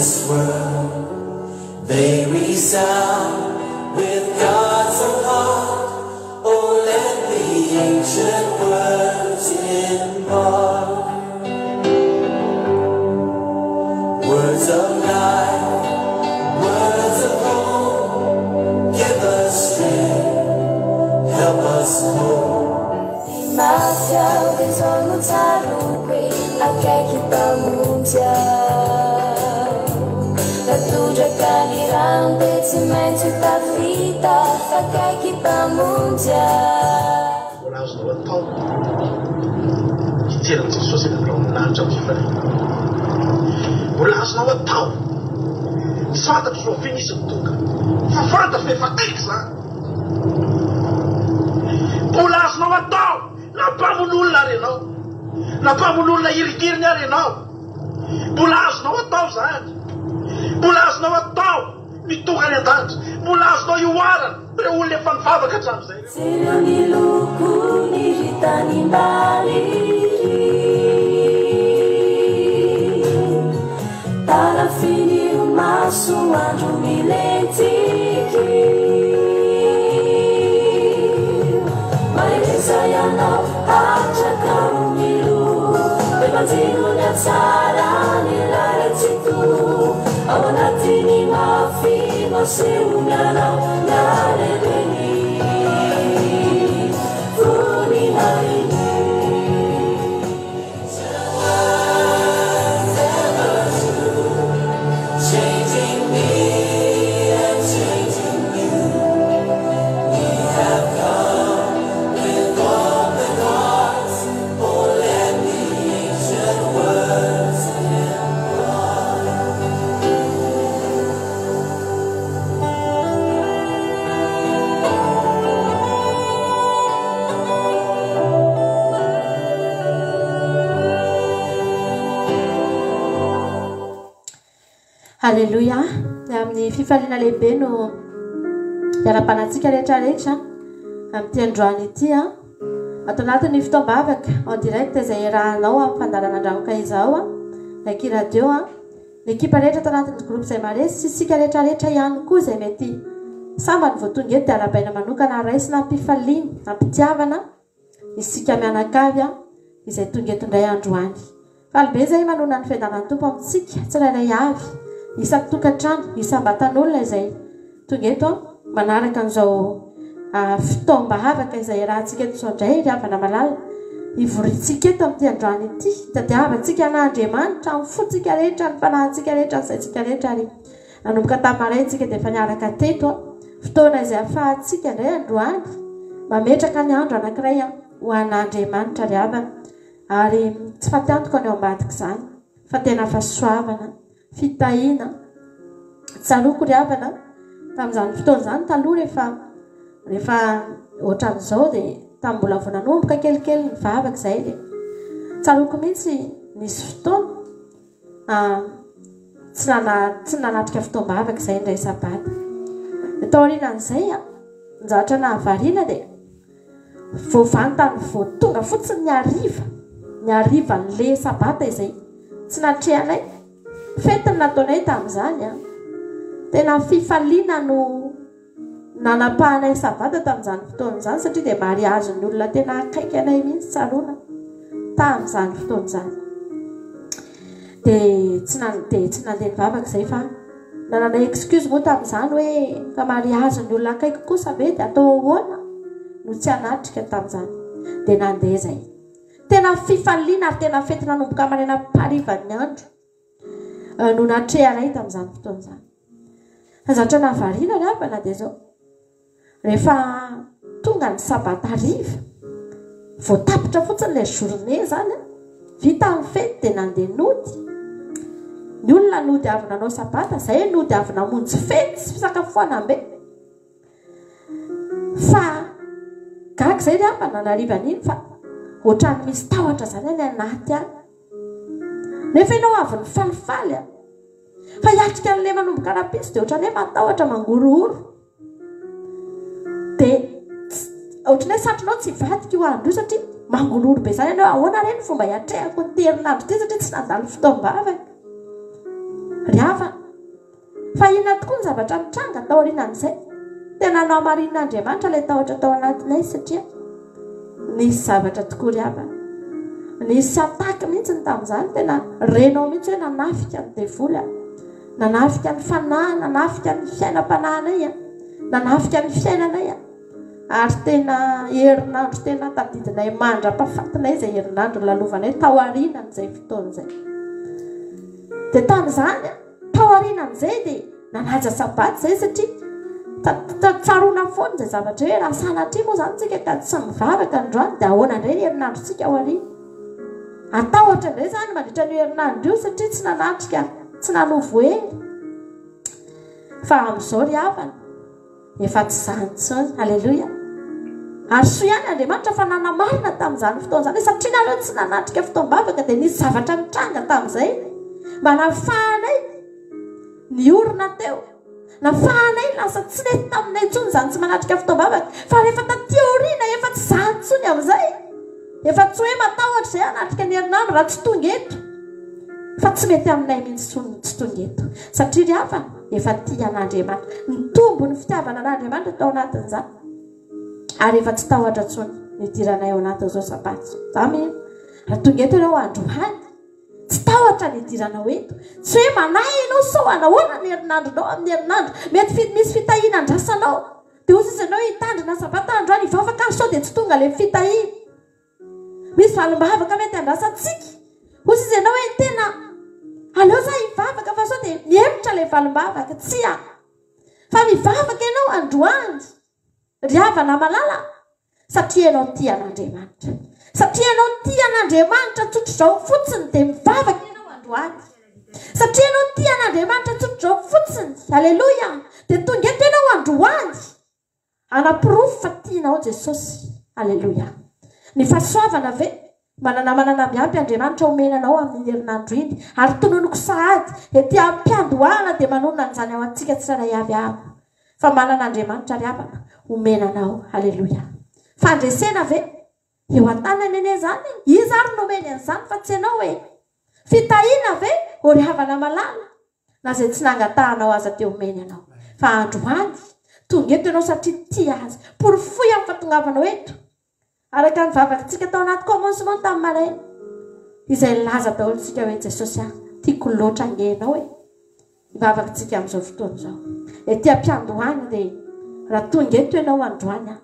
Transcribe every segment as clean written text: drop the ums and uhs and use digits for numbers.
this world, they resound with God's own heart. Oh, let the ancient words impart words of life, words of hope. Give us strength, help us hope. Imagine this on the time we I can't keep on moving. Voilà, je dois attendre. Qui tire dans ce souci de l'homme, là, j'en suis fait. Voilà, je dois attendre. Ça, tu sois fini ce truc. Faut faire de faire fatigue, ça. Voilà, je dois attendre. N'a pas voulu la réno. N'a pas voulu la irriguer, n'a réno. Voilà, je dois attendre, ça. Voilà, je dois attendre. Mitugalidade, mulas no yuara, preule fanfava katsam. Selo ni luku ni ritani mbali, tara fini umasu anjo miletiki. Maeleza yanao acha kaumilu, bebanzino nyatsara nilaletitu. Awanatini mafi maseunana narebeni funi naini Changing me and changing you. We have come with open hearts. Oh, let the ancient words Alléluia. Amin'ny fifaliana lehibe no iara-panatsika rehetrarehetra amin'ity androany ity ato anatin'ny fitoam-bavaka en direct izay rahanao amin'ny fandalana andramoka izao ndraiky radio ny ekipa rehetra ato anatin'ny groupe izay maresy sy isika rehetrarehetra ihany koa izay mety sambany voatonga eto dia arabaina manokana raisina mpifaliana ampitiavana isika mianakavy izay tonga eto indray androany falibe izay manona ny fiadanan'ny tompo amintsika tsirairay avy isa tokantrano isa mbatan'olona izay tonga eto manaraka an'izao fitoam-bahavaka izay rahantsika eto izao indray ry havana malala ivorintsika eto amin'ity androany ity tadiavantsika an'Andriamanitra amin'ny fotsika rehetra ny fanahintsika rehetra nysaintsika rehetra ary nanomboka tamaraintsika dia efa niaraka teto fotoana izay ahafahantsika indray androany mametraka ny andro anankiray ho an'Andriamanitra ry havana ary tsy fatiantoko ny ao ambadika izany fa tena fahasoavana fitahina tsaloko ry havana tamin'izany fotoana izany taloha rehefa ohatran'izao dia tamimbola vao nanomboka kelikely ny vavaka izay dia tsaloko mihitsy nisy fotoana tsy nanatrika fotoam-bavaka izay indray sabata tao aorianan'izay nizatra nahavariana dia voavantany vao tonga fotsiny ny ariva n'le sabata izay tsy natrehanay fetiny nataonay tamin'izany tena fifaliana no nanapahanay sabata tamin'izany fotoana izany satria dia mariazy ny olona tena akaiky anay mihitsy tsaroana tamin'izany fotoana izany dia tsy nandeha nivavaka izay fa nanana excuse moa tamin'izany hoe fa mariazy ny olona akaiky kosa ve dia atao ahoana no tsy anatrika tamin'izany dia nandeha izay tena fifaliana ary tena fety nanomboka manena parivan'ny andro no natrehanay tamin'izany fotoana izany azatra nahavariana ry havana dia zao rehefa tonga ny sabata ariva vao tapitra fotsiny ilay journée zany vita amin'ny fety dia nandeha nody ny olona nody avy nanao sabata izay nody avy namonjy fety sy fisakafoanam-be fa gaga izay ry havana nanarivan'iny fa ohatrany misy tahotra zany any anaty any nefa ianao avy ny falifaly fa hiatrika n'le manomboka rapisy dia ohatrany hoe matahotra mangorohoro dia ohatrany hoe satrinao tsy vadika io andro io satria mangorohoro be zany ianao ahoana reny fomba hiatrehako ny terinandro ty satria tsy nandalo fotoam-bavaka ry havana fa inona tokoa ny zavatra mitranga tao aorianan'izay tena anao marin'Andriamanitra ilay tahotra tao anatinay satria nisy zavatra tokoa ry havana nisy ataky mihitsy ny tamin'izany tena renao mihitsy hoe nanafika ny devoly nanafika ny fanahy nanafika ny fiainam-panahynay nanafika ny fiainanay ary tena herinandro tena tadidinay mandra-pahafatinay izay herinandro lalovanay tao aorianan'izay fotoan'izay dia tamin'izany tao aorianan'izay dia nanaja sabaty izay satria tsaroana foana izay zavatra hoe raha sanatria moa izany tsika ka tsy mivavaka androany dia ahoana indray ny herinandrontsika ao aoriana atahotra indray izany mandritra ny herinandro io satria tsy nanatrika tsy nanovo hely fa amin'izao ry havana efa tsy izany intsony halleloia ary soa ihany Andriamanitra fa nanamarina tamin'izany fotoan'izany satria nareo tsy nanatrika fotoam-bavaka dia nisy zavatra mitranga tamin'izay mba nafahanay ny orona teo nafahanay lasa tsy nety taminay intsony izany tsy manatrika fotoam-bavaka fa rehefa taty aoriana efa tsy izany intsony amin'izay efa tsy hoe matahotra izay anatrika ny herinandro raha tsy tonga eto fa tsy mety aminay mihitsy tsy tonga eto satria ry havana efa tia an'Andriamanitra ny tombo ny fitiavana an'Andriamanitra tao anatin'izany ary efa tsy tahotra intsony nidiranay ao anatin'izao sabaty zany raha tonga eto ianao androany tsy tahotra nidiranao eto tsy hoe manahy ianao sao anahoana ny herinandronao amin'ny herinandro mety misy fitahiana andrasanao dia ozy izy ianao hitandrina sabaty androany hivavaka any sao dia tsy tonga ilay fitahiana misy valim-bavaka mety andrasantsika ozy izy ianao hoe tena aleo za hivavaka fa sao dia mihemitra ilay valim-bavaka tsy fa mivavaka ianao androany ry havana malala satria ianao tia an'Andriamanitra satria ianao tia an'Andriamanitra tsotr'izao fotsiny dia mivavaka ianao androany satria ianao tia an'Andriamanitra tsotr'izao fotsiny halleloia dia tonga eto ianao androany anapirofo fa tianao Jesosy halleloia ny fahasoavana ve manana miampy Andriamanitra omenanao amin'ny herinandro iny ary tononoko sahady ety ampiandohana dia manonona an'izany ao antsika tsirairay avy avy fa manan'Andriamanitra ry havana omenanao halleloia fandresena ve eo an-tanany eny zany izy ary nomeny an'izany fa tsy ianao hoe fitahiana ve o ry havana malala na izay tsy nangatahanao aza teo omeny anao fa androany tonga eto ianao satria tia azy porofoy amin'ny fahatongavanao eto araka ny vavakantsika tao anaty commencement tamin'ny maraina izay laza daholo tsika hoe Jesosy tiako loatra angenao hoe vavakantsika amin'izao fotoana izao ety ampiandohany dia raha tonga eto ianao androany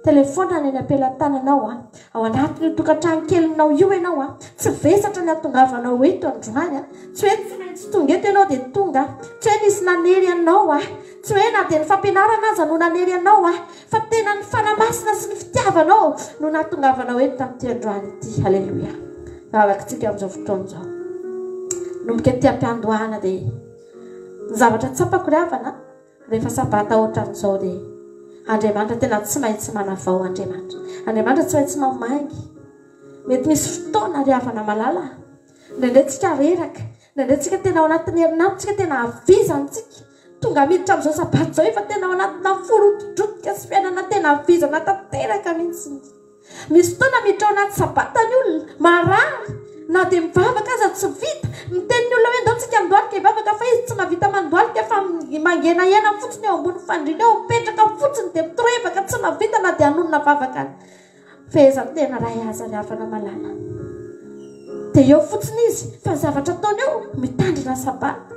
telefona ny ampelantananao ao anatin'ny tokantrano kelinao io ianao tsy vesatra ny atongavanao eto androany tsy hoe tsy maintsy tonga eto ianao dia tonga tsy hoe nisy nanery anao tsy hoe na dia ny fampianarana aza no nanery anao fa tena ny fanamasina sy ny fitiavanao no natongavanao eto tamin'ity androany ity halleloia vavakantsika amin'izao fotoana izao nomboka ety ampiandohana dia ny zavatra tsapako ry havana rehefa sabata ohatran'izao dia Andriamanitra tena tsy maintsy manavao Andriamanitra tsy maintsy mamangy mety misy fotoana ry havana malala ndraindray tsika reraka ndraindray tsika tena ao anatin'ny herinandro tsika tena avizantsika tonga miditra amin'izao sabaty izao efa tena ao anatina forotodrotika sy fiainana tena avizana tanteraka mihitsy misy fotoana miditra ao anaty sabatany olona marary na dia mivavaka aza tsy vita miteniny olona hoe ndao tsika andoalika hivavaka fa izy tsy mahavita mandoalika fa mangenahena fotsiny eo ambony fandrina eo mipetraka fotsiny dia mitorevaka tsy mahavita na dia hanonona vavaka fehezany tena ray aza ry havana malala dia eo fotsiny izy fa ny zavatra ataony eo mitandrina sabaty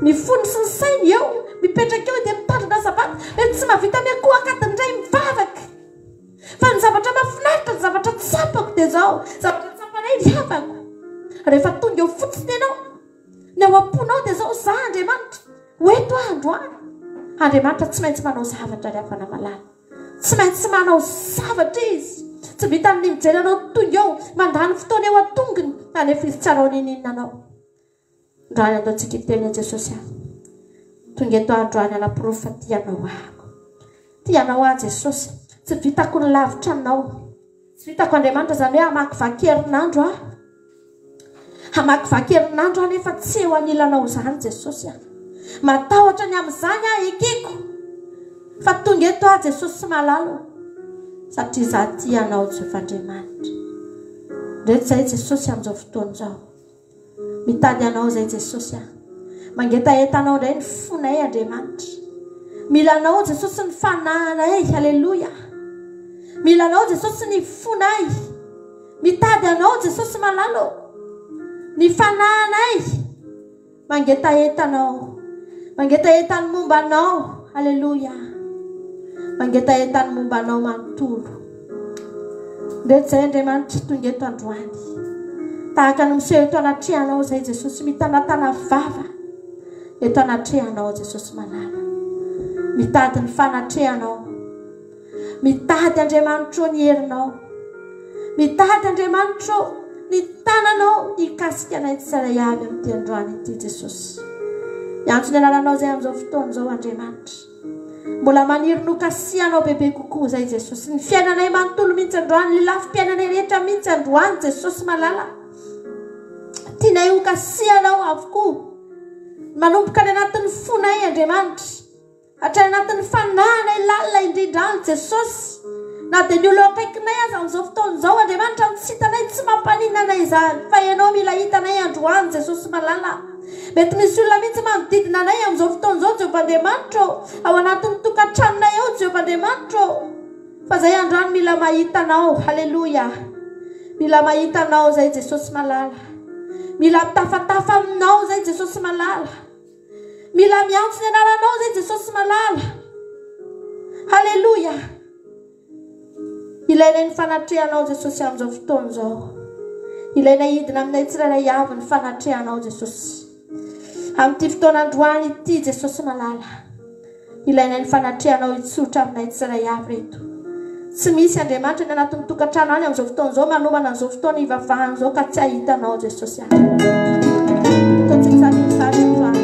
ny fony sy ny sainy eo mipetraka eo dia mitandrina sabaty mety tsy mahavita miakohakatiny iray mivavaka fa ny zavatra mahafinaritra ny zavatra tsapako dia zao zavatra tsapanay ry havako rehefa tonga eo fotsiny ianao ny ao am-ponao dia zao za Andriamanitra hoeto androany Andriamanitra tsy maintsy manao zavatra ry havana malala tsy maintsy manao zavatra izy tsy vita ny mijery anao tonga eo mandany fotoana eo atongony anefa izy tsara nininina anao androany ataontsika itelina Jesosy tonga eto androany anapirofo fa tianao ahako tianao Jesosy tsy vitako ny lavitra anao tsy vitako Andriamanitra izany hoe hamakivaky herinandro hamakivaky herinandro nefa tsy eo anilanao izany Jesosy matahotra ny amin'izany ekeko fa tonga eto Jesosy sy malalo satria za tianao Jehovandriamanitra rehetra izay Jesosy amin'izao fotoana izao mitady anao izay Jesosy Mangetaetanao indray ny fonay Andriamanitra. Milanao Jesosy ny fanahinay. Haleloia. Milanao Jesosy ny fonay. Mitady anao Jesosy malalo. Ny fanahinay. Mangetaetanao. Mangetaetany momba anao. Haleloia. Mangetaetany momba anao manontolo. Ndetsay Andriamanitra tonga eto androany. Tahaka ny miseho eto anatrehanao zay Jesosy mitanatana vava. Eto anatrehanao Jesosy malala. Mitady ny fanatrehanao. Mitady Andriamanitra ny herinao. Mitady Andriamanitra ny tananao ikasika anay tsara avy amin'ity androany ity Jesosy. Iantso ny anaranao zay amin'izao fotoana zao Andriamanitra. Mbola maniry nokasianao bebe kokoa zay Jesosy. Ny fiainanay manontolo mihitsy androany. Ny lafim-piainanay rehetra mihitsy androany Jesosy malala. Tianay hokasianao avokoa. Manomboka ny anatin'ny fonay Andriamanitra. Hatrany anatin'ny fanahinay lalina indrindra any Jesosy. Na dia ny olo akaikinay aza amin'izao fotoana izao Andriamanitra ny tsy hitanay tsy mampaninanay izany. Fa ianao mila hitanay androany Jesosy malala. Mety misy olona mihitsy manodidina anay amin'izao fotoana izao Jehovah Andriamanitra. Ao anatin'ny tokantranonay ao Jehovah Andriamanitra. Fa zay androany mila mahitanao. Haleloia. Mila mahitanao zay Jesosy malala. Mila mitafatafa aminao zay Jesosy malala. Mila miantso ny anaranao zay Jesosy malala. Haleluia. Ilainay ny fanatrehanao Jesosy amin'izao fotoana izao. Ilainay hidina aminay tsirairay avy ny fanatrehanao Jesosy. Amin'ity fotoana androany ity Jesosy malala. Ilainay ny fanatrehanao hitsotra aminay tsirairay avy reto. Tsy misy Andriamanitra ny anatin'ny tokantrano any amin'izao fotoana izao manomana an'izao fotoana ivavahana izao ka tsy ahitanao Jesosy. Totsika ny sary androany.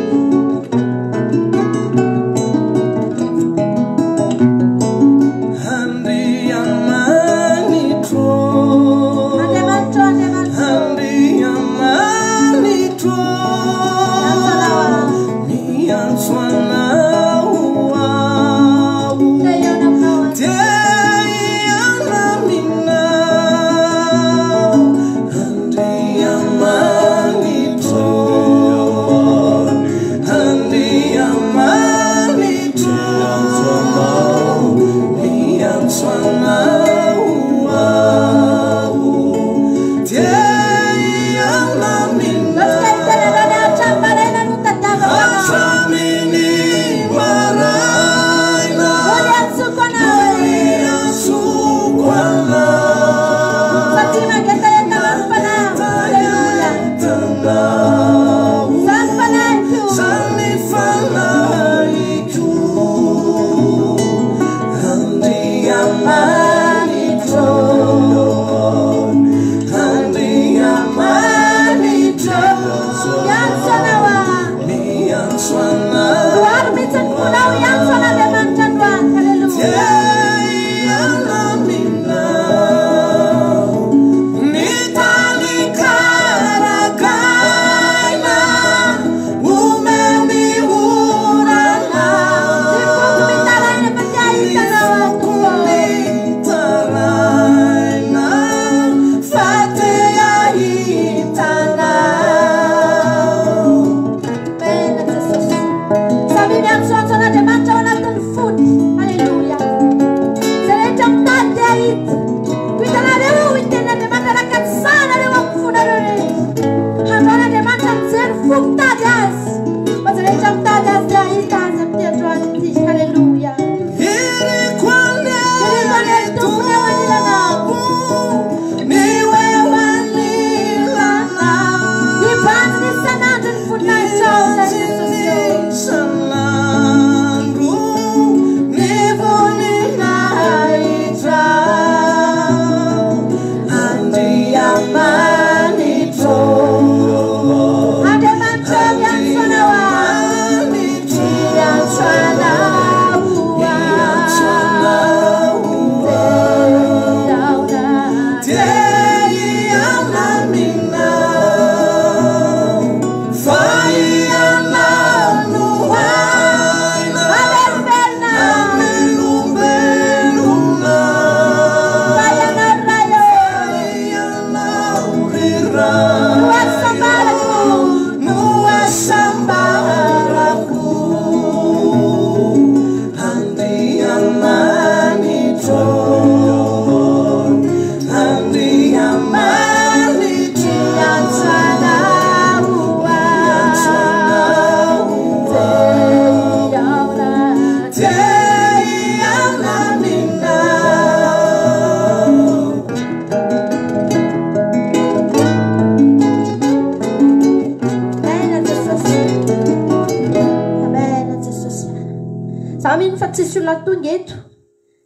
za mino fa tsisy olona tonga eto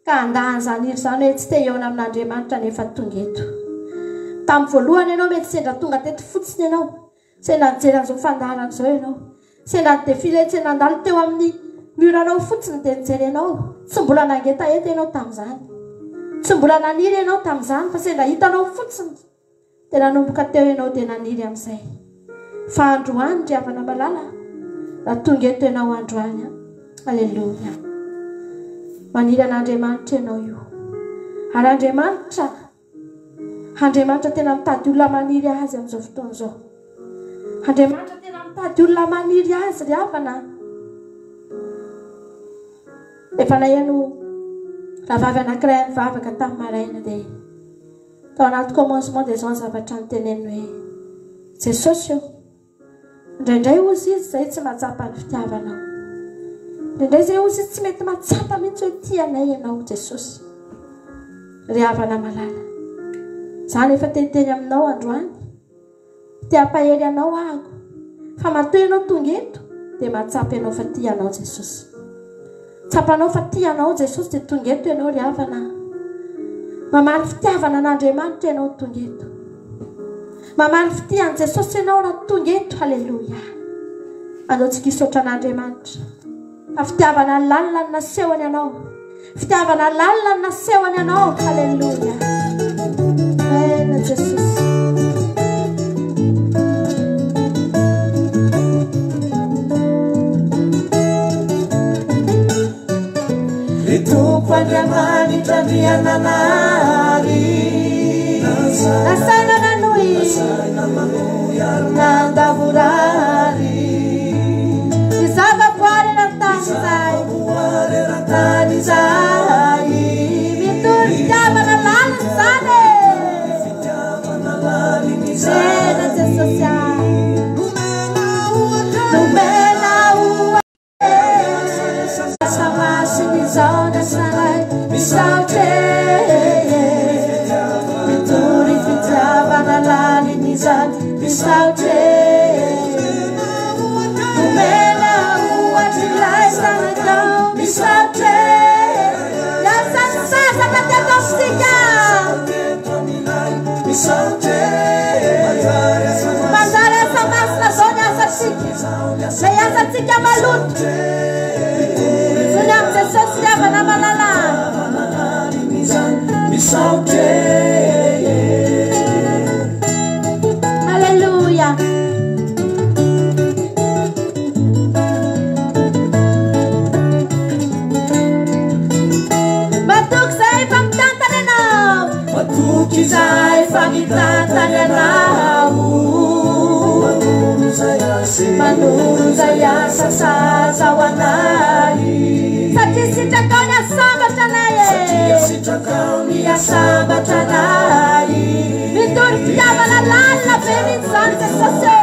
ka andahan zany iry zany hoe tsy te eo amin'Andriamanitra nefa tonga eto. Tamin'ny voalohany ianao mety sendra tonga teto fotsiny ianao, sendra nijery an'izao fandaharana izao ianao, sendra nidefile tsy nandalo teo amin'ny muranao fotsiny dia nijery ianao, tsy mbola nangeta eto ianao tamin'izany, tsy mbola naniry ianao tamin'izany fa sendra hitanao fotsiny dia nanomboka teo ianao dia naniry amin'izay. Fa androany ry havana malala raha tonga eto ianao androany. Alleluia. Maniry an'Andriamanitra ianao io, ary Andriamanitra tena mitady olona maniry azy amin'izao fotoana izao. Andriamanitra tena mitady olona maniry azy ry havana. Efa naheno rahavavy anankiray nivavaka tamin'ny maraina dia tao anaty commencement dia izao ny zavatra niteneny hoe Jesosy io indraindray ozy izy izay tsy mahatsapa ny fitiavanao, indraindray izay ozy izy tsy mety mahatsapa mihitsy hoe tianay ianao Jesosy. Ry havana malala, izany efa teteny aminao androany, te hampahery anao ahako fa matoa ianao tonga eto dia mahatsapa ianao fa tianao Jesosy. Tsapanao fa tianao Jesosy dia tonga eto ianao ry havana. Mamaly fitiavana an'Andriamanitra ianao tonga eto, mamaly fitian'i Jesosy ianao raha tonga eto. Halleluia. Anao tsy kisaotra an'Andriamanitra. Fitiavana lalina ny nasehony ianao, fitiavana lalina ny nasehony ianao. Halleluia. Amen Jesosy. Tompo Andriamanitra miananary nasaina nanoi nandavorary ny zavaboary eran-tany izay mitory fitiavana laliny zany ena Jesosy nomena samasiny izao nasaray misaotre mitory fitiavana laliny zany misaotre nomena ohatra ilay sanatao misaotre lasany sasaka teto amintsika manjary asa masina zao ny asatsika lay asatsika maloto sony amin'ny Jesosy ry havana malala. Halleluia. Matoky zay fa mitantana ianao, matoky zay fa mitantana ianao, manoro zay asa sazao anay satria sitrakao ny asambatra anay sitrakao ny asambatra anay mitory fitiavana lalina be mihitsy zany Jesosy.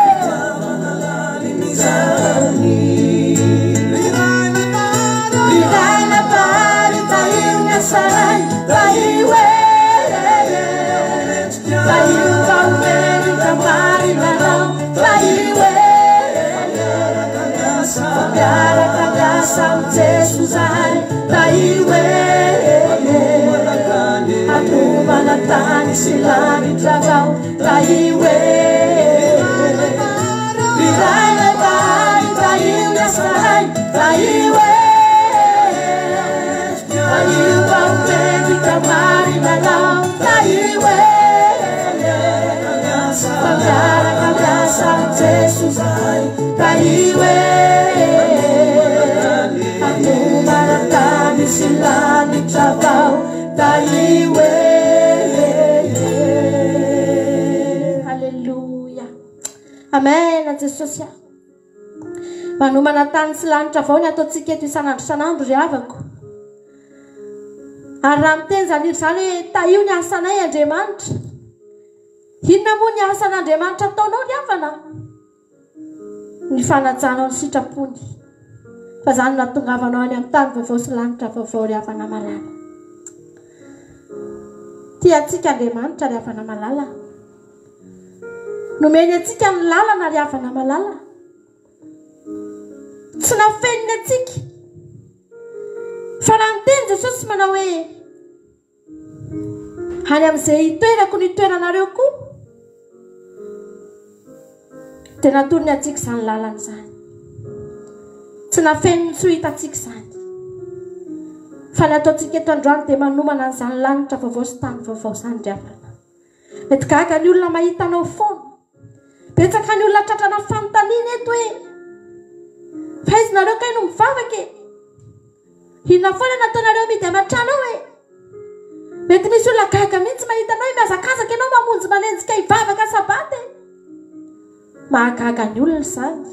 Ilaina bary tahio ny asanay tahio tahio kaomeny kamary nanao tahio miaraka miasa amin'ny Jeso zahay tahio anomana tany sy lanitra vao tahio ilaina bary tahio ny asanay tahio tahio kaomeny kamary nanao tahio miaraka miasa amin'ny Jeso zahay tahio anomana tany sy lanitra vao tahio. Halleluia. Amen Jesosy. Manomana tany sy lanitra vao ny ataontsika eto isan'andro isan'andro ry havako. Ary raha miteny zany izany hoe tahio ny asanay Andriamanitra, inona moa ny asan'Andriamanitra ataonao ry havana? Ny fanajanao ny sitrapony, fa zany nahatongavanao any amin'ny tany vaovao sy lanitra vaovao ry havana malala. Tia antsika Andriamanitra ry havana malala, nomeny antsika ny lalana ry havana malala, tsy nafeniny antsika Faranteny Jesosy manao hoe any amin'izay itoerako ny toeranareo koa dia natorony atsika izany lalana izany. Tsy nafeno ny tsy ho hitatsika izany. Fa ny ataontsika eto androany dia manomana an'izany lanitra vaovao sy tany vaovao izany ry havana. Mety gaga ny olona mahita anao foana. Betsaka ny olona tratrana fanontaniana eto hoe fa izy nareo kay no mivavaka e. Inona foana nataonareo midy aman-tranao e. Mety misy olona gaga mihitsy mahita anao miazakazaka ianao mamonjy manenjika hivavaka sabaty. Mahagaga ny olona izany.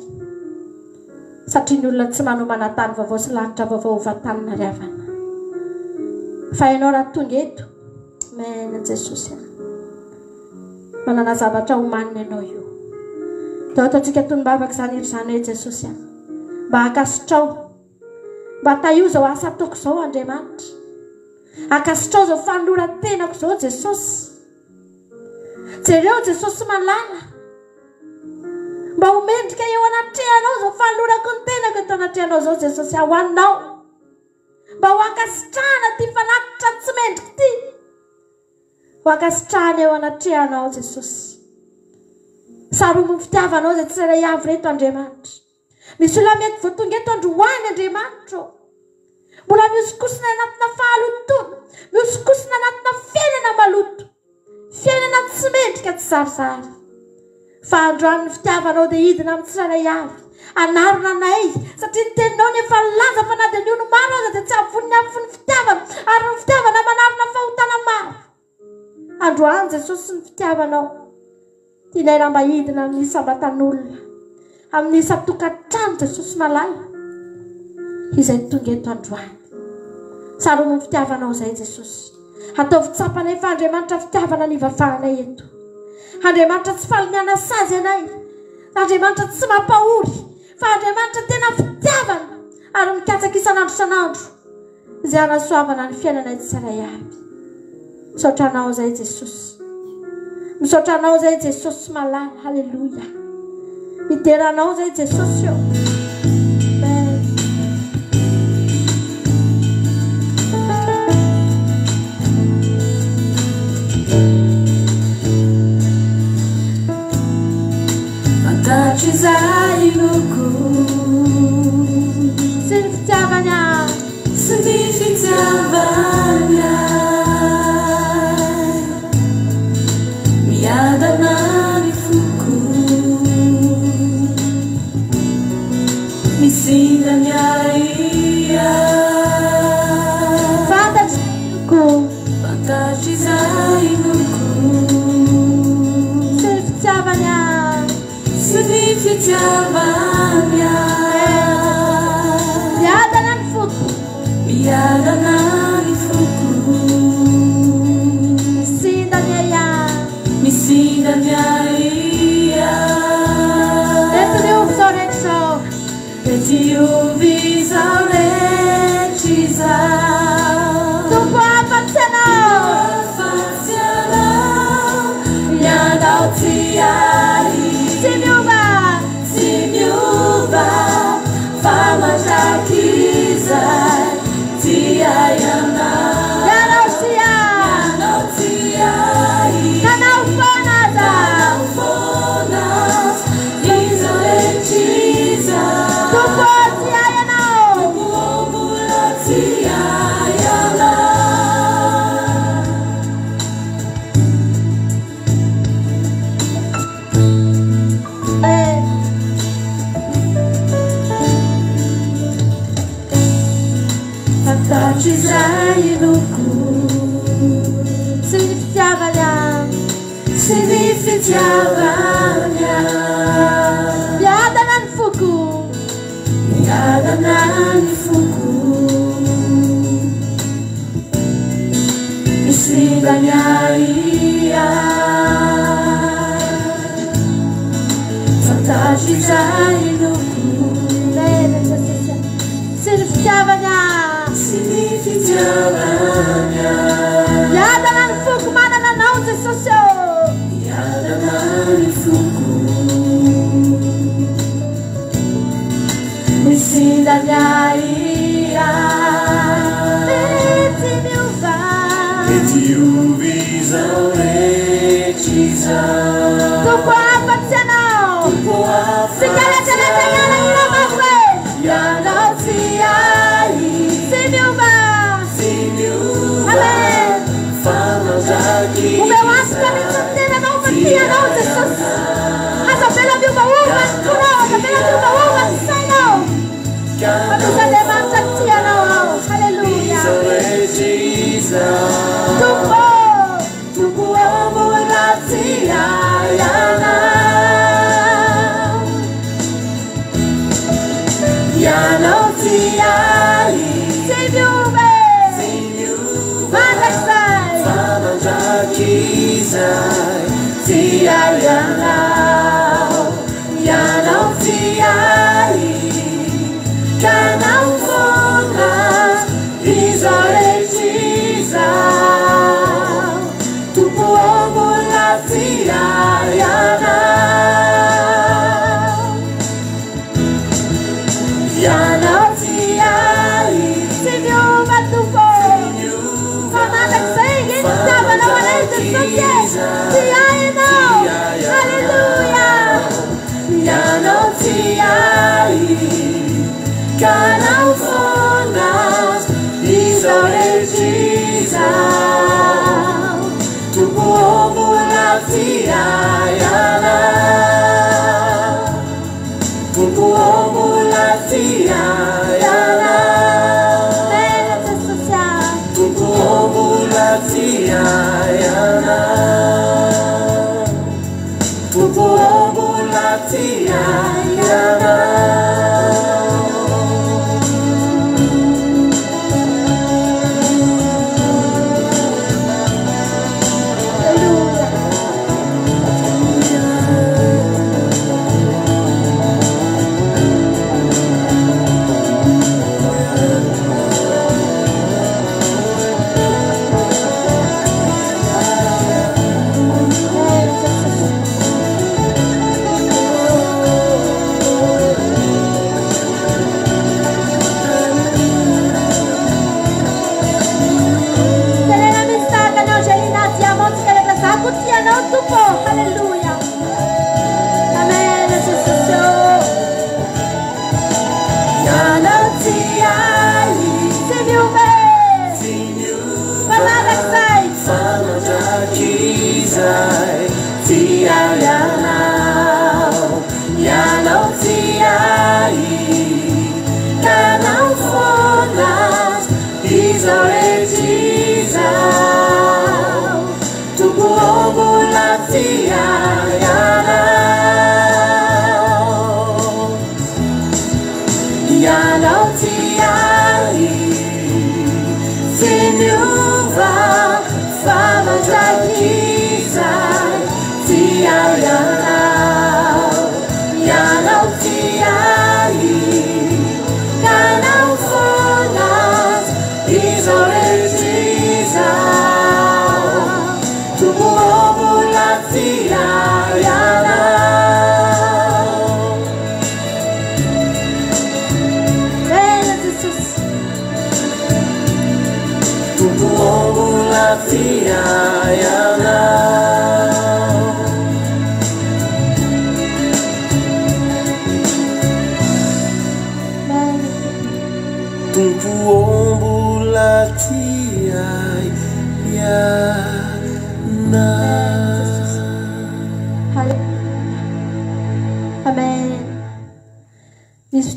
Satria ny olona tsy manomana tany vaovao sy lanitra vaovao hovatanina ry havana. Fa ianao raha tonga eto mena Jesosy manana zavatra homanina ianao io. Dia ataontsika tonom-bavaka izany ry izany hoe Jesosy mba hakasitrao, mba taio izao asa ataoko izao Andriamanitra. Akasitrao izao fanoloran-tenako izao Jesosy. Jereo Jesosy malala, mba homendrika eo anatrehanao izao fanolorako ny tenako eto anatrehanao izao Jesosy ho anao. Mba ho ankasitrahana ty fanatitra tsy mendrika ty. Ho ankasitrahana eo anatrehanao Jesosy. Saromo fitiavanao izay tsy iray avy reto Andriamanitra. Misy olona mety vao tonga eto androany Andriamanitra. Mbola mihosikosina anatina fahalotona, mihosikosina anatina fiainana maloto, fiainana tsy mendrika tsy zarizary. Fa androany ny fitiavanao dia hidina amin'ny tsirairay avy. Anarona anay satria ny teninao ny efa laza fa na dia ny olo maro aza dia tsy avoniny amin'ny fitiavana, ary ny fitiavana manarona fahotana maro. Androany Jesosy ny fitiavanao tianay raha mba hidina amin'ny sambatan'olona, amin'ny isa-tokantrano Jesosy malala izay tonga eto androany. Saromo ny fitiavanao izay Jesosy. Ataovy tsapanay fa Andriamanitra fitiavana ny vavanay eto. Andriamanitra tsy falimiana sazy anay. Andriamanitra tsy mampahory. Fa Andriamanitra tena fitiavana ary mikatsaka isan'andro isan'andro izay anasoavana ny fiainanay tsirairay avy. Misaotra anao izay Jesosy. Misaotra anao izay Jesosy malala. Halleluja. Mideranao izay Jesosy eo. Fantatro izay loko sy ny fitiavana, sy ny fitiavana miadana ny foko misinda ny aia. fantatro loko, Fantatro izay loko sy ny fitiavana, sy ny fitiavana miadana ny foko, miadana ny foko misinda ny aia. misinda ny aia. Eto miovy izao rehetra izao. Mety ovy izao rehetra izao. Tompo afatsy anao. Afatsy anao mianao ty ay. Tsy miova, Tsy miova fa mandraky izay ty ay anao. ianao sia, Mianao ty ay. nanao foana aza. Manao foana izao rehetra izao. Tompo ty ay anao. Mbola ty ay anao. Fantatro izay loko Sy ny fitiavana, sy ny fitiavana miadana ny foko, miadana ny foko misinda ny aia. Fantatro izay loko mena Jesosy. Sy ny fitiavana, sy ny fitiavana miadana ny foko manana anao Jesosy. miadana ny foko misinda ny aia.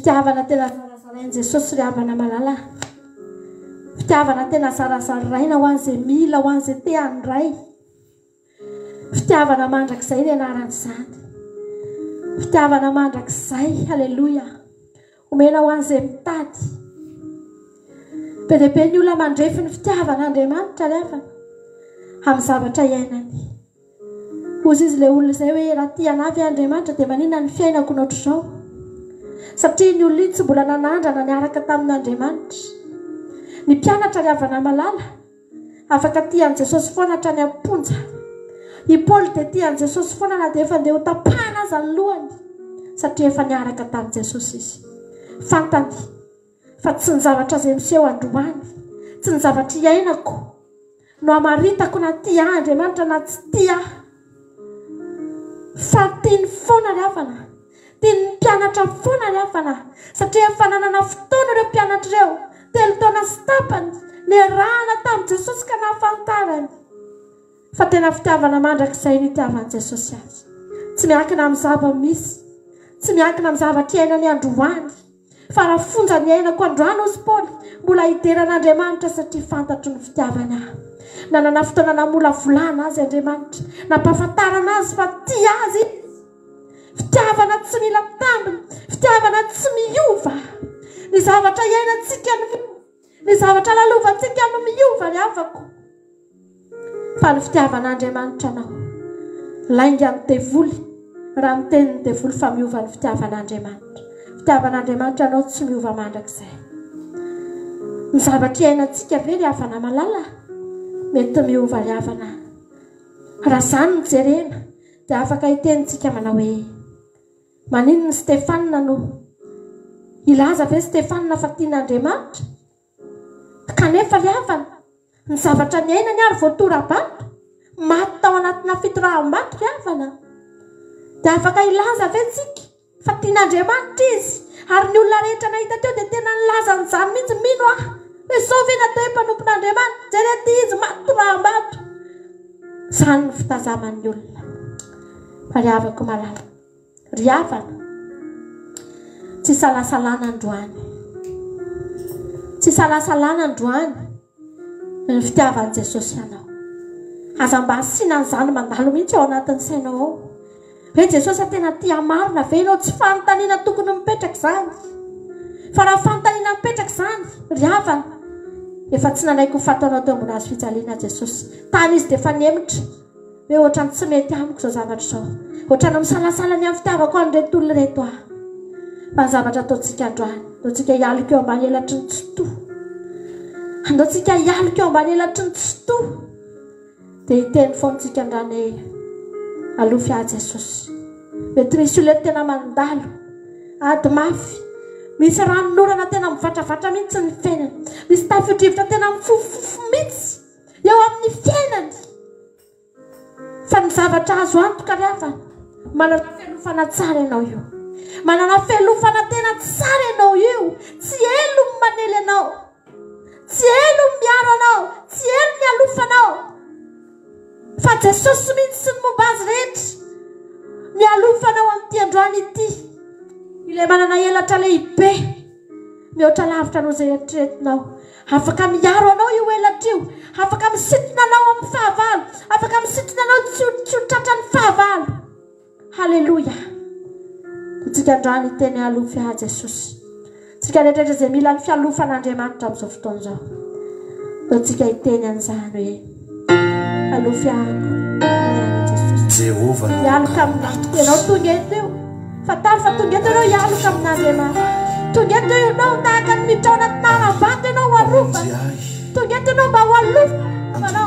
Fitiavana tena sarasarain Jesosy ry havana malala. Fitiavana tena sarasaraina ho an'izay mila ho an'izay te handray. Fitiavana mandrakizay ny anaran'izany. Fitiavana mandrakizay, haleloia. Omena ho an'izay mitady. Be dia be ny olona mandrefy ny fitiavan'Andriamanitra rehefa amin'ny zavatra iainany. Hozy izy ilay olona izay hoe raha tia anavy Andriamanitra dia maninona ny fiainako nohatr'izao. Satria ny olona tsy mbola nanandrana niaraka tamin'Andriamanitra. Ny mpianatra ry havana malala afaka tian'i Jesosy foana hatrany am-ponja. I Paoly dia tian'i Jesosy foana na dia efa andeha ho tapahana aza ny lohany, satria efa niaraka tamin'i Jesosy izy. Fantany fa tsy ny zavatra izay miseho androany, tsy ny zavatra iainako no hamaritako na tia Andriamanitra na tsy tia. fa tiany foana ry havana, tiany mpianatra foana ry havana, satria fananana fotoana ireo mpianatra ireo 3 taona sy tapany niarahana tamin'i Jesosy ka nahafantarany fa tena fitiavana mandrakizay ny itiavan'i Jesosy azy. Tsy miankina amin'ny zava-misy, tsy miankina amin'ny zavatra iainany androany, fa raha fonja ny ainako androany ozy Paoly mbola hideran'Andriamanitra satria fantatro ny fitiavany ahy. Nanana fotoana namola volana azy Andriamanitra, nampahafantarana azy fa tia azy, fitiavana tsy mila tambiny, fitiavana tsy miova. Ny zavatra iainantsika ny zavatra lalovantsika no miova ry havako, fa ny fitiavan'Andriamanitra anao lainga ny devoly raha miteny ny devoly fa miova ny fitiavan'Andriamanitra. Fitiavan'Andriamanitra anao tsy miova mandrakizay. Ny zavatra iainantsika ve ry havana malala mety miova ry havana. Raha zany ny jerena dia afaka hitentsika manao hoe maninona Stefanina no ilaza ve Stefanina fa tian'Andriamanitra, kanefa ry havana ny zavatra ny ainany ary voatora-bato maty tao anatina fitoraham-bato ry havana, dia afaka ilaza ve tsika fa tian'Andriamanitra izy, ary ny olona rehetra nahita teo dia tena nilaza n'izany mihitsy. Mino aho hoe sao ve natao hoe mpanompon'Andriamanitra, jerety izy maty toraham-bato. Izany ny fitazaman'ny olona. Fa ry havako malala, ry havana, tsy salasalana androany, tsy salasalana androany ny fitiavan'i Jesosy anao. Aza mba asiana an'izany mandalo mihitsy ao anatin'ny sainao ao hoe Jesosy tena tia marina ve ianao, tsy fanontaniana tokony mipetraka izany. Fa raha fanontaniana mipetraka izany ry havana, efa tsy nanaiko fataonao teo ambony hazo fijaliana Jesosy. Tany izy dia efa niemitra hoe ohatrany tsy mety amiko izao zavatra izao, ohatrany misalasalany amin'ny fitiavako an'ireto olona reto aho. Fa ny zavatra ataontsika androany, ataontsika hialika eo ambany elatry ny tsotoa, andaontsika hialika eo ambany elatry ny tsotoa, dia hiteny foantsika andrany alofy ahy Jesosy. Mety misy olona tena mandalo ady mafy, misy ranorana tena mivatravatra mihitsy ny fiainany, misy tafio-drivotra tena mifofofo mihitsy eo amin'ny fiainany. Fa ny zavatra azo antoka ry havana, manana fialofana tsara ianao io, manana fialofana tena tsara ianao io. Tsy elo ny manely anao, tsy elo ny miaro anao, tsy elo ny alofanao, fa Jesosy mihitsy sy ny momba azy rehetra ny alofanao amin'ity androany ity. Ilay manana elatra lehibe mihoatra lavitra anao izay eritreretinao, afaka miaro anao io elatra io, afaka misintona anao amin'ny fahavalo, afaka misintona anao tsy ho tratran'ny fahavalo. Halleluja. Tsika androany teny alofy ahy Jesosy, tsika rehetrarehetra izay mila ny fialofan'Andriamanitra amin'izao fotoana izao, dia tsika hiteny an'izany hoe alofy ahako Jesosy, hialoka amin'Andriamanitra. Ianao tonga eto eo, fatalo fa tonga eto ianao hialoka amin'Andriamanitra. Tonga eto ianao tahaka ny miditra ao anatina ara-bato ianao hoalofana, tonga eto ianao mba hoalofana,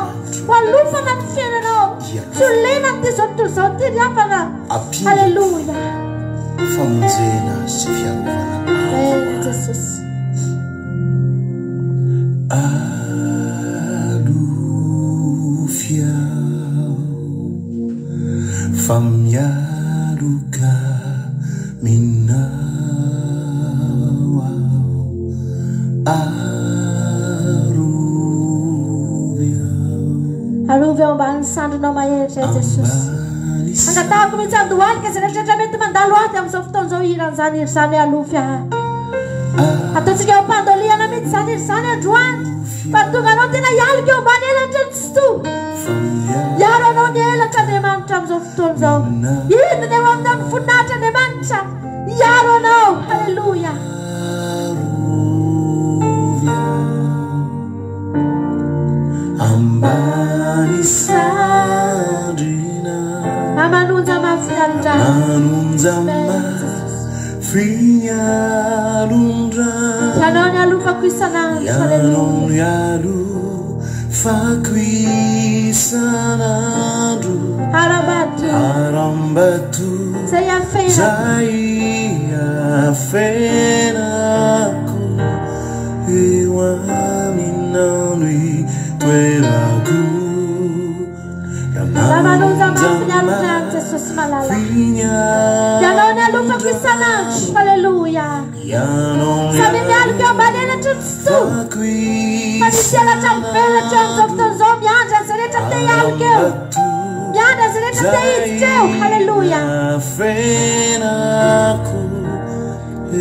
hoalofana ny fiainanao, tsy ho lena amin'ity zao tontolo izao ity ry havana. Halleluja. Famonjena sy fiarovana Jesosy. Alofia famialuka minawa Aluvia ambany sandronao mahery Jesosy. Angatahako mihitsy andohalika izay rehetrarehetra mety mandalo aty amin'izao fotoana izao hiran'izany iry izany alofy ahy. Ataontsika eo am-pandoliana mihitsy izany iry izany androany, fa tonga anao tena hialika eo ambany elatra ny tsotoa. Hiaro anao ny elatra Andriamanitra amin'izao fotoana izao. Hidina eo amin'ny voninahitra Andriamanitra, hiaro anao. Halleluja. Ambani sandrina Amanunza mafialra Manunza mafialundra Yanoni alufa kuisanandu Yanoni alufa kuisanandu Arambatu Zaya fenaku Iwa minanui Tueraku Lamanunza mafialra Jesus malala. Ianao ny alofako isanandro. Halleluja. Sabi mialika manena tutsu. Misy elatra mivelatra amin'izao fotoan'izao miandry azy rehetra te hialika eo. Miandry azy rehetra te hiditra eo. Halleluja.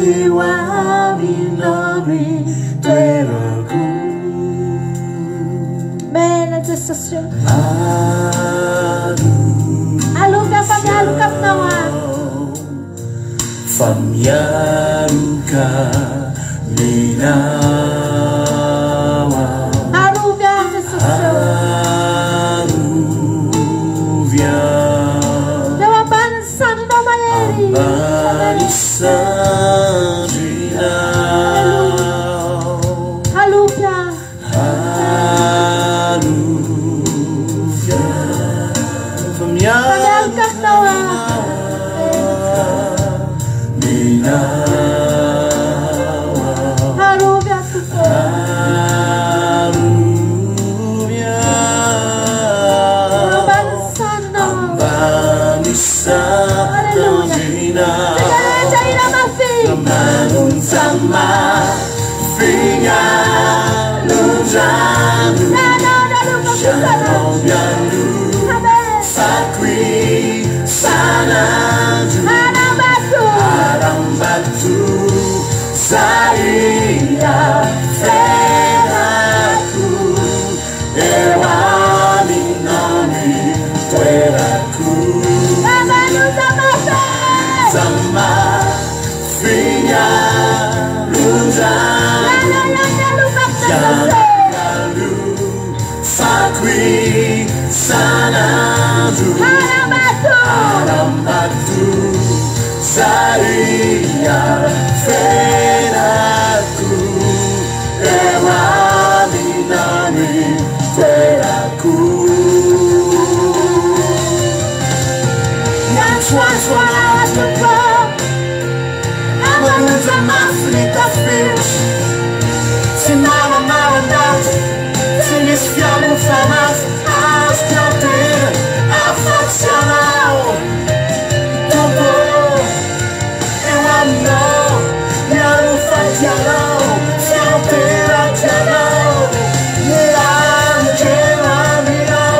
Eo aminao toerako. Mena Jesosy. Aluka fa mialuka aminao aho. Fa mialuka ninao aho. Aruvia Jesosy. Aruvia. Meu abana santo no maeri. Abani santo now. Aluvia. Aluvia. From Mialuka aminao aho. Aruvia tuko. Saia feraku, eu aminami tueraku. Sama finya luja, yalu sakwi sanadu, arambatu saia feraku, eu aminami tueraku. That's what I was before. I'm a loser, my frita fish. Sinama marandat, sinis fiamu famas, as canter, afaccional. Tudo, eu amo, quero fazer, fianter a tiarão, mirar, queira, mirar.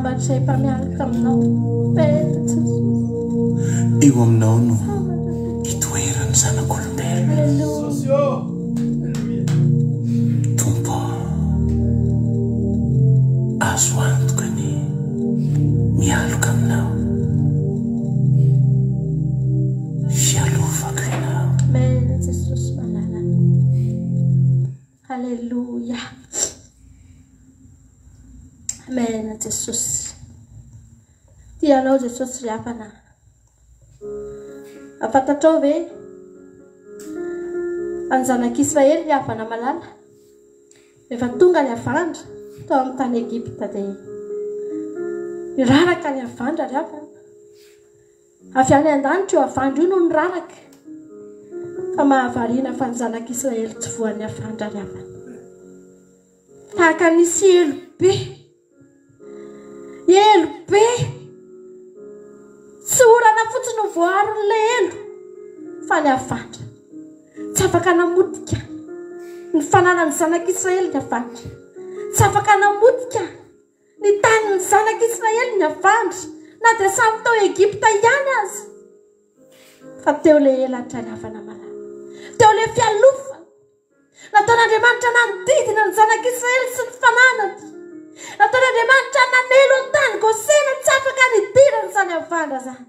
sambatra izay mpamiaraka aminao Petsa eo aminao no hitoerany zanak'olombelona tompo azo antoka ny mialoka aminao fialovako ianao amen Jesosy malalaka halleluja amen Jesosy tianao Jesosy ry havana afantatrao ve any zanak'Israely ny havana malala rehefa tonga ny avandra tao amin'ny tany Egipta dia niraraka ny avandra ry havana avy any an-danitra io avandra io no niraraka fa mahavariana fa ny zanak'Israely tsy voan'ny avandra ry havana tahaka nisy elo be tsy orana fotsiny no voaron'ilay elo fa ny avandra tsy afaka namotika ny fananany zanak'Israely ny avandra tsy afaka namotika ny taniny zanak'Israely ny avandra na dia samy tao Egipta ihany azy fa teo ilay elatra ny havana malala teo ilay fialofa nataon'Andriamanitra nanodidina ny zanak'Israely sy ny fananany nataon'Andriamanitra nanelo ny tany Gosena tsy afaka nidirany zany avandra zany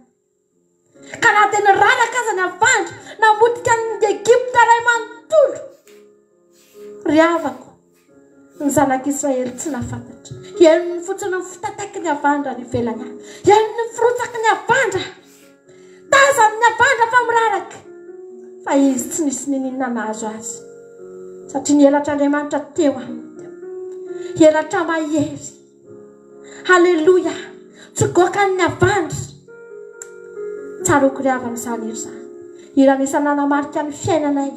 ka na dia niraraka aza ny avandra namotika ny Egipta ray manontolo ry havako ny zanak'Israely tsy nafantatra eny ny fotsiny ny fitataky ny avandra ny velany any eny ny firotsaky ny avandra tazany ny avandra fa miraraka fa izy tsy nisy nininana nazo azy satria ny elatr'Andriamanitra teo aminy teo elatra mahery halleluja tsy gokany ny avandra tsaroko ry havana izany iro zany irany isa nanamarika ny fiainanay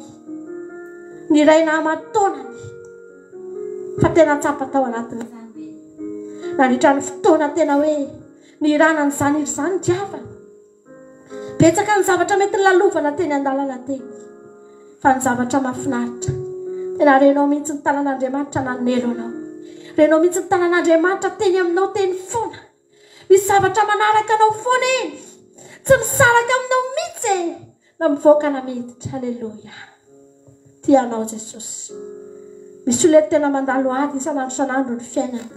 ny ray namataonany fa tena tsapa tao anatin'izany nandritra ny fotoana tena hoe ny ranany izany iro zany diavana betsaka ny zavatra mety lalovana teny an-dalana teny fa ny zavatra mahafinaritra tena renao mihitsy ny tanan'Andriamanitra nanelo anao renao mihitsy ny tanan'Andriamanitra teny aminao teny foana misy zavatra manaraka anao foana eny tsy misaraka aminao mihitsy na mivoaka na miditra halleluja tianao Jesosy misy olety tena mandalo ady isanandro ny fiainany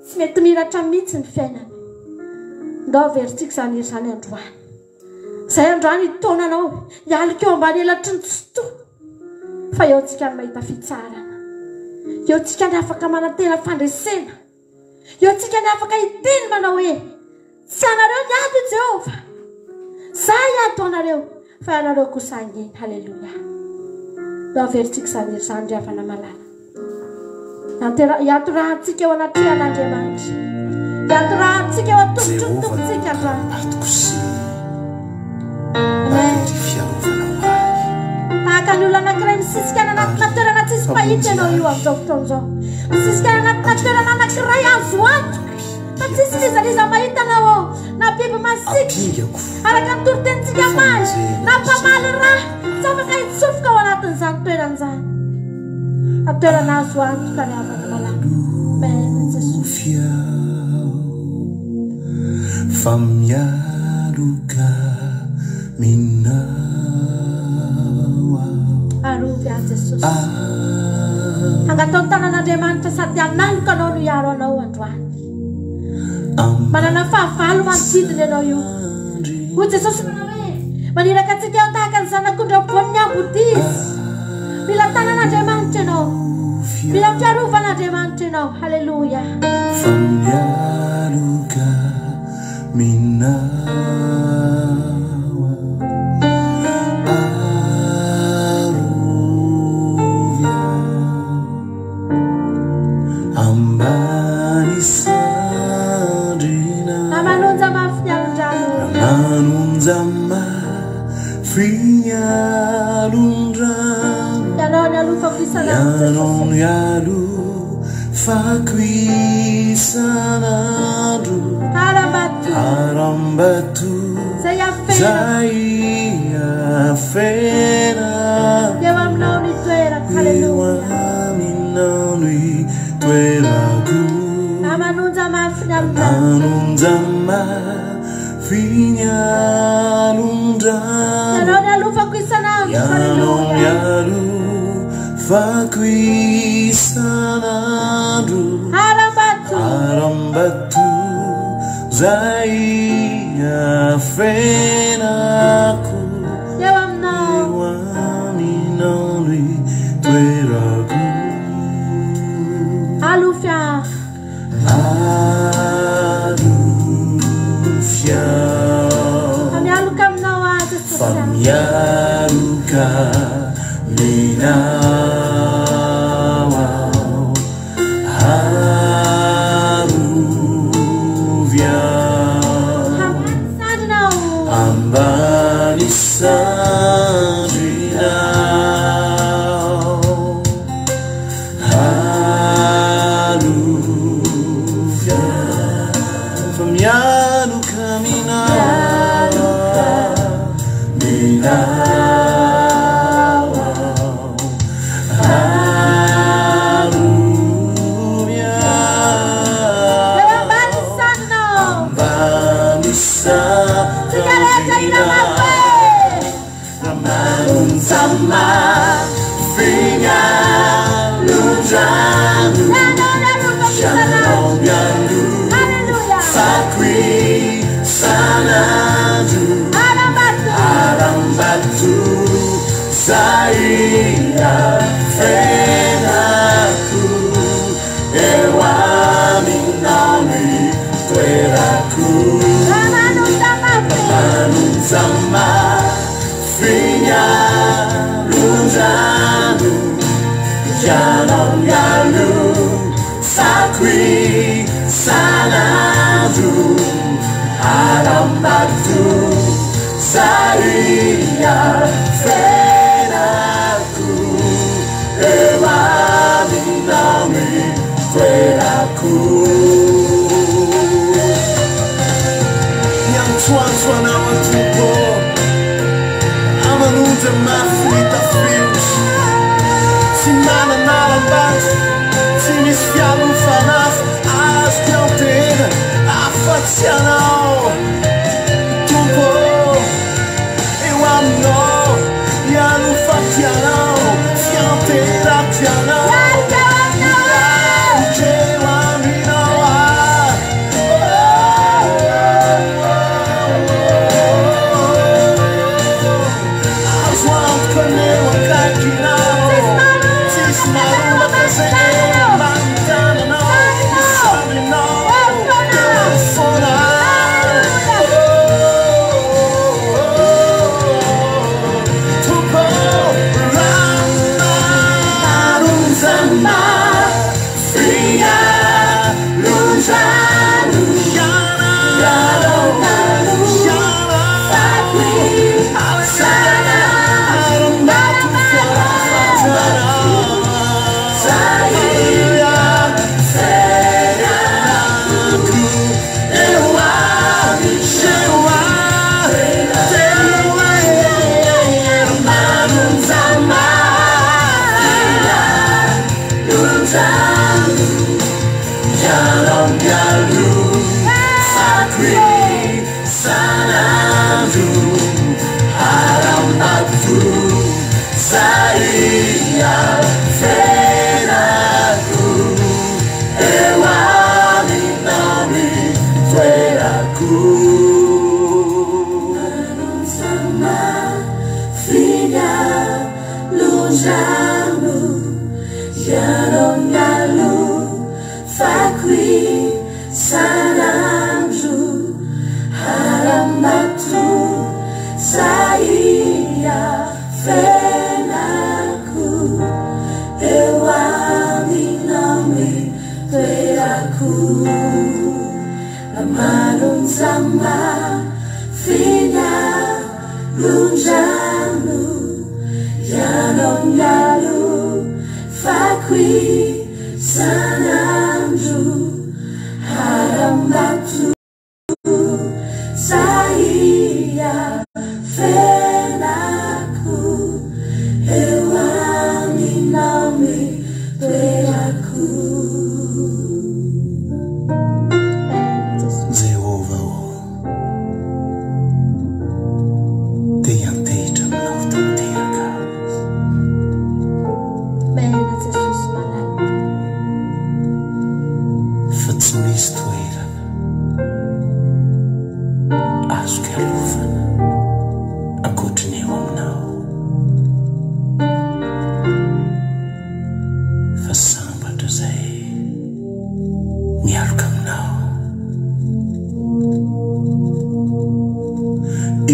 tsy mety miratra mihitsy ny fiainany ndao veritsika izany iro zany androany izay androany hitonanao hialika eo ambany elatry ny tsoto fa eo tsika ny mahita fitsarana eo tsika ny afaka manantena fandresena eo tsika ny afaka hiteny manao hoe tsy anareo ny ady Jehova za hiato anareo fa anareo kosa angeny halleluja ndao veritsika izany iro zany ry havana malala hiato rahantsika eo anatrehan'Andriamanitra hiato rahantsika eo atongotry ny tompontsika androany tahaka ny olona anankiray misisikana anatina toerana tsisy fahity ianao io amin'izao fotoan'izao misisikana anatina toerana anankiray azo antoka fa tsisy lizaliza mahita anao na biby masiky araka ny torotenitsika maly na mpamaly raha tsy afaka hitsofoka ao anatin'izany toeran'izany atoerana azo antoka ny havana malala men Jesosy fa mialoka arovy a Jesosy angatao ny tanan'Andriamanitra sady analoka anao no hiaro anao androany manana fahavalo manodidina ianao io ho Jesosy manao hoe maniraka antsika eo tahaka ny zanak'ondram-boan'ny ambodizy mila tanan'Andriamanitra ianao mila fiarovan'Andriamanitra ianao halleluja fa mialoka Yanon yalu fakwisanadu arambatu Zaya fena Yewamnauni tuera ku Hallelujah Amanunza mafna Anundama Finyalundam Yalu fakwisanam Yalu Fakwisanadu Harambatu Zaya Fenaku Ewami Noli Tweraku Alufia Amyaluka mnawa Famyaluka Minawa Haruvya Ambani Sandrina Haruvya Famyaluka Minawa Sama Finya Lujanu Shalom Yalu Fakwi Sanadu Arambatu Zaya Fenaku Ewami Nami Tweraku Manun Sama Finya Lujanu Janom Yalu Fakwi Sanadu Arambatu Zaya Fenaku Ewami Nami Tweraku Yang Chuan Awatupo Amanuja Mafrita Films Simana Narambat Simis Fialu Fanaf As Piantin Afatianao Tupo Ewamno Yalu Fatianao Fiantin Ratianao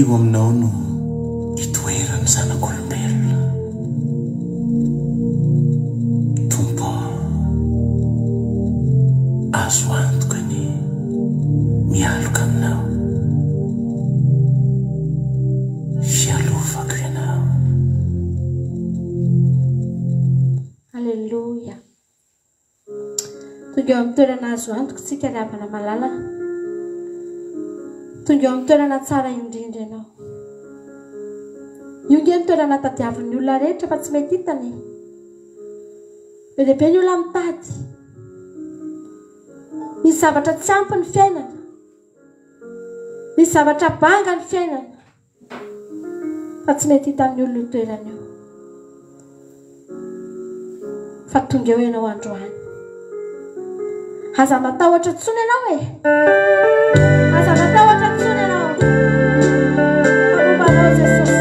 io aminao no itoerany zanak'olombelona. Tompo, azo antoka ny mialoka aminao, fialovako ianao. Alleluia. Tonga eo amin'ny toerana azo antoka tsika ry havana malala. Tonga eo amin'ny toerana tsara indrindra ianao. Io nge ny toerana tadiavin'ny olona rehetra fa tsy mety hitany. Be lehibe ny olona mitady. Misy zavatra tsy ampy ny fiainana. Misy zavatra banga ny fiainana. Fa tsy mety hitan'ny olona io toerana io. Fa tonga eo ianao androany. Aza matahotra tsony ianao e. Aza matahotra tsony ianao. Famombanao Jesosy.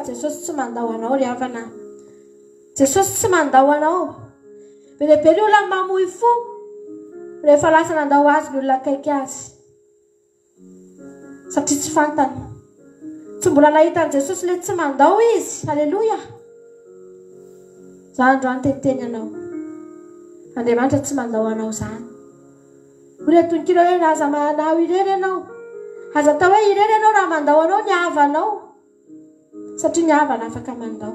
Jesosy tsy mandao anao ry havana. Jesosy tsy mandao anao. Be lehibe ny olona mamoy fo rehefa lasa nandao azy ny olona akaiky azy. Satria tsy fantany. Tsy mbola nahitan'i Jesosy le tsy mandao izy. Alleluia. Za androany teteny anao. Andriamanitra tsy mandao anao zany. Mbola tonkirao hoe naza manao irery ianao. aza atao hoe ireny ianao raha mandao anao ny havanao satria ny havana afaka mandao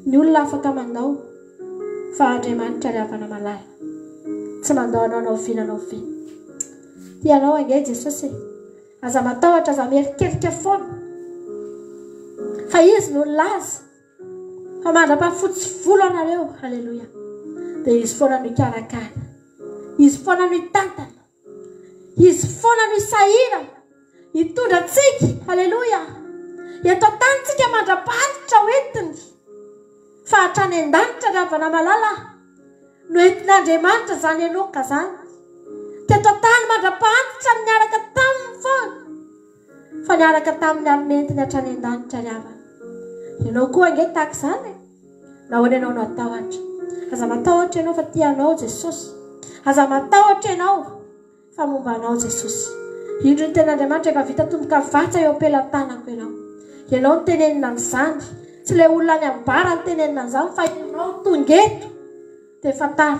ny olona afaka mandao fa Andriamanitra ry havana malala tsy mandao anao anao vinanao vina tianao ange Jesosy aza matahotra aza mierikerika foana fa izy no laza fa mandra-pahafotsy volo anareo halleloia dia izy foana no ikarakara izy foana no itantana izy foana no isahirana hitondra antsika halleloia eto an-tanitsika mandra-paharitra hoentiny fa hatrany an-danitra ry havana malala no entin'Andriamanitra zany enoka zany teto an-tany mandra-paharitra niaraka taminy foana fa niaraka tamin'ny aromentiny hatrany an-danitra ry havana ianao koa ange tahaka izany nahoana ianao no atahotra aza matahotra ianao fa tianao Jesosy aza matahotra ianao fa momba anao Jesosy indro ny ten'Andriamanitra efa vita tomboka vatsa eo am-pelantanako ianao ny tenenina n'izany tsy ilay olona ny ambara ny tenenina n'izany fa ianao tongeto dia fatara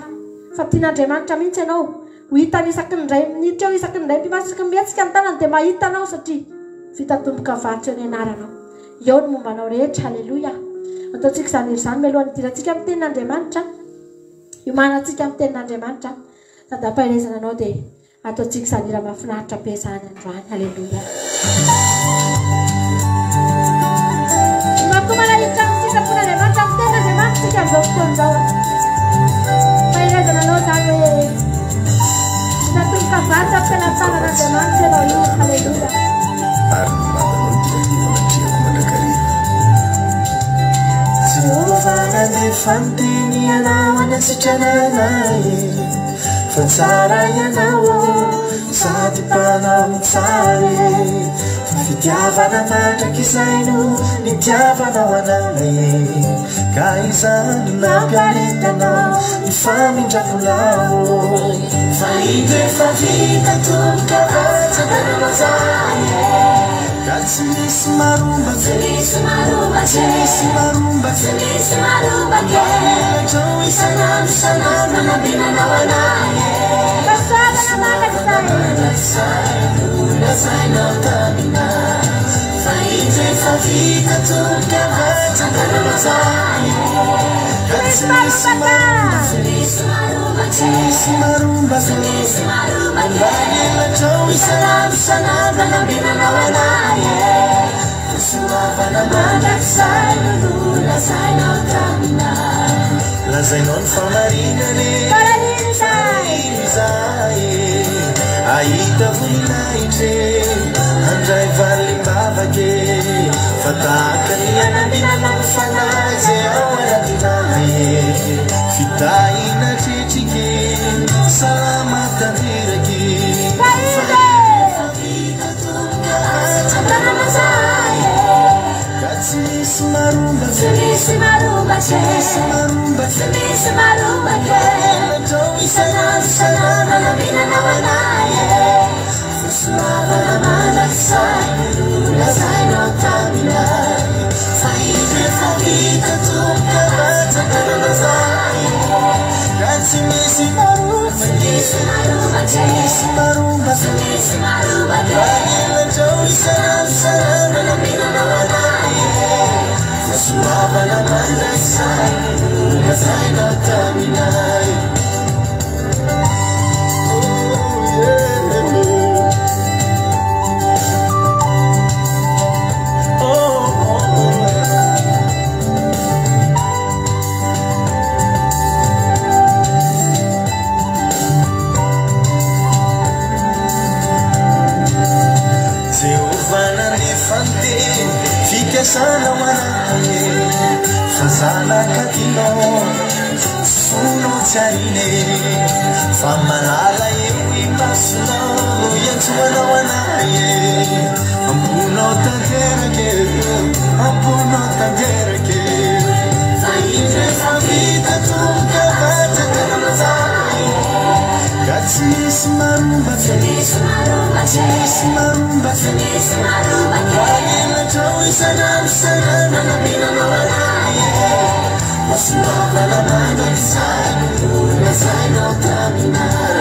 fa tian'Andriamanitra mihitsy ianao ho hitany isaky ny ray minitra eo isaky ny ray mpimasika mihatsika ny tanany dia mahita anao satria vita tomboka vatsa eo ny anaranao eo ny momba anao rehetra halleloia ataontsika izany izany mialohan'ny idirantsika amin'ny tenin'Andriamanitra iomanantsika amin'ny tenin'Andriamanitra sady ampahelezana anao dia ataontsika izany ira mahafinaritra be izany androany halleloia makomanahitra amintsika fon'Andriamanitra amin'ny tenin'Andriamanitra tsika amin'izao fotoan'izao fahelezana anao zany hoe natomboka vatsa am-pelantanan'Andriamanitra ianao io halleloia ary mamanao diamantriako mandrakariva Jehovah nandefa miteny ianao anasitrananay fa tsara ianao sady mpanao tsara fitiavana mandraka izay no nitiavanao anay ka izany nampiaretanao ny famindravolao fa indro efa vita tomboka vatsananao zay ka tsy misy maromba tsy misy maromba tsy misy maromba tsy misy maromba ketrao isanandro manambinanao anay kasabana mandrakizay lazainao taminay fa indro efa vita tomboka vatsananao zay ka tsy misy maromba tsy misy maromba tsy misy maromba tsy misy maromba ketrao isanandro manambinanao anay soavana mandrakizay lazainao taminay lazainao ny famarinane zay ahita voninahitry handray valy mbavake fa tahaka ny anambinanao ny fanahy zay ao anatinahy fitahina tretriky salama tanteraky tsy misy maromba tsy misy maromba tsy misy maromba tsy misy maromba ketrao isanandro manambinanao anay soavana mandrakizay lazainao taminay fa indro efa vita tomboka vatsananao zay ka tsy misy maromba tsy misy maromba tsy misy maromba tsy misy maromba ketrao isanandro manambinanao anay soavana mandrakizay lazainao taminay Jehovah nandefa miteny fikasana manaye fa zanaka tinao sono tsarine fa manala eo imasonao iantsoanao anaye ambonao tanterake ambonao tanterake fa indro efa vita tomboka vatsananao zay ka tsy misy maromba tsy misy maromba tsy misy maromba tsy misy maromba ketrao isanandro manambinanao anay soavana mandrakizay lazainao taminay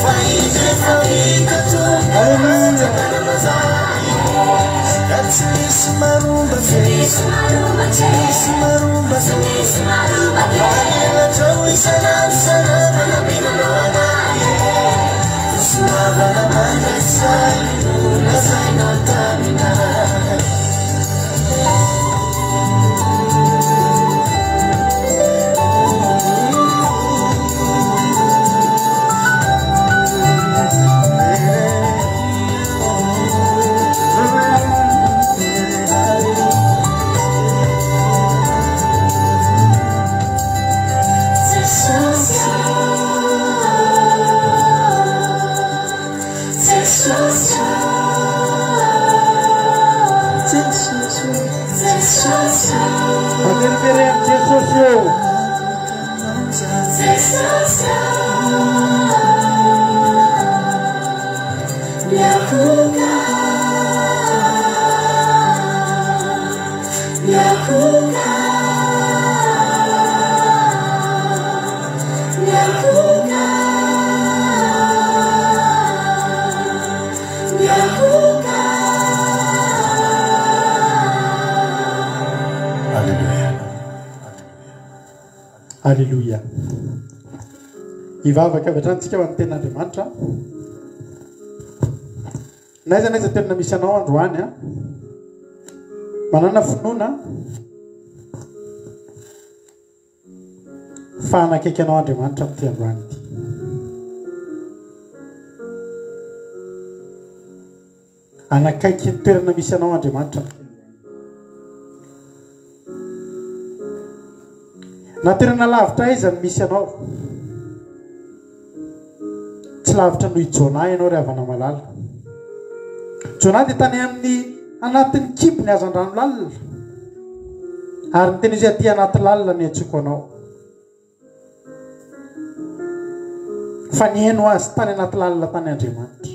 fa indro efa vita tomboka vatsananao Alléluia. Ivavaka avy hatrany ho an'ny ten'Andriamanitra. Naiza toerana misy anao androany a. Manana finoana fa anakaiky anao Andriamanitra amin'ity androany ity. Anakaiky ny toerana misy anao Andriamanitra. Na toerana lavitra aiza misy anao. Tsy lavitra noho Jona ianao ry havana malala. Jona dia tany amin'ny anatin'ny kibony hazan-drano lalina. Ary ny teny izy aty anaty lalina ny antsoko anao. Fa ny haino azy tany anaty lalina tany Andriamanitra.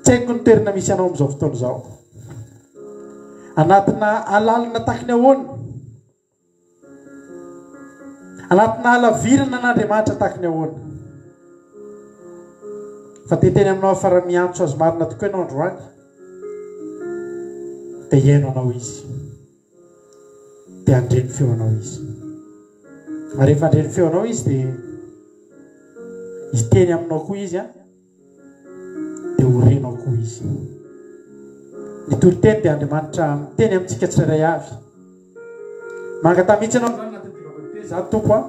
Tsy haiko ny toerana misy anao amin'izao fotoana izao. Anatina alalina tahaka ny ahoana. Anatina alavirana n'Andriamanitra tahaka ny ahoana. Fa teteny aminao afara miantso azy marina tokoa ianao androany. Dia hiaino anao izy. Dia handreny feo anao izy. Rehefa handreny feo anao izy dia hiteny aminao koa izy a. Dia horenao koa izy. Ny toriteny dia Andriamanitra miteny amintsika tsirairay avy. Mangatany mihitsy anao za tompo a.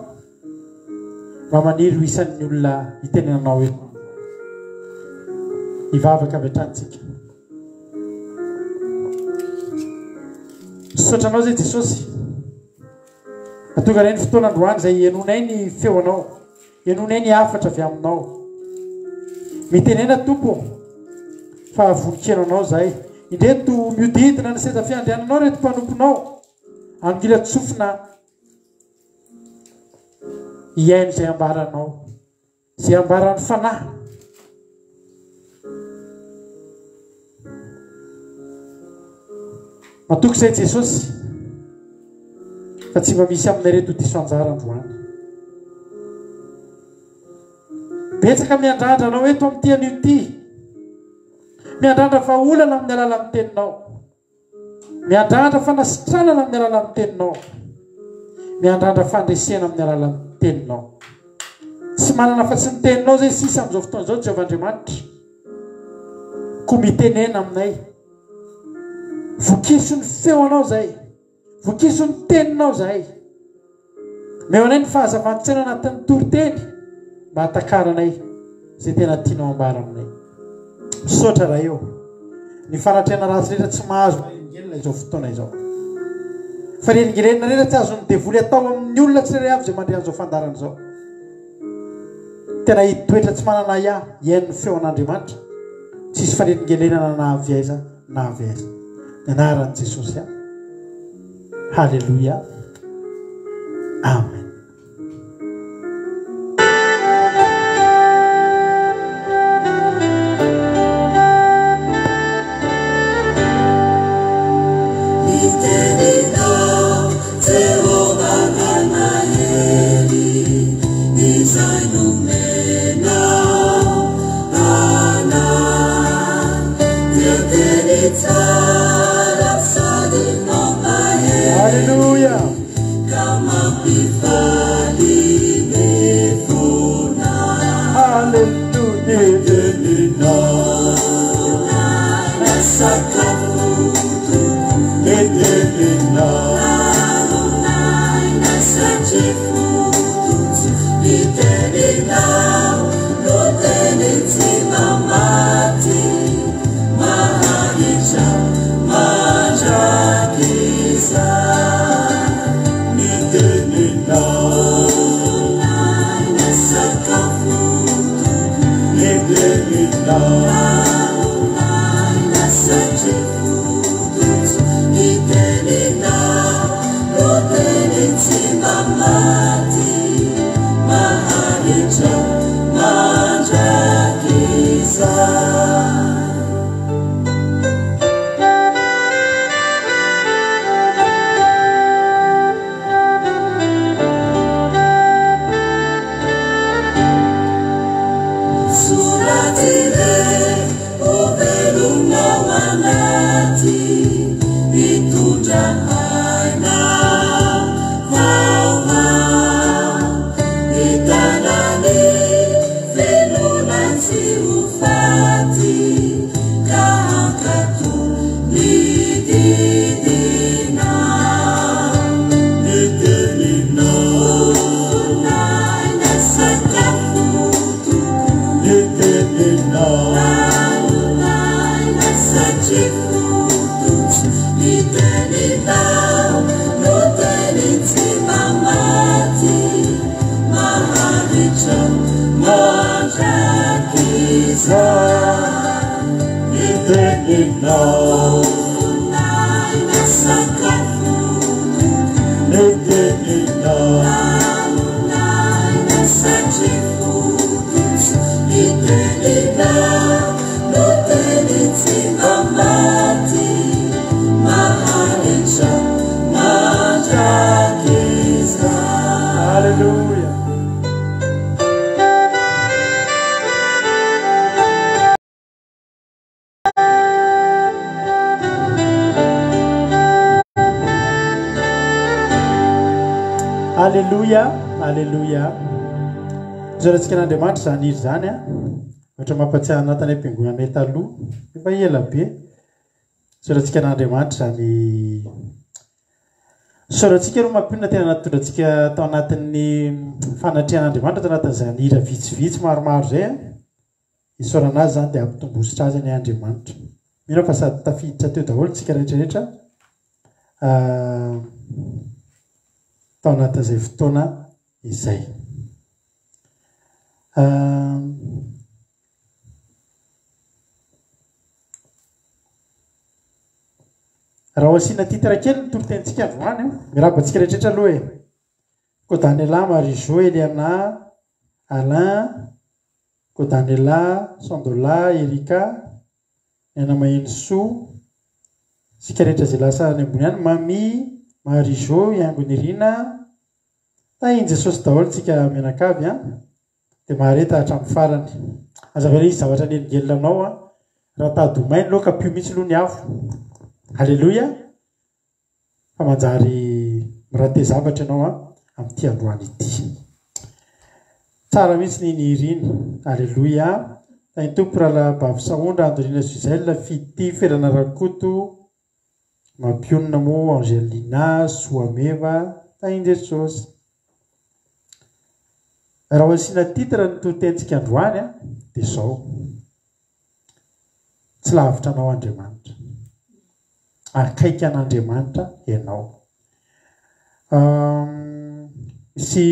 Mba maniry ho isan'ny olona hitenenanao eto. Ivavaka avy hatranytsika. Sotranao zay Jesosy. Atonga reny fotoana androany izay enonay ny feo anao. Enonay ny hafatra avy aminao. Mitenena tompo. Fa vonikeno anao zay. Indreto miodidina ny seza fiandriananao reto mpanomponao. Angila tsofina hiaino izay ambaranao. Izay ambaran'ny fanahy. Matoky izay Jesosy. Fa tsy mba misy aminay reto diso anjara androany. Betsaka miandrandra anao eto amin'ity anio ity. Miandrandra fa olana amin'ny alalan'ny teninao. Miandrandra fa nasitranana amin'ny alalan'ny teninao. Miandrandra fandresena amin'ny alalan'ny teninao. Tsy manana fa tsy ny teninao zay sisa amin'izao fotoana izao Jehovah Andriamanitra. Koa mitenena aminay. Vokiso ny feo anao zay. Vokiso ny teninao zay. Meo anay ny fahazavan-tsaina anatin'ny toriteny. Mba hatakaranay izay tena tianao ambara aminay. Misaotra raha eo. Ny fanatrena ratsy rehetra tsy mahazo maharingelina izao fotoana izao. Fa reringelena rehetra tsy azony devoly atao amin'ny olona tsirairay avy izay mandray an'izao fandarana izao. Tena hitoetra tsy manana hiaino ny feo an'Andriamanitra. Tsisy fanelingelenana na avy aiza na avy aiza. Ny anaran'i Jesosy. Halleluja. Amen. Ana, Alleluia. Alleluia, alleluia. Zorantsika n'Andriamanitra zany iry zany a. Ohatra mampatsiahy anatany am-piangonana taloha, efa ela be. Zorantsika n'Andriamanitra zany sorantsika ro mampinona tena natondrantsika tao anatin'ny fanatrian'Andriamanitra tao anatin'izany hira vitsivitsy maromaro zay a. Isaorana azy zany dia ampitombosotra azy ny Andriamanitra. Mino fa sady tafiditra teo daholo tsika rehetrarehetra tao anatin'izay fotoana izay. Raha asiana titre kely ny torotentsika androany mirabantsika rehetrarehetra aloha e. Kodaniela, Marie-Jo, Eliana, Alain, Kodaniela, Sandola, Erika, Nena Mahenso, sika rehetra zay lasa any ambony any, Mami, Marie-Jo, Iangonirina, tahin Jesosy daholo tsika mianakavy a. Dia mahareta hatramin'ny farany. Azava izy zavatra neligelinanao a. Raha tadomainy loka pio mihitsy aloha ny afo. Alleluia. Fa manjary mirate zavatra ianao a amin'ity androany ity. Tsara mihitsy ny iriny. Alleluia. Tahin tompo Rahalabavy Saondra, Andrina Suzelle, Fity, Ferana Rakoto, Mampionina mo, Angelina, Soameva, tahin Jesosy. Raha asiana titre ny torotentsika androany a dia zao. Tsy lavitra anao Andriamanitra. Akaiky an'Andriamanitra ianao. Misy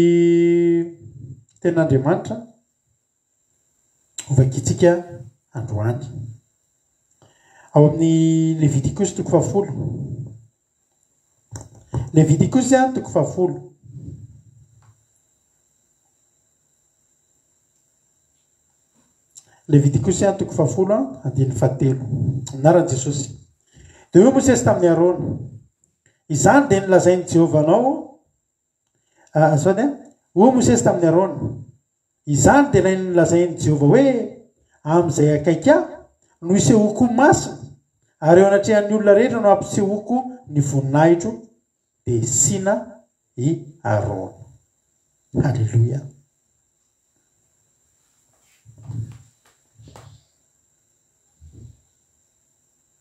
ten'Andriamanitra ovakitsika androany. Ao amin'ny Levitikosy 10. Levitikosy 10. Levitikosy 10 andiny 7. Anaran'i Jesosy. Dia io Mosesy tamin'ny Arona. Izany dia nilazain'i Jehovah anao. Sady io Mosesy tamin'ny Arona. Izany dia nilazain'i Jehovah hoe amin'izay akaiky aho no isehoko masina ary eo anatrehan'ny olona rehetra no ampisehoko ny voninahitro dia sina i Arona. Halleloia.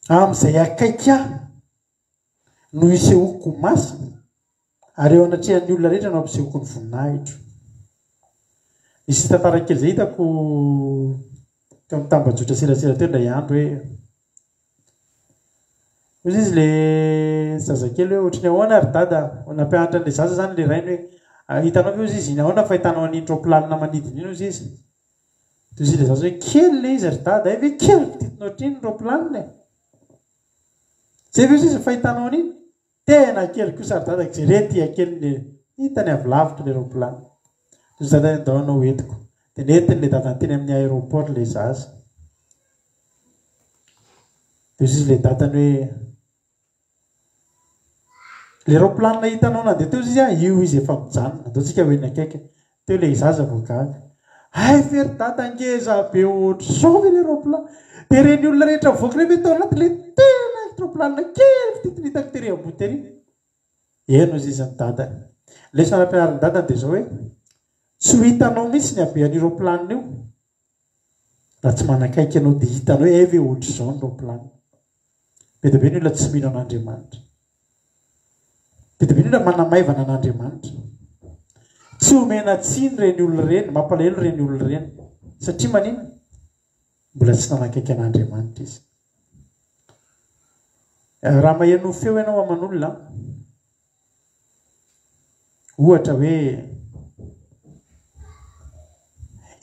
Amin'izay akaika no isehoko masina ary eo anatrehan'ny olona rehetra no ampisehoko ny voninahitro. Misy tantara kely izay hitako teo amin'ny tambajotra serasera teo indray andro hoe ozy izy le zazakely hoe ohatrany ahoana ary dada nampianatra an'ilay zaza zany le rainy hoe hitanao ve ozy izy iny ahoana fa hitanao an'intro planina manidina iny ozy izy. Toy izy le zaza hoe kely le izy ary dada ve kely fitidinao ohatriny ro planina e. Zay ve ozy izy fa hitanao an'iny tena kely kosa ary dada zay rety kely le hitany avy lavitra le ro planina. Toy izy dada ndao anao entiko dia nentiny le dada teny amin'ny aéroport le zaza. Toy izy le dadany hoe le roplanina hitanao nandeha teo izy io izy efa mijanona andao tsika hoenina akaiky teo le zaza voagaga ay fery dada ngeza be ohatry sao ve le roplanina dia reny olona rehetra voaka rehefa tao anaty le tena roplanina kely fititinitako tery ambony tery eno izy izy ny dadany. Lesona nampianarin'ny dadany dia zao hoe tsy ho hitanao mihitsy ny habean'ny roplanina io raha tsy manakaiky ianao dia hitanao hoe eve ohatry izao ny roplanina. Be dia be ny olona tsy mino an'Andriamanitra. Be dia be ny olona manamaivana an'Andriamanitra. Tsy omena tsiny reny olona reny, mampalahelo reny olona reny. Satria manino? Mbola tsy nanakaiky an'Andriamanitra izy. Raha maheno feo ianao aman'olona, ohatra hoe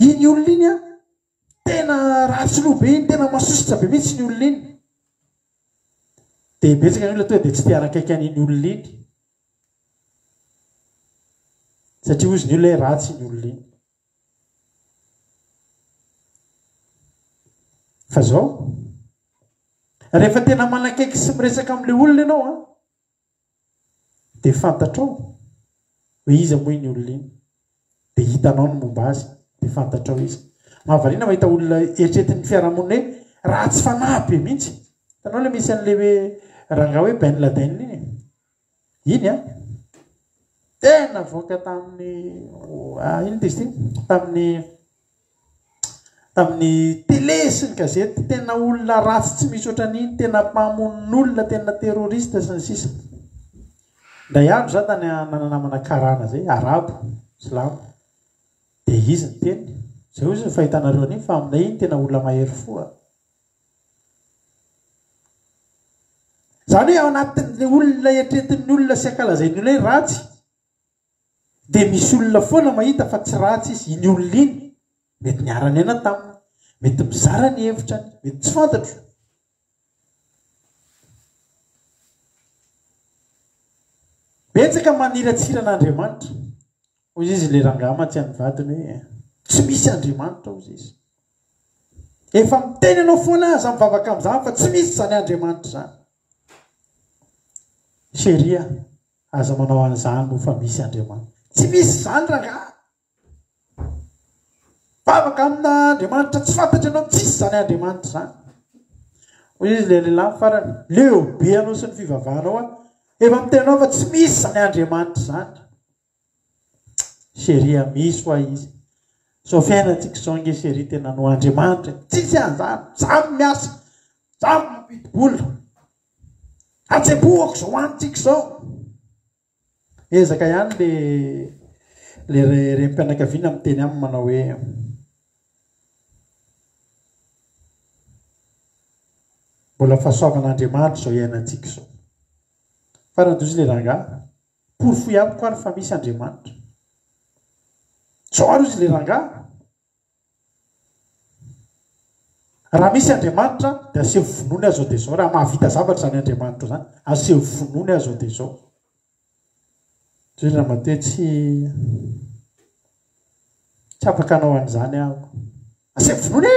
iny olona iny tena ratsy loha be iny, tena masositra be mihitsy ny olona iny. Dia betsaka ny olona tonga dia tsy tia hanakaiky an'iny olona iny. Satria ozy ny olona hoe ratsy ny olona iny. Fa zao rehefa tena manakaiky sy miresaka amin'ilay olona ianao dia fantatrao hoe iza moa iny olona iny. Dia hitanao ny momba azy dia fantatrao izy. Mahavariana mahita olona eritreretin'ny fiarahamonina hoe ratsy fanahy be mihitsy. Hitanao ilay misy an'ilay hoe rangahy hoe Ben Laden iny. Iny tena voaka tamin'ny ino dizy ity tamin'ny télé sy ny gazety, tena olona ratsy tsy misy ohatran'iny, tena mpamonin'olona, tena terroriste sy ny sisa. Ndray andro za tany nananamana karana zay arabo silamo dia izy ny teny zay ozy ny fahitanareo an'iny fa aminay iny tena olona mahery foa. Zany hoe ao anatin'ilay olona eritreretin'ny olona sy ankalazain'ny olona hoe ratsy dia misy olona foana mahita fa tsy ratsy izy. Iny olona iny mety niarany ena taminy, mety mizara ny hevitrany, mety tsy fantatro. Betsaka maniratsira an'Andriamanitra. Ozy izy le rangahy matsian'ny vadiny hoe tsy misy Andriamanitra ozy izy. Efa miteny anao foana aza mivavaka amin'izany fa tsy misy zany Andriamanitra zany. Sheria aza manao an'izany no fa misy Andriamanitra. Tsy misy zany rangahy. Vavaka amina Andriamanitra tsy fantatra ianao tsisy zany Andriamanitra zany. Ozy izy le lehilahy farany leo be anao sy ny fivavahanao efa miteny anao fa tsy misy zany Andriamanitra zany. Sheria misy hoa izy. So fiainantsika izao nge sheria tena no Andriamanitra. Tsisy an'izany. Zamy miasa. Zamy mampidi-bola. Atseboako izao antsika izao. Ezaka ihany le rem-pianakaviana miteny aminy manao hoe mbola fahasoavan'Andriamanitra izao iainantsika izao. Faran'dozy le rangahy porofo ihany ary fa misy Andriamanitra. Zao ary izy le rangahy. Raha misy Andriamanitra dia aseho vonony azo dia zao. Raha mahavita zavatra zany Andriamanitra zany aseho vonony azo dia zao. Zay raha matoe tsy afaka anao an'izany aho. Aseho vonony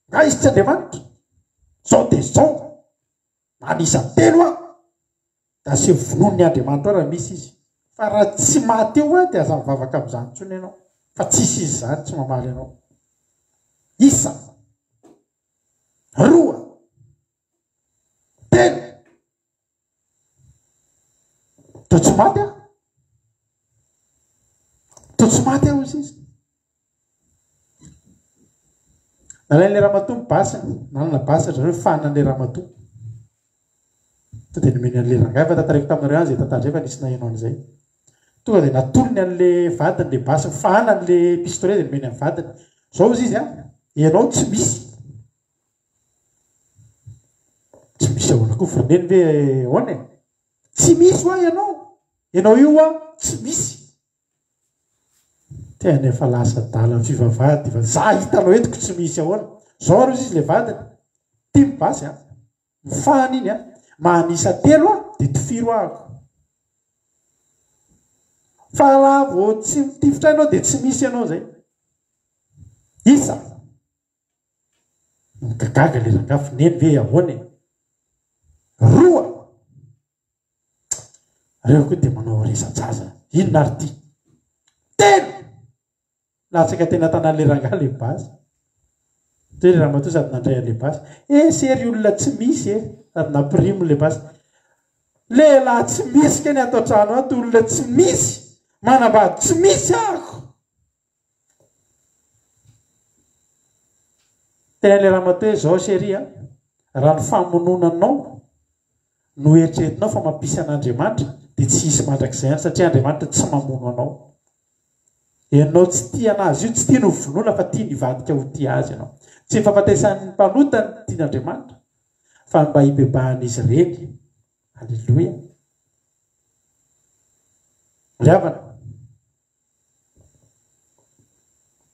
nga izy tsy Andriamanitra. Zao dia zao. Manisa telo dia aseho vonony ny Andriamanitra raha misy izy. Fa raha tsy mahateo dia aza mivavaka amin'izany intsony ianao. Fa tsisy izy zany tsy mamaly ianao. Isa, roa, telo. Totsmaty totsmaty izy izy nalain'le Ramatoa basy nalana basy zareo fanan'le Ramatoa dia nomeny an'le rangahy fa tantariko taminareo azy tantara fa nisy nahaino an'izay tonga dia natolony an'le vadiny le basy fanan'le pistolet dia nomeny amin'ny vadiny zao izy izy ianao tsy misy ahoana koa fireneny ve ahoana tsy misy hoa ianao io a tsy misy tena efa lasa dala ny fivavahady fa za hitanao entiko tsy misy ahoana zao ro izy le vadiny tia mibasy mifahana iny manisa telo dia tifiro ahako fa raha vao tsy mitifitra ianao dia tsy misy ianao zay isa gagaga le rangaha neny ve ahoana roa reo koa dia manao resajaza inona ary ty telo latsaka tena tanan'le rangaha le basy le Ramatoa sady nandray an'le basy sery olona tsy misy sady nampirimo le basy lehilahy tsy misy ka ny atao trano ato olona tsy misy manambady tsy misy ako tenan'le Ramatoa hoe zao sery raha ny famononanao no eritreretinao fa mampisy an'Andriamanitra dia tsy hisy mandrakizay any satria Andriamanitra tsy mamono anao ianao tsy tia anazy io tsy tia no vonoina fa tia nivadika ho tia azy ianao tsy mifampatesan'ny mpanotany tian'Andriamanitra fa mba hibebahan'izy ireny alleloia ry havana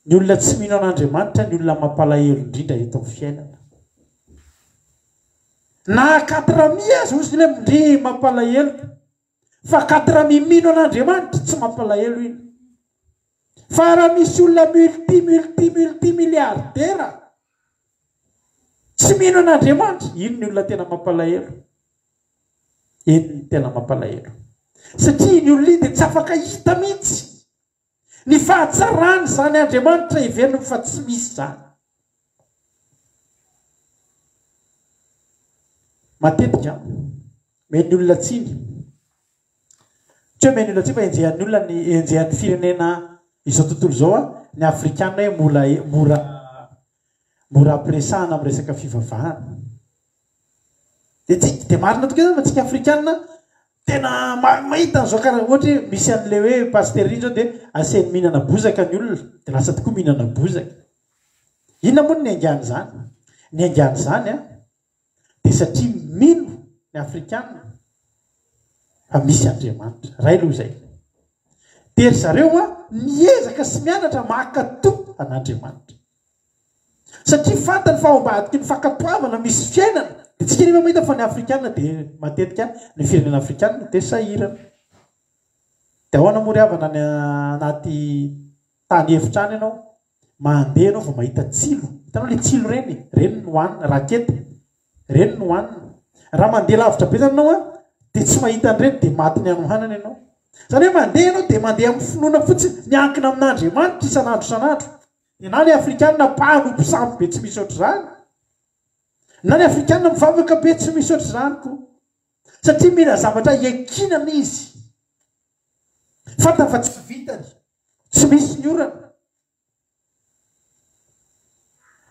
ny olona tsy mino an'Andriamanitra ny olona mampalahelo indrindra eto amin'ny fiainana na 4 azy ozy le mindre mampalahelo fa 4 mino an'Andriamanitra tsy mampalahelo iny fa raha misy olona multimilliardera tsy mino an'Andriamanitra iny ny olona tena mampalahelo iny ny tena mampalahelo satria ny olona iny dia tsy afaka hita mihitsy ny fahatsarany zany Andriamanitra iveriny fa tsy misy zany matetika meny olona tsiny tsy hoe meny olona tsiny fa enjehan'ny olona ny enjehan'ny firenena izao tontolo zao ny Afrikana hoe mora ampiresahana amin'ny resaka fivavahana dia marina tokoa zany fa tsika Afrikana tena mahita an'izao karaha ohatra hoe misy an'le hoe pastery zao dia aseny mihinana bozaka ny olona dia lasa tokoa mihinana bozaka inona moa ny angany zany ny angany zany dia satria mino ny Afrikana fa misy Andriamanitra ray aloha zay tery zareo miezaka sy mianatra makato an'Andriamanitra satria fantany fa ao ambadiky ny fankatoavana misy fiainana dia tsika nefa mahita fa ny Afrikana dia matetika ny firenena Afrikana dia sahirana dia ahoana moa ry havana ny anaty tany efitrany ianao mandeha ianao vao mahita tsilo hitanao le tsilo reny no hoanina rakety reny no hoanina raha mandeha lavitra be zany ianao dia tsy mahita an'ireny dia maty ny anohanana ianao zany hoe mandeha ianao dia mandeha amin'ny finoana fotsiny miankina amin'Andriamanitra isan'andro dia na ny Afrikana mpanompo samby be tsy misy ohatr' zany na ny Afrikana mivavaka be tsy misy ohatr' zany koa satria mila zavatra iakinana izy fantany fa tsy vitany tsy misy ny orana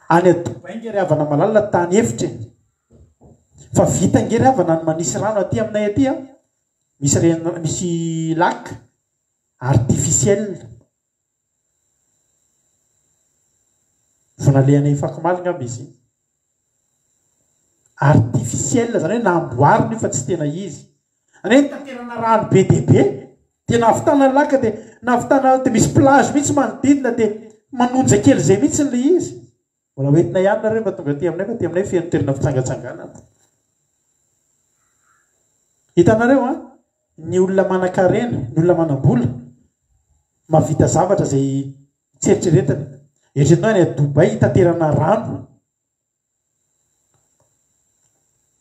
any Dubai nge ry havana malalina tany efitra fa vita nge ry havana ny manisy rano aty aminay aty misy lac artificiel vonalehanay fakomalina aby izy artificiel zany hoe namboarina io fa tsy tena izy any hoe tanterana rano be dia be dia navitana ny laka dia navitana dia misy plage mihitsy manodidina dia manonja kely zay mihitsy n'le izy mbola hoentina ihany nareo fa tonga ty aminay fa ty aminay fenotoerana fitsangatsanganana hitanareo ny olona manan-karena ny olona manam-bola mavita zavatra zay tsy eritreretana eritreretina ny Dubai tanterana rano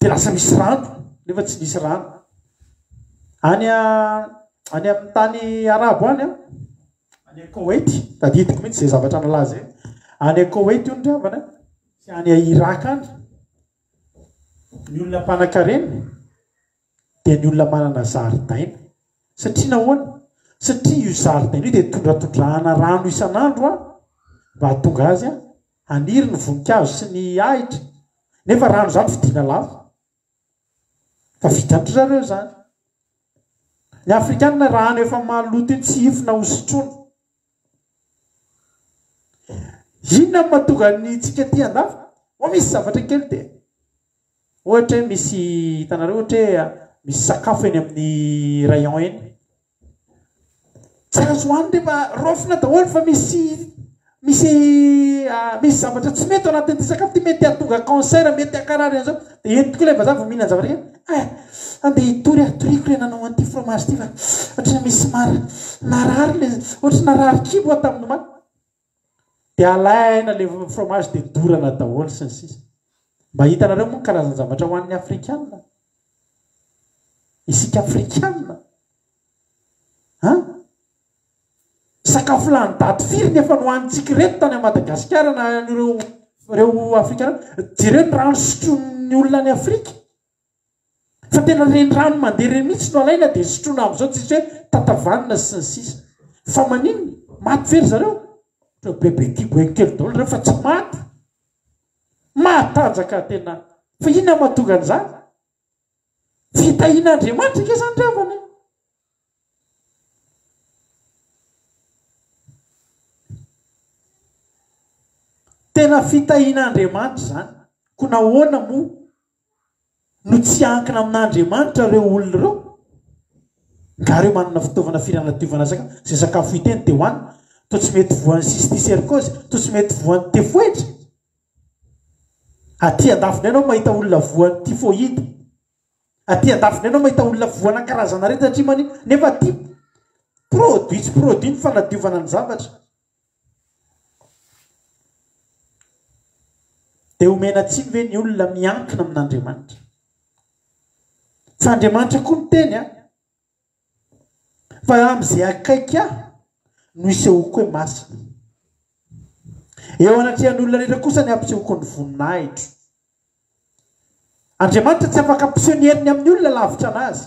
dia lasa misy rano nefa tsy misy rano any amin'ny tany arabo any any Koweït tadidiko mihitsy zay zavatra nalaza any Koweït io ndravana sy any Irak any ny olona mpanan-karena dia ny olona manana zaridaina satria nahoana satria io zaridaina io dia tondratondrahana rano isan'andro a mba hatonga azy a aniry ny voninkazo sy ny ahitra nefa rano zany fidiana lafo fa vitantry zareo zany ny afrikanina rano efa maloto io tsy ifina hosotrona inona mahatonga ny tsika ty andafy misy zavatra kely dia ohatra hoe misy hitanareo ohatra hoe misy sakafo eny amin'ny rayon eny tsy azo hoany rehefa rofina daholo fa misy zavatra tsy mety ao anatin'ity sakafo ty mety hatonga cancer mety hakarary an'izao dia eny tokoa lefa za vao mihinana zavatra kely andeha hitory atoriko le nanao an'ity fromage ty fa ohatrany misy narary le ohatra narary kibo tamin'ny maty dia alaina le fromage dia dorana daholo sy ny sisa mba hitanareo moa karazany zavatra ho an'ny afrikanina isika afrikanina sakafo lany daty firy nefa nohanitsika reto tany Madagasikara na reo afrikana jereo ny rano sotro'ny olona any Afrika fa tena reny rano mandeha reny mihitsy no alaina dia sotrona amin'izao tsisy hoe tatavanina sy ny sisa fa maniny maty very zareo reo bebe kiboeny kely daholo reo fa tsy maty mahatanjaka tena fa inona mahatonga an'izany fitahian'Andriamanitra ke zany ravana tena fitahian'Andriamanitra zany ko nahoana moa no tsy ankina amin'Andriamanitra reo olona reo ngareo manana fitaovana firanadiovana zay sakafo hiteny dia hoanina to tsy mety voan'ny cysticercose to tsy mety voan'ny typhoïde aty andafiny ianao mahita olona voan'ny typhoïde aty andafiny ianao mahita olona voana karazana rety satria manino nefa ty produit tsy produit ny fanadiovana ny zavatra dia omena tsiny ve ny olona miankina amin'Andriamanitra fa Andriamanitra koa ny teny fa amin'izay akaiky no isehoko hoe masina eo anatrehan'olona rehetra kosa ny ampisehoko ny voninahitro Andriamanitra tsy afaka ampiseho ny heriny amin'ny olona lavitra anazy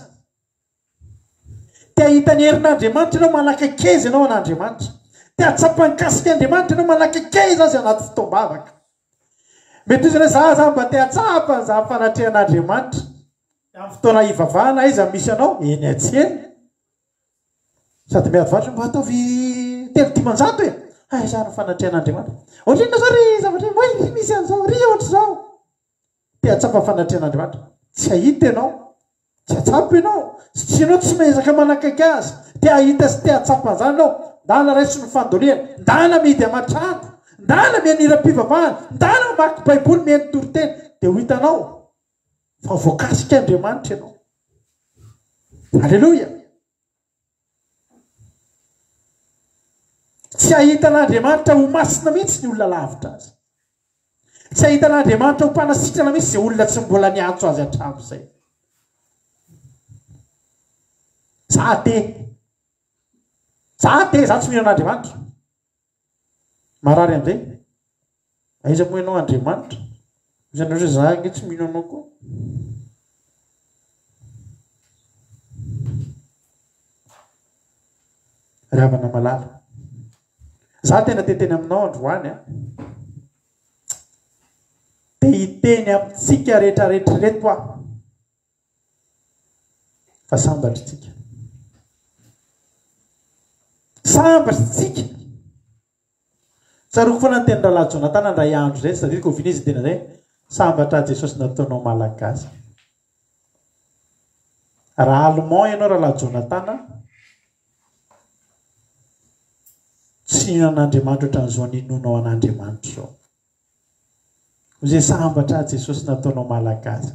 tia hita ny herin'Andriamanitra ianao manakakaiza ianao an'Andriamanitra tia hatsapankasika Andriamanitra ianao manakakaiza azy anaty fotoam-bavaka mety izy za mba tia hatsapa za fanatrehan'Andriamanitra amin'ny fotoana hivavahana iza misy anao eny atseny sady miadvatra mba ataovy 300 e za no fanatrehan'Andriamanitra ohatrina zao ry zavatra moa misy an'izao ry ohatra zao tia hatsapa fanatrehan'Andriamanitra tsy hahita ianao tsy hatsapa ianao sy ianao tsy mezaka manakaiky azy tia hahita sy tia hatsapa an'izany ianao ndana raiso ny fandoliana ndana mihidy aman-trano ndana mianira-pivavahana ndana mamaky baiboly mihaino toriteny dia ho hitanao fa voakasika Andriamanitra ianao alleloia tsy ahita an'Andriamanitra ho masina mihitsy ny olona lavitra azy tsy ahita an'Andriamanitra ho mpanasitrana mihitsy izay olona tsy mbola niantso azy hatramin'izay za tsy mino an'Andriamanitra marary amin'izay aiza moa ianao Andriamanitra izanareo za nge tsy mino anao koa ravana malala za tena teteny aminao androany dia hiteny amintsika rehetrarehetra reto fa sambatritsika tsaroako foana ny teny rahalahy Jonatana ndray andro zay sady ko vina izy tena zay sambatra Jesosy nataonao malagasy raha allemand ianao rahalahy Jonatana tsy ino an'Andriamanitra ohatran'izao ninonao an'Andriamanitra zao zay sambatra Jesosy nataonao malagasy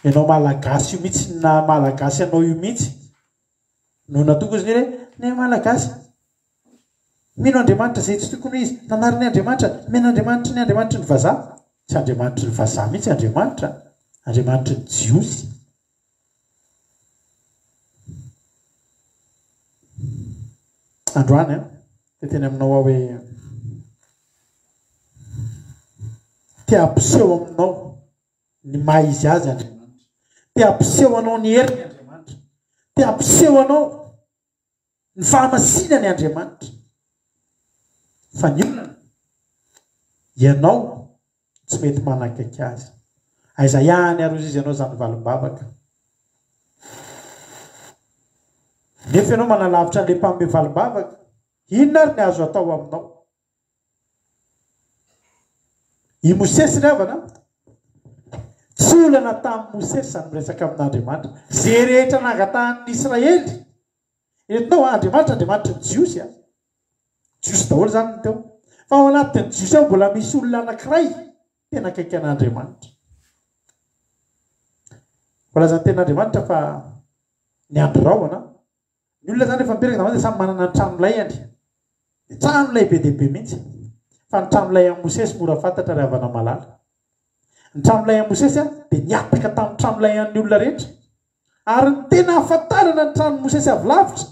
ianao malagasy io mihitsy na malagasy ianao io mihitsy no natoko izy ny malagasy mino Andriamanitra zay tsy tokony izy nanariny Andriamanitra mena Andriamanitra ny vazaha tsy Andriamanitra ny vazaha mihitsy Andriamanitra ny jiosy androany teteny aminao hoe tia ampiseho aminao ny maha izy azy Andriamanitra te ampiseho anao ny heriny Andriamanitra, te ampiseho anao ny fahamasinany Andriamanitra. Fa ny olona ianao tsy mety manakaiky azy. Aiza ihany arozy izy ianao zany valim-bavaka. Nefa ianao manalavitra an'ilay mpambe valim-bavaka, inona ary ny azo atao aminao? I Mosesy ry havana, tsy olana tamin'ny Mosesy zany miresaka amin'Andriamanitra. Zay rehetra nangatahan'ny Israely, entinao Andriamanitra ny Jiosy a. Jiosy daholo zany ny teo. Fa ao anatin'ny Jiosy ao mbola misy olona anankiray tena akaiky an'Andriamanitra. Volazan'ny ten'Andriamanitra fa ny andro raona, ny olona zany rehefa mipetraka dia samy manana ny tranolayany. Ny tranolay be dia be mihitsy. Fa ny tranolay amin'ny Mosesy mora fantatra ry havana malala. Ny tranolay amin'ny Mosesy dia niataka tamin'ny tranolay an'ny olona rehetra. Ary ny tena ahafantarana ny tranon'ny Mosesy avy lavitra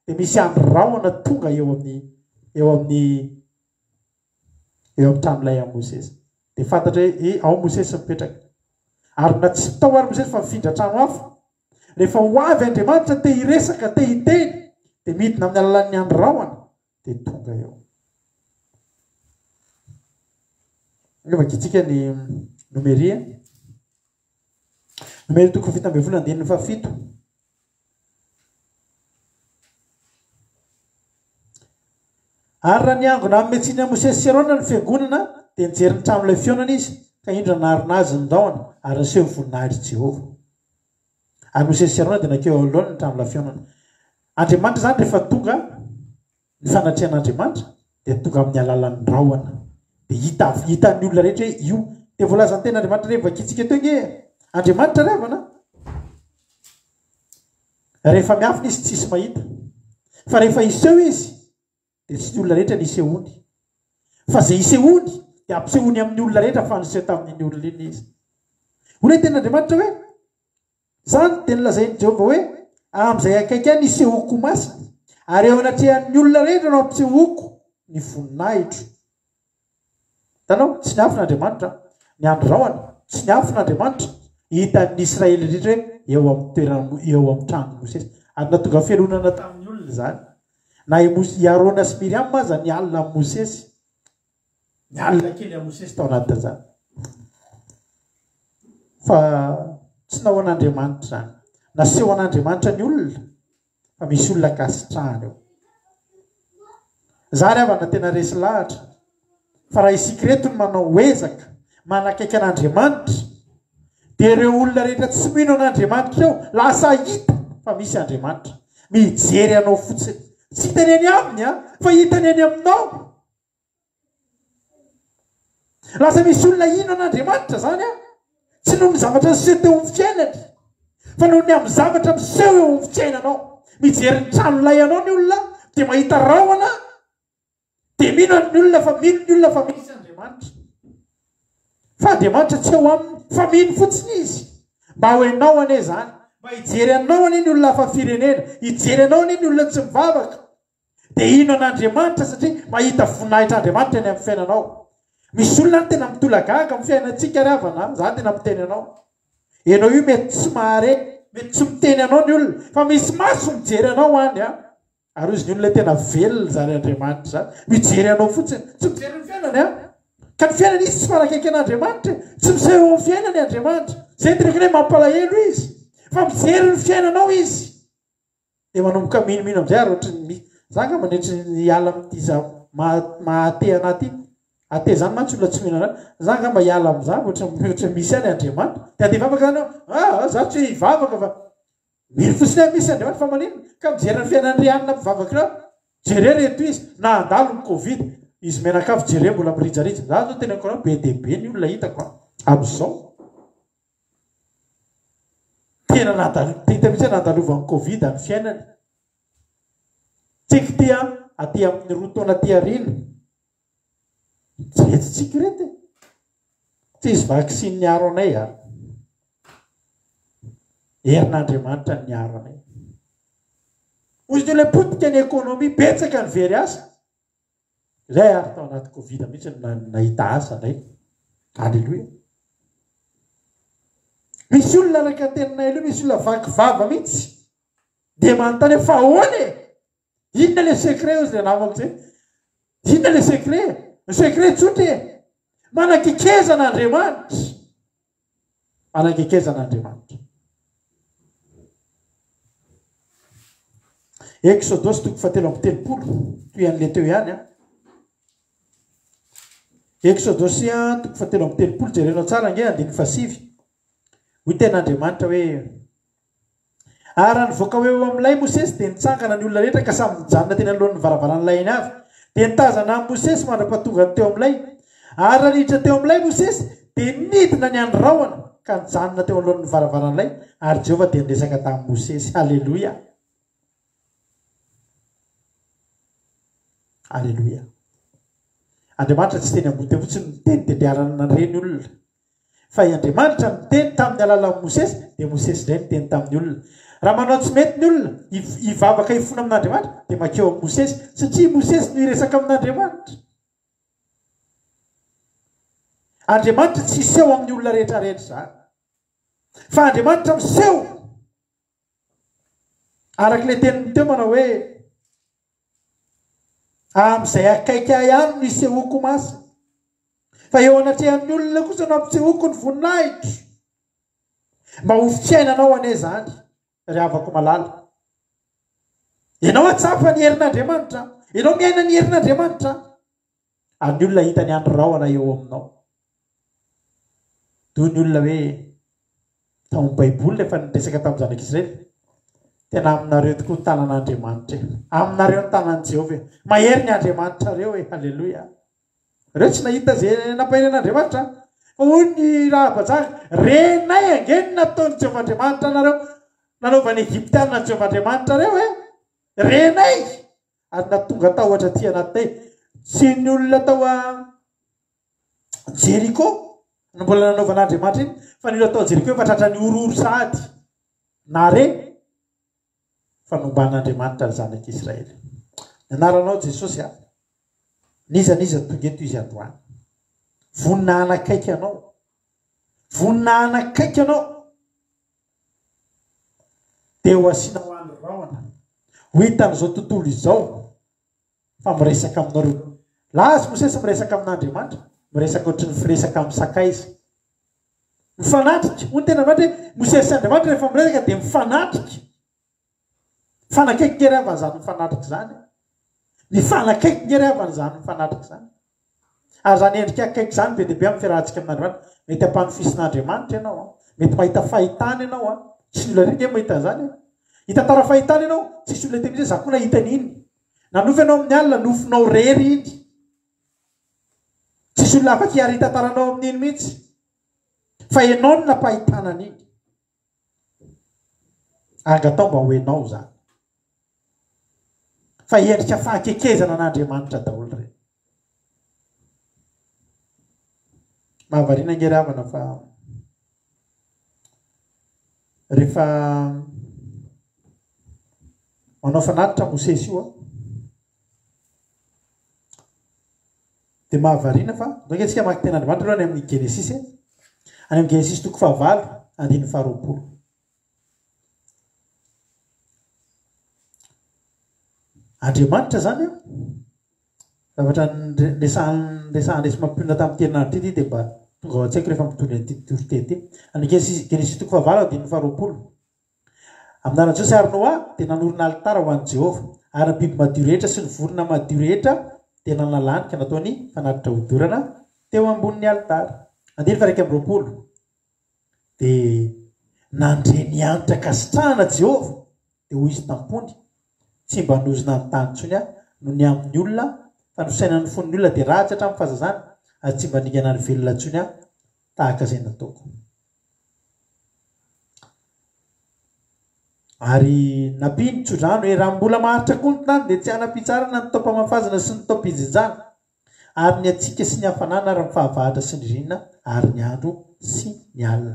dia misy andro raona tonga eo amin'ny tranolay amin'ny Mosesy. Dia fantatra hoe ao Mosesy mipetraka. Ary na tsy tao ary Mosesy fa mifindra trano hafa. Rehefa ho avy Andriamanitra te hiresaka, te hiteny, dia midina amin'ny alalan'ny andro raona dia tonga eo. Vakitsika ny nomeria. Nomeria toko 17:7. Ary raha niangona amin'ny metsiny amin'ny Mosesy sy Arona ny fiangonana dia nijery ny tranolay fionana izy ka indra naharona azy ny daona ary niseho ny voninahitry Jehova. Ary Mosesy sy Arona dia nakeo alohany ny tranolay fionana. Andriamanitra zany rehefa tonga ny fanatrehan'Andriamanitra dia tonga amin'ny alalan'ny rahoana. Dia hitan'ny olona rehetra hoe io. Dia voalazan'ny ten'Andriamanitra rehefa vakitsika teo nge Andriamanitra ry havana. Rehefa miafina izy tsisy mahita. Fa rehefa iseho izy dia tsy ny olona rehetra ny isehony. Fa izay isehony dia ampisehony amin'ny olona rehetra fa niseho tamin'ny olona iny izy. Hoy ten'Andriamanitra hoe zany dia nilazain'i Jehova hoe amin'izay akaiky any isehoko masina ary eo anatrehan'ny olona rehetra no ampisehoko ny voninahitro. Tanao, tsy niafin'Andriamanitra ny andro raona, tsy niafin'Andriamanitra hitan'ny Israely rehetra hoe eo amin'ny toerana, eo amin'ny tranon'ny Mosesy. Ary natonga fialonana tamin'ny olona zany. Na i Arona sy Miriam aza ny alina amin'ny Mosesy. Ny alina kely amin'ny Mosesy tao anatin' zany. Fa tsy nao an'Andriamanitra zany. Naseho an'Andriamanitra ny olona. Fa misy olona kasitrahana eo. Zary havana tena resy lahatra. Fa raha isika reto ny manao ezaka, manakaiky an'Andriamanitra, dia ireo olona rehetra tsy mino an'Andriamanitra eo, lasa hita fa misy Andriamanitra. Mijery anao fotsiny. Tsy hitany any aminy fa hitany any aminao. Lasa misy olona ino an'Andriamanitra zany tsy noho ny zavatra miseho teo amin'ny fiainany, fa noho ny amin'ny zavatra miseho eo amin'ny fiainanao. Mijery ny tranolay anao ny olona dia mahita rahoana. Dia mino ny olona fa mino ny olona fa misy Andriamanitra. Fa Andriamanitra tsy eo aminy fa mino fotsiny izy. Mba ho enao ane zany. Mba hijery anao ane ny olona hafa firenena. Hijery anao ane ny olona tsy mivavaka. Dia ino an'Andriamanitra satria mahita voninahitra Andriamanitra any amin'ny fiainanao. Misy olona ny tena mitolagaga amin'ny fiainantsika ry havana. Za tena miteny anao. Ianao io mety tsy mahare, mety tsy miteny anao ny olona. Fa misy maso mijery anao any Ary izy ny olona tena velona zany Andriamanitra zany. Mijery anao fotsiny. Tsy mijery ny fiainany Ka ny fiainany izy tsy manakaiky an'Andriamanitra. Tsy miseho eo amin'ny fiainany Andriamanitra. Zay direkany hoe mampalahelo izy. Fa mijery ny fiainanao izy. Dia manomboka minomino amin'izay ary ohatry zaka mandrehitra ny ala amin'ity mahate anaty. Ate zany mantsy olona tsy mihinana. Zaka mba hiala amin'izany ohatry misy any Andriamanitra. Dia hivavaka zany za tsy hivavaka fa mily fotsiny misy Andriamanitra fa manino ka mijery ny fiainan'ny rianina mpivavaka reo. Jere reto izy na andalo ny Covid. Izy menakavy jere mbola mirijarijo. Za zao tena korao be dia be ny olona hitako amin'izao. Tena mihitsy nandalovan'ny Covid ny fiainany. Tsika tia aty amin'ny roa taona aty aoriana. Jerentsika reto tsy izy vaksiny niaro anay herin'Andriamanitra ny niaro anay. Hoy ny olona potika ny ekônômia betsaka ny very asa. Izay ary tao anaty Covid mihitsy nahita asa anay. Aleloia. misy olona araka teninay aloha misy olona vakivava mihitsy dia manontany hoe fa ahoana inona le secret ozy le namako zay inona le secret secret tsotra manakekezan'Andriamanitra manakekezan'Andriamanitra. Exodus 3:30 toy an'le teo ihany Exodus 3:30 jerenao tsara nge 9:7 hoy ten'Andriamanitra hoe ary nivoaka hoe eo amin'ilay Mosesy dia nitsangana ny olona rehetra ka samy mijanona teny alohan'ny varavaran'ilay iny avy dia nitazana ny Mosesy mandra-patongany teo amin'ilay ary naniditra teo amin'ilay Mosesy dia nidina ny androahana ka nijanona teo alohan'ny varavaran'ilay ary Jehova dia niresaka tamin'ny Mosesy. Halleluia, halleluia. Andriamanitra tsy teny ambony teo fotsiny miteny dia ndiarana reny olona fa i Andriamanitra miteny tamin'ny alalan'ny Mosesy dia Mosesy indray miteny tamin'ny olona. Raha manao tsy mety ny olona hivavaka hifona amin'Andriamanitra dia makeo amin'ny Mosesy satria Mosesy no hiresaka amin'Andriamanitra. Andriamanitra tsy hiseho amin'ny olona rehetra rehetra zany fa Andriamanitra miseho arak'ilay teniny teo manao hoe amin'izay akaiky ahy ihany no hisehoko masina fa eo anatrehan'ny olona kosa no ampitsehoko ny voninahitro mba ho fitiainanao ane zany ry havako malala. Ianao atsapa ny herin'Andriamanitra, ianao miaina ny herin'Andriamanitra ary ny olona hita ny andro rahona eo aminao. Toy ny olona hoe tamin'ny Baiboly efa niresaka tamin'ny zanak'Israely tena aminareo tokoa ny tanan'Andriamanitra aminareo ny tanan'i Jehovah mahery ny Andriamanitra reo halleluia. Reo tsy nahita zay nampaheren'Andriamanitra fa hoy ny raha-bajaka renay angeny nataon'ny Jehovah Andriamanitra nareo nanaovan'ny Egyptianina Jehovah Andriamanitra reo renay ary natonga tao ohatra ty anatinay tsy ny olona tao a Jeriko no mbola nanaovan'Andriamanitra iny fa ny olona tao Jeriko efa tratra ny ororo sady nare fanomban'Andriamanitra ny zanak'Israely. Ny anaranao Jesosy nizaniza tonga eto izy androany vonina anakaiky anao vonina anakaiky anao dia ho asiana ho any rahona ho hitan'izao tontolo izao fa miresaka aminareo. Laza Mosesy miresaka amin'Andriamanitra miresaka ohatry ny firesaka amin'ny sakaiza mifanatrika hoy ny tena Andriamanitra hoe Mosesy Andriamanitra rehefa miresaka dia mifanatrika fanakaiky ngery avan'izany mifanatrika zany mifanakaiky ngery avan'izany mifanatrika zany ary zany endrika akaiky zany be deaibe amin'ny fiarahantsika amin'Andriamanitra. Mety ampanofisin'Andriamanitra ianao mety mahita fahitana ianao tsy ny olona reny mahita zany hitatara fahitana ianao tsisy olona teny za koa nahita n'iny nanofy ianao amin'ny alina nofinao rery iny tsisy olona afaka hiary hitataranao amin'iny mihitsy fa ianao no nampahitana an'iny angatao mba ho enao zany fa endrika fahakekezana an'Andriamanitra daholo reny. Mahavariana ngery havana fa rehefa manao fanatitra Mosesy io dia mahavariana fa ngetsika maky ten'Andriamanitra aloha any amin'ny Genesis any amin'ny Genesis 4:9. Andriamanitra zany zavatra resy mampirina tamin'ny terinandro ty dia mba tonga ao an-tsaiko rehefa mitondra ny tititoro-tety any Genesis 4:9 amin'anaran'i Josy ary Noa dia nanorina alitara ho an'i Jehova ary ny biby madio rehetra sy ny vorona madio rehetra dia nanalanika nataony fanatitra hodorana teo ambonin'ny alitara. 9:20 dia nandre ny anitra kasitrahana Jehova dia hoy izy tampony tsy mba nozona ny tany ntsony no ny amin'ny olona fa ny fisainan'ny fon'ny olona dia ratsy hatramin'ny fahazazana ary tsy mba ningana ny velona ntsony tahaka izay nataoko. Ary napiny tsodrano hoe raha mbola maharitra koa ny tany dia tsy hanam-pitsarana ny taopamafazana sy ny taopijijana ary ny atsika sy ny hafanana ary ny fahavahatra sy ny rinina ary ny andro sy ny alina.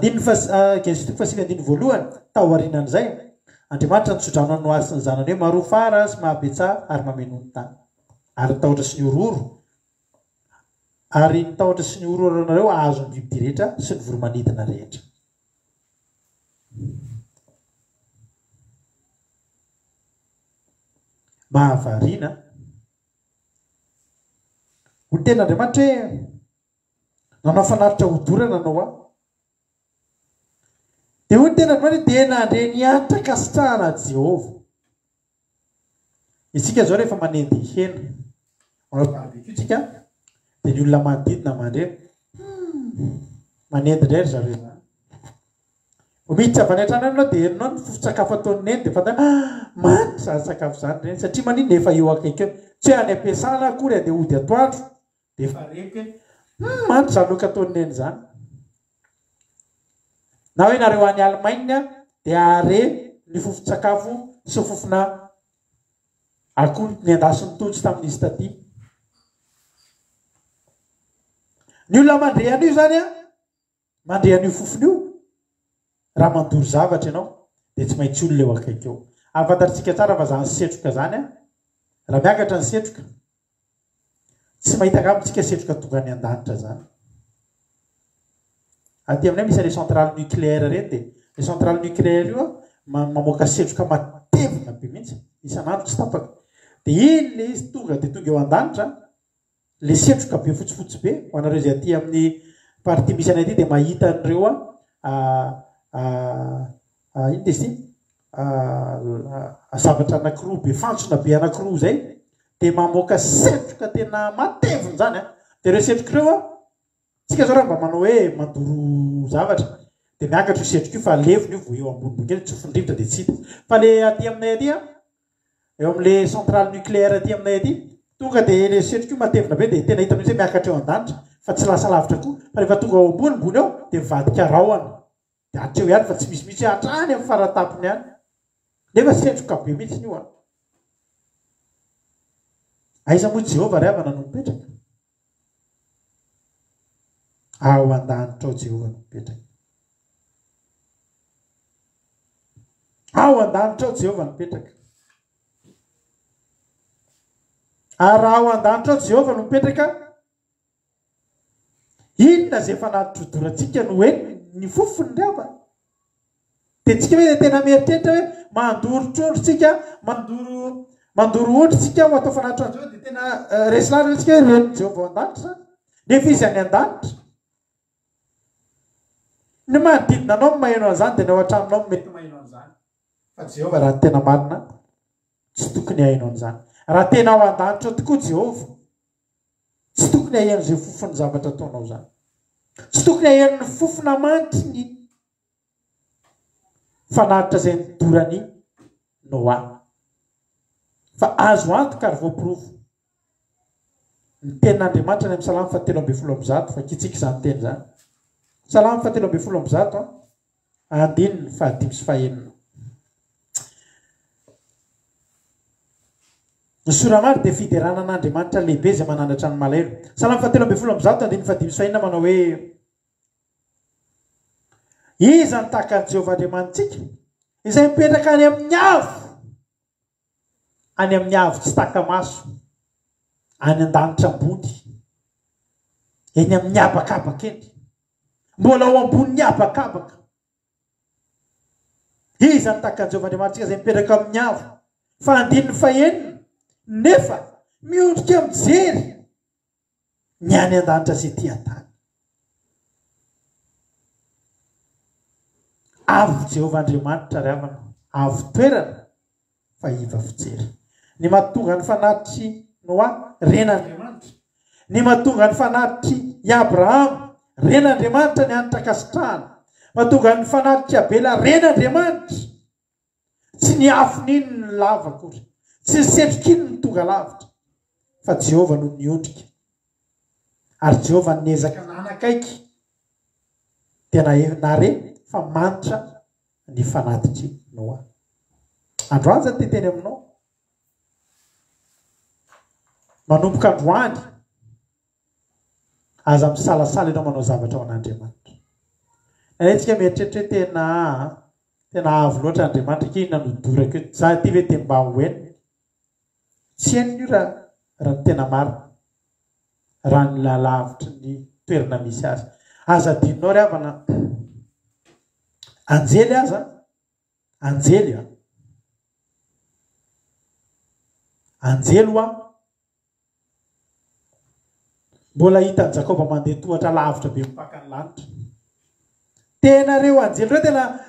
Genesis 4:1 tao aorianan'izay Andriamanitra nitsodrano ny Noa sy ny zanany hoe marofara sy mahabetsah ary mameno ny tany ary nitahotra sy ny ororo ary nitahotra sy ny ororonareo ahazo ny bibidy rehetra sy ny voromanidina rehetra. mahavariana ho ten'andriamanitra hoe nanao fanaritra hodorana anao a de ho ny ten'andriamanitra de nandre nianitra kasitrahana Jehova. Isika zao rehefa manendy hena manao barbecue tsika de ny olona manodidina mandre manendy indray ry zareo zany. Miditra avy any an-trano anao de herinao ny fofon-tsakafo ataony neny de fantany manitra zany sakafo zany reny satria manino efa eo akaiky eo tsy hoe any ampiasana akory de ody atoandro de efa reky hoe manitra zany loka ataony neny zany. Na hoe nareo any Allemagne de are ny fofon-tsakafo sy fofona akoho ny andasiny tontsy tamin'izy taty. Ny olona mandre an'io zany a mandre an'io fofona io raha mandoro zavatra ianao de tsy maintsy olona eo akaiky eo. Afantatsika tsara fa zany setroka zany a raha miakatra ny setroka tsy mahita angamitsika setroka tonga any an-danitra zany. Aty aminay misy le centrale nucléaire reny de le centrale nucléaire io mamoaka setroka matevina be mihitsy isan'andro tsy tapaka de iny le izy tonga eo an-danitra le setroka be fotsifotsy be ho anareo zay aty amin'ny partie misy anay aty de mahita an'ireo ino de izy zavatra anankiroa be fantsona be anankiroa zay de mamoaka setroka tena matevina zany a de reo setroka reo tsika zao raha mba manao hoe mandoro zavatra de miakatra io setroka io fa levona io vo eo ambonimbony tsofindrivotra de tsy hita fa le aty aminay aty eo am'le centrale nucléaire aty aminay aty tonga de le setroka io matevina be de tena hita mihitsy hoe miakatra eo an-danitra fa tsy lasa lavitra koa fa rehefa tonga ao ambonimbony ao de mivadika raoana de atreo ihany fa tsy misy hatrany amin'ny faratapony ihany nefa setroka be mihitsy io aiza moa Jehova ry avana no mipetraka ao an-danitra ao Jehova no mipetraka ao an-danitra ao Jehova no mipetraka ary raha ao an-danitra ao Jehova no mipetraka inona zay fanatitrodoroantsika no hoe ny fofony ry avana de tsika hoe tena mieritreritra hoe mandoro trondrotsika mandoro ondrotsika ho atao fanatitrodro de tena resilary tsika hoe reny Jehova ao an-danitra zany nefa izy any an-danitra ny manodidina anao no maheno an'izany de ny ao an-tranonao mety maheno an'izany fa Jehova raha tena marina tsy tokony haino an'izany. Raha tena ao an-danitra tokoa Jehova tsy tokony haino zay fofony zavatra ataonao zany tsy tokony haino ny fofona mantry ny fanaritra zay nidorany Noa fa azo antoka ary voapirofo ny tenin'Andriamanitra ny amin'ny Salamy 7:1 fa kitsika izany teny zany. Salamy 7:1 andininy 5:5. Ny soramary de fideranan'Andriamanitra lehibe zay manandratra ny malahelo. Salamy 7:1 andininy 5:5 manao hoe iza ny tahaka ny Jehova Andriamanitsika izay mipetraka any amin'ny avo tsy taka-maso any an-danitra ambony eny amin'ny habakabaka eny mbola ao ambonin'ny habakabaka. Iza ny tahaka ny Jehova Andriamanitsika izay mipetraka amin'ny avo fa andininy 5 nefa miondrika mijery ny any an-danitra sy ty an-tany. Avo Jehova Andriamanitra ry havana avo toerana fa iva fijery. Ny mahatonga ny fanatitry Noa ren'Andriamanitra, ny mahatonga ny fanatitry Abraham ren'Andriamanitra ny anitra kasitrahana, mahatonga ny fanatitry Abela ren'Andriamanitra tsy ny afon'iny ny lava akory tsy ny setrok'iny ny tonga lavitra fa Jehova no niondrika ary Jehova niezaka nanakaiky tena nare fa manitra ny fanatitry Noa. Androany zany teteny aminao manomboka androany aza misalasala ianao manao zavatra ao an'Andriamanitra. Tsika mieritreritra tena avo loatra Andriamanitra kinona no doraka eo za ty ve te mba hoeny tsy hainy io raha tena marina raha ny lalavitra ny toerana misy azy. Aza adinonao ry havana anjely aza anjely anjelo mbola hitany Jakoba mandeha tohatra lavitra be mipaka ny lanitra tena reo anjely reo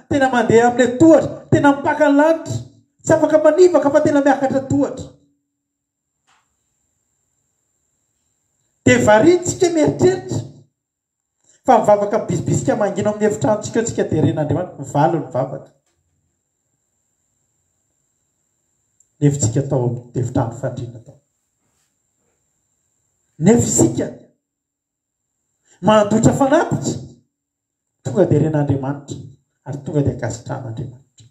tena mandeha amin'ilay tohatra tena mipaka ny lanitra tsy afaka manivaka fa tena miakatra tohatra de varintsika mieritreritra fa mivavaka bisibisika mangina amin'ny efitranotsika tsika de ren'Andriamanitra mivalo ny vavaka nefitsika tao amin'ny efitrano fandriana tao nefisika mandotra fanapitra tonga de ren'Andriamanitra ary tonga de akasitran'Andriamanitra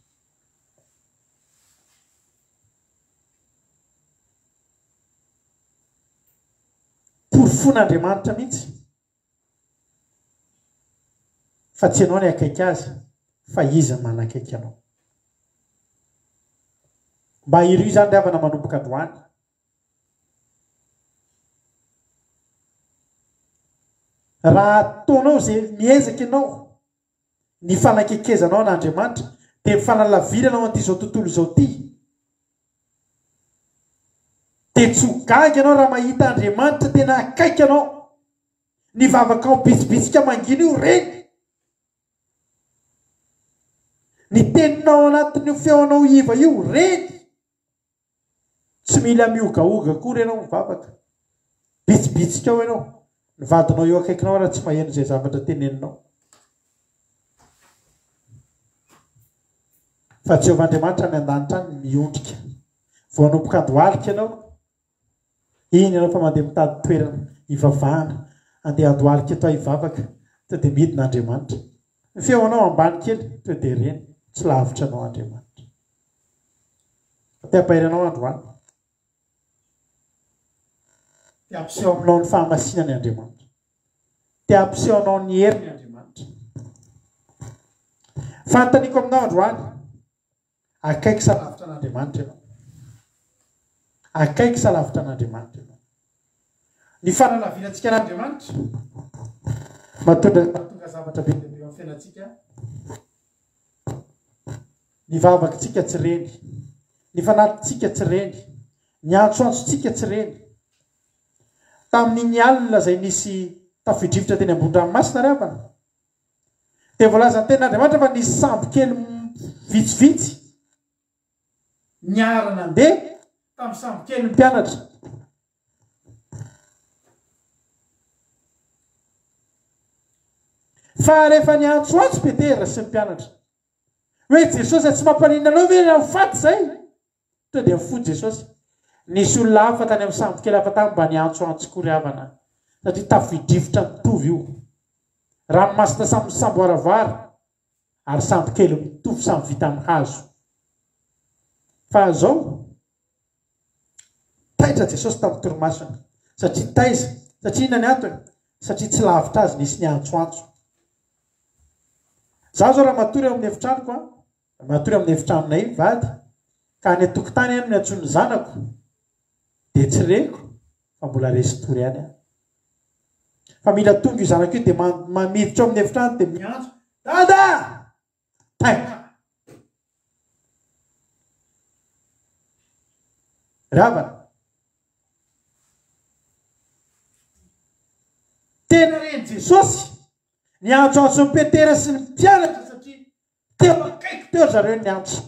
porofon'Andriamanitra mihitsy fa tsy ianao ny akaiky azy fa izy manakaiky anao mba iry zany riavana manomboka androany raha ataonao zay miezaka ianao ny fanakekezanao n'Andriamanitra de mifanalaviranao an'ity zao tontolo zao ty de tsy ho gaga ianao raha mahita Andriamanitra tena akaiky anao ny vavaka ao bisibisika mangina io reny ny teninao anatin'io feonao iva io reny tsy mila miogaoga koa ianao mivavaka bitsibitsika ao ianao ny vadinao eo akaikinao raha tsy maheno zay zavatra teneninao fa Jehovahandriamanitra miandanitra any miondrika vao anomboka andohalika ianao iny ianao fa mandeha mitady toerana ivavahana andeha andohalika atao ivavaka to de midin'Andriamanitra ny feonao ambany kely to de reny tsy lavitra anao Andriamanitra te ampairanao androany te ampiseho aminao ny fahamasinany Andriamanitra te ampiseho anao ny heriny Andriamanitra fantaniko aminao androany akaiky salavitra an'Andriamanitra ianao akaiky salavitra an'Andriamanitra ianao ny fanalavianantsika an'Andriamanitra mahatonga zavatra be dia be amin'ny fiainantsika ny vavakantsika tsy reny ny fanatintsika tsy reny ny antsoantsontsika tsy reny tamin'ny alina zay nisy tafidrivotra teny ambon-dranomasina riavana de voalaza ny tenin'Andriamanitra fa nisy sambo kely vitsivitsy niarana andeha tamin'ny sambo kely ny mpianatra fa rehefa ny antsoantso Petera sy ny mpianatra hoe Jesosy tsy mampanina anao ve raha faty zay to de mifody Jesosy nisy olona hafa tany amin'ny sambo kely hafa tany mba niantsoantso koa riavana satria tafidrivotra mitovy io ranomasina samy sambo aravara ary sambo kely mitovy samy vita amin'ny hazo fa zao taitra Jesosy tamin'ny toromasina satria taiza satria inona ny antony satria tsy lavitra azy nisy ny antsoantso za zao raha matory amin'ny efitranoko matory amin'ny efitranonay vady ka any atokotany any ny antsony zanako de tsy reko fa mbola resitory any fa mila tonga io zanako io de mamiditra ao amin'ny efitrano de miantso dada taika ravana tena reny Jesosy ny antsoantso ny Petera sy ny mpianatra satria teo akaiky teo zareo ny antso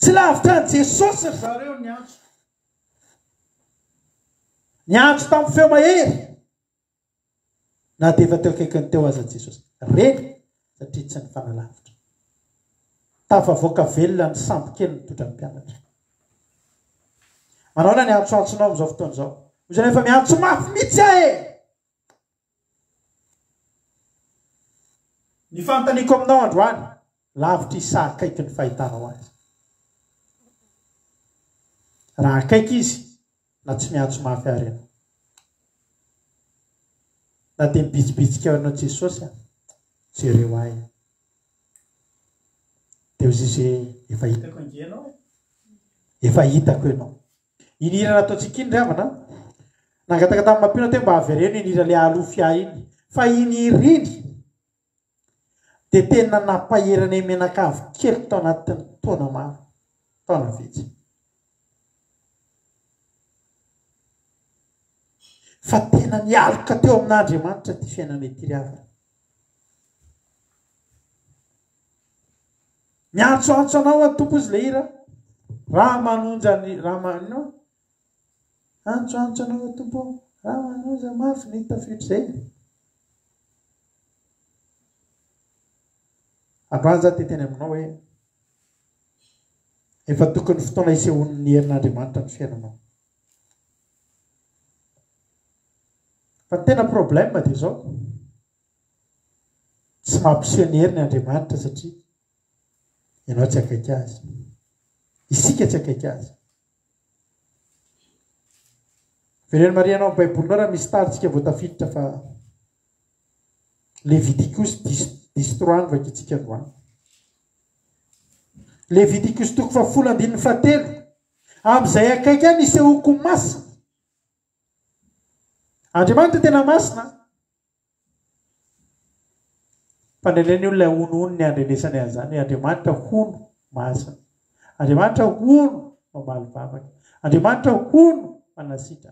tsy lavitra ny Jesosy ry zareo ny antso tamin'ny feo mahery na de efa teo akaikiny teo aza Jesosy reny satria tsy ny fanalavitra tafavoaka velona ny sambo kely nitondra ny mpianatra manaona ny antsoantsonao amin'izao fotoana zao ozy rehefa miantso mafy mihitsy ahe ny fantaniko aminao androany lavitra isa akaiky ny fahitanao azy raha akaiky izy na tsy miantso mafy ary ianao na de mibitsibitsika ao ianao Jesosy jereo ahy de ozy izy efa hitako angenao efa hitako ianao inira nataontsika iny riavana nangataka tamin'ny mampino te mba avereno inira le alofia iny fa iniriny dia tena nampaherana menakavy kely tao anatin'ny taona maro taona vitsy fa tena nialoka teo amin'Andriamanitra ty fiainana ity riavana miantsoantso anao atompo izy le ira raha manonjany raha manao antsoantso anao atompo raha manonja mafy ny tafidry zay androany za teteny aminao hoe efa tokony fotoana isehoan'ny herin'Andriamanitra ny fiainanao fa ny tena problème dia zao tsy mampiseho ny herin'ny Andriamanitra satria ianao tsy akaiky azy isika tsy akaiky azy Vereny Maria anao baibolinao raha misy taritsika voatafiditra fa Leviticus 10:3 vakitsika androany Leviticus 10:7 amin'izay akaiky any isehoko masina Andriamanitra tena masina fa neneny olona honohono ny andrenesany an'izany Andriamanitra hono masina Andriamanitra hono mamaly vavaka Andriamanitra hono manasitra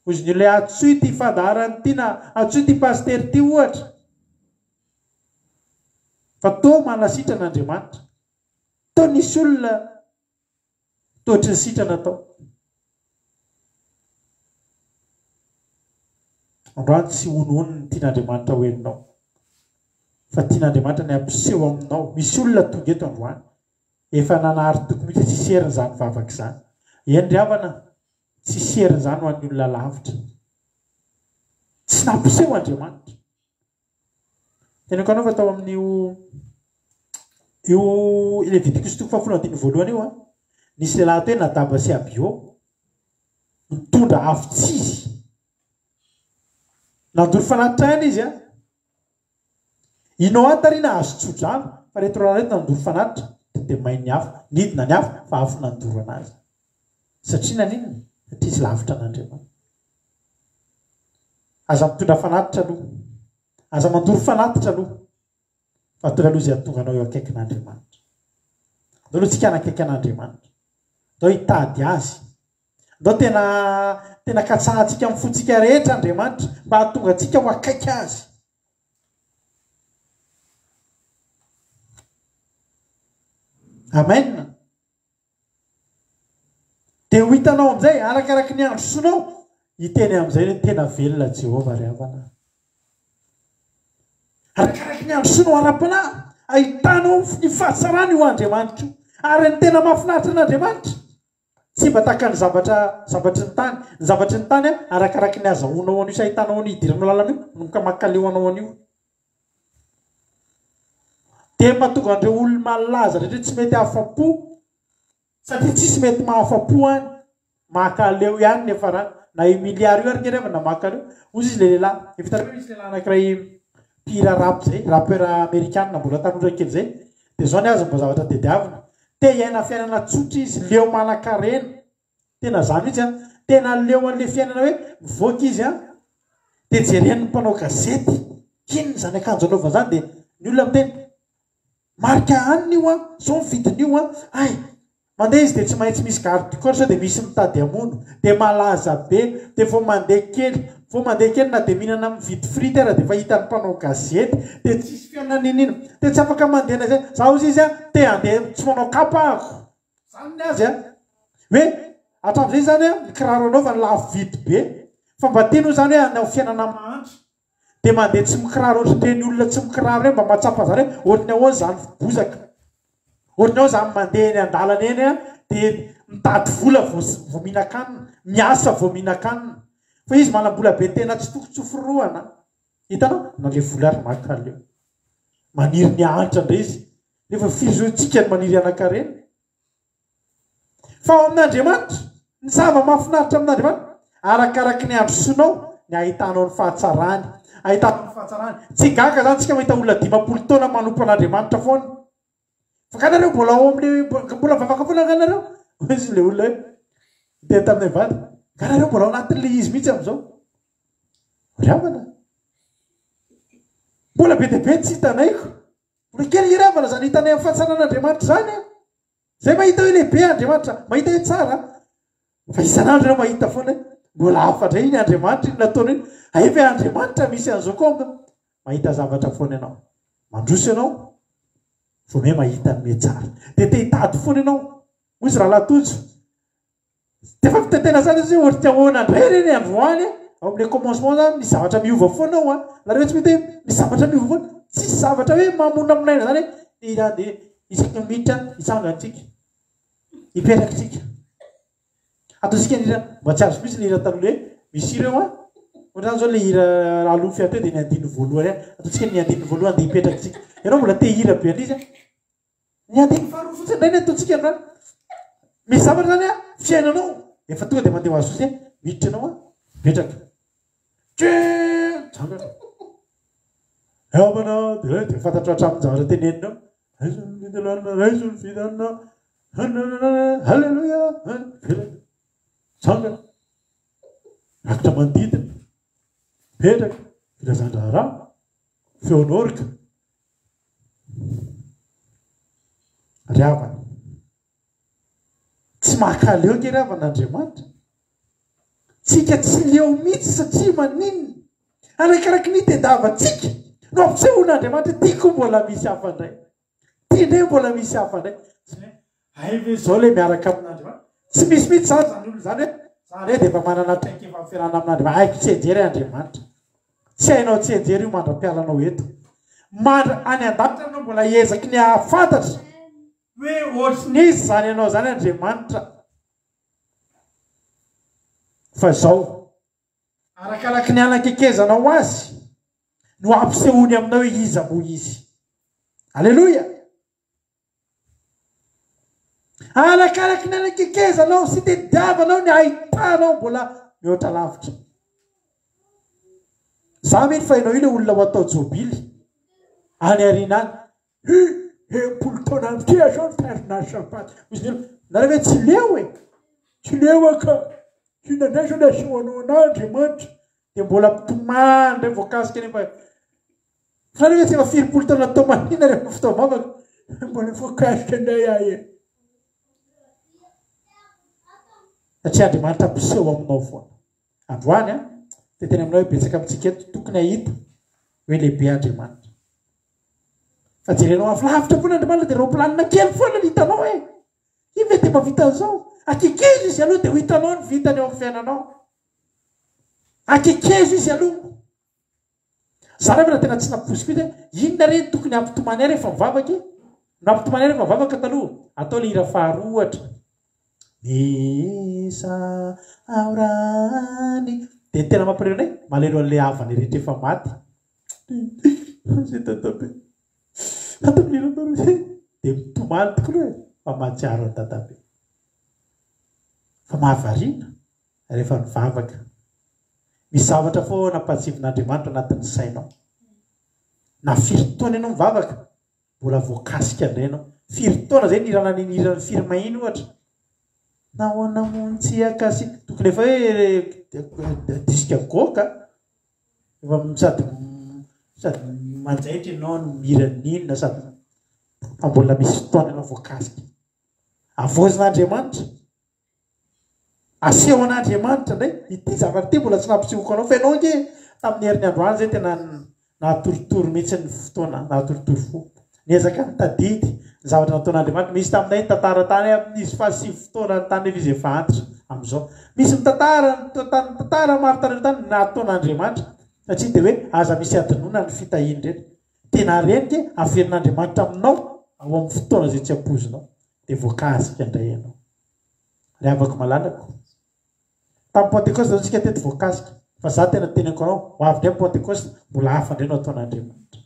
hozy ny olona atsoy ty fadarany ty na atsoy ty pastery ty ohatra fa tô manasitra n'Andriamanitra tô nisy olona toatry ny sitrana tao androany tsy honohono ny tian'Andriamanitra hoeninao fa tian'Andriamanitra ny ampiseho aminao misy olona tonga eto androany efa nanahary toko mihitsy tsy seriny zany vavaka izany eny ry havana tsy seriny zany ho an'ny olona lavitra tsy nampiseho Andriamanitra tenako anao fa tao amin'io Leviticus 10:7 io nisy lehilahy atao hoe Nadaba sy Abio mitondra avitsizy nandoro fanatrana izy inao antarina azo tsodrano fa reto raha reto nandoro fanatitra dia mahay ny hafa nidina ny hafa fa afo nandoro anazy satria naninona satria izy lavitra n'Andriamanitra aza mitondra fanatitra aloha aza mandoro fanatitra aloha fa tonga aloha izay atonga anao eo akaiky n'Andriamanitra andao aloha tsika anakaiky an'Andriamanitra andao hitady azy andao tena katsahantsika amin'ny fontsika rehetra Andriamanitra mba hahatonga antsika ho akaiky azy amen dia ho hitanao amin'izay arakaraky ny andro sonao hiteny amin'izay hoe tena velona Jehovah ry havana arakaraky ny andro sonao ara-panahy ahitanao ny fahatsarany io Andriamanitra ary ny tena mahafinaritra n'Andriamanitra tsy mba taka ny zavatry ny tany arakaraky ny azahoanao an'io sy ahitanao an'io hidiranao lalana io no ka mankaleoanao an'io dia mahatonga andreo olona malaza rehetra tsy mety hahafapo satria tsisy mety mahafapo any mahakaleo ihany nefa raha na miliary io ary ngerevana mahakaleo ozy izy le lehilahy efitareo misy lehilahy anankiray mpihira rap zay rapeur américaine mbola tanora kely zay dia zao ny azy mba zavatra tediavina te iaina fiainana tsotra izy leo manan-karena tena zany mihitsy tena leo an'le fiainana hoe mivoaka izy dia jeren'ny mpanao gazety kinony zany akanjo anaovana zany dia ny olona miteny marika aniny io zao mividin'io ay mandeha izy dia tsy maintsy misy garde du corps sao dia misy mitady amono dia malaza be dia vao mandeha kely na dia mihinana mividy frity ara dia fa hitan'ny mpanao gazety dia tsisy fiainana ninina dia tsy afaka mandehana zay zaho izy te andeha tsy manao kapako zany ny azy hoe hatramin'izay zany ny kiraro anao fa ny lafo vidy be fa mba tiano zany hoe anao fiainana mahandro dia mandeha tsy mikiraro ohatrany olona tsy mikiraro hoe mba mahatsapa zany hoe ohatrany ahoany zany bozaka ohatrany ao zany mandeha eny an-dalana eny dia mitady vola vao mihinan-kanina miasa vao mihinan-kanina fa izy manam-bola be tena tsy toko tsoforoana hitanao na le vola ary makaleo maniry ny ahitra indray izy nefa fizotsika ny maniry anankarena fa ao amin'Andriamanitra ny zava mahafinaritra amin'Andriamanitra arakaraky ny andro sonao ny ahitanao ny fahatsarany tsy gaga zany tsika mahita olona 50 taona manompo an'Andriamanitra foana fa kanareo mbola ao amin'le mbola vavaka foana kanareo izy le olona hoe dia tamin'ny vady kanareo mbola ao anatin'le izy mihitsy amin'izao ry havana mbola be deabe tsy hitanaiko mbola kely iravana zany hitanay amin'ny fahatsanan'Andriamanitra zany a zay mahita hoe lehibe Andriamanitra mahita hoe tsara fa isan'andro ianao mahita foana mbola afatra iny Andriamanitra iny nataony iny aefa Andriamanitra misy an'izao koa mahita zavatra foana ianao mandroso ianao vo me mahita nyme tsara de te hitady foana ianao hoy izy raha latojo de fa fitetena zany izy hoe ohatra ahoana andray reny androany ao amin'le commencement zany misy zavatra miova foana ao a la rehefa tsy mety hoe misy zavatra miova foana tsisy zavatra hoe mamona aminaina zany hoe de isaka miditra hitsangantsika hipetrakytsika ataotsika nira mba tsy azo misy ny hira taloha hoe misy ireo a ohatrany zao le hira aloha fiateo de ny andiny voalohany a ataotsika ny andiny voalohany de hipetrakytsika ianao mbola te hira be an'izy a ny andiny faharoa fotsiny ndray ny ataotsika androany misy zavatra zany a fiainanao efa tonga de mandeha ho azo fotsiny miditra ianao a mipetraka avana de fantatra hatramin'ny zavatra teneninao raizony fidanina halleluia sangana rakitra mandidina mipetraka filazandrara feonorika riavana tsy mahakaly ke riavan'Andriamanitra tsika tsy leo mihitsy satria maninona arakaraky ny tendavatsika no ampisehoan'Andriamanitra tiako mbola misy hafa ndray tia ndray mbola misy hafa ndray aive zao le miaraka amin'Andriamanitra tsy misy mihitsy zany zany olo zany hoe zany de efa manana traiky efa amfiarana amin'Andriamanitra aiko tsy enjery Andriamanitra tsy hainao tsy enjery io mandra-pialanao eto mandra any an-davitra anao mbola ezaky ny ahafantatra hoe ohatrinizy zany ianao zany Andriamanitra fa zao arakaraky ny anakekezanao azy no ampisehoany aminao hoe iza mo izy alleloia arakaraky ny anakekezanao sy tediavanao ny ahitanao mbola mihoatra lavitra za mety fa hainao io le olona ho atao jobily any arina any empolo taona amty zao nitarinary sapaty nareo hoe tsy leo e tsy leo aka hinandray zao le asehoanao an'Andriamanitra de mbola mpitomany ndray voakasika nefa nareo hoe tsy efa firimpolo taona atao mahina rehefa fotoa vavaka mbola voakasika ndray ahy e satria Andriamanitra mpiseho aminao foana androany a de tena aminao hoe betsaka amintsika eto tokony ahita hoe lehibe Andriamanitra fa jerenao afilavitra foana Andriamanitra de roplanina kely foana ny hitanao e i mety mavita an'izao akekeza izy aloha de ho hitanao ny vitany eo amin'ny fiainanao akekeza izy aloha za rehefa tena tsy naposiky inona reny tokony ampitomany ay rehefa mivavaky nampitomany ay rehefa mivavaka taloha atao le hira faharoatra isa aorany de tena mampireny malelo an'le havany rehetra efa maty zay tatabe atamirana de mitomany tokony hoe fa mahatsiaro ny tatabe fa mahavarina rehefa mivavaka misy zavatra fo nampatsivin'Andriamanitra anatin'ny sainao na firitoana ianao mivavaka mbola voakasika indray ianao firitoana zay nirana ninirany firma iny ohatra na hoana montsy akasy tokony efa hoe diska goka efa sady manjaitra ianao no miran'inona sady fa mbola misy fotoana ianao voakasika avozin'Andriamanitra aseho an'Andriamanitra ndray ity zavatra ty mbola tsy nampisehoko anao fa ianao ke tamin'ny herin'ny androany zay tena nahatoritory mihitsy ny fotoana nahatoritory fo niezaka nitadidy ny zavatra nataon'Andriamanitra misy taminay tantara tany amin'izy fa sy fotoana ny tany izy efa antitra am'izao misy mitantara maro tany tany nataon'Andriamanitra satria de hoe aza misy adinona ny fitahiny retra tena reny ke averin'Andriamanitra aminao ao amin'ny fotoana zay tsy ampozinao de voakasika indray ianao ry avako malalako tamin'ny Pentecoste tsika teto voakasika fa za tena teneko anao ho avy ndray Pentecoste mbola hafa indray no ataon'Andriamanitra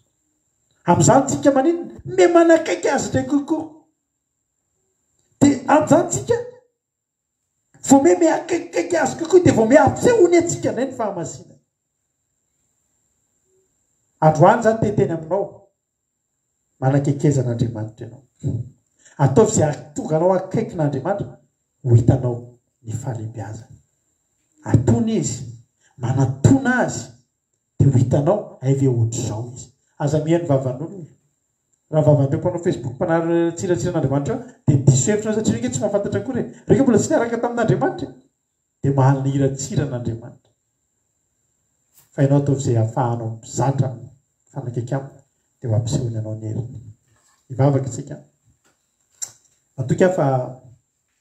amin'izany tsika maninona me manakaiky azy ndray kokoa de amin'izany tsika vo me akaikikaiky azy kokoa de vo me ampisehoany atsika indray ny fahamasina androany zany teteny aminao manakaikezan'Andriamanitra ianao ataovy zay tonga anao akaiky n'Andriamanitra ho hitanao ny fahalebiazana atony izy manatona azy de ho hitanao aivy ohatr'izao izy aza mihaino vavan'olona raha vavandreo mpanao Facebook mpanary tsiratsiran'Andriamanitra dia diso hevitra satria reka tsy mahafantatra koa reka mbola tsy niaraka tamin'Andriamanitra dia mahalina iratsiran'Andriamanitra fa ianao ataovy izay ahafahanao mizatra fanakaiky aminy dia mampisehoany anao ny heriny ivavaka isika matoky aho fa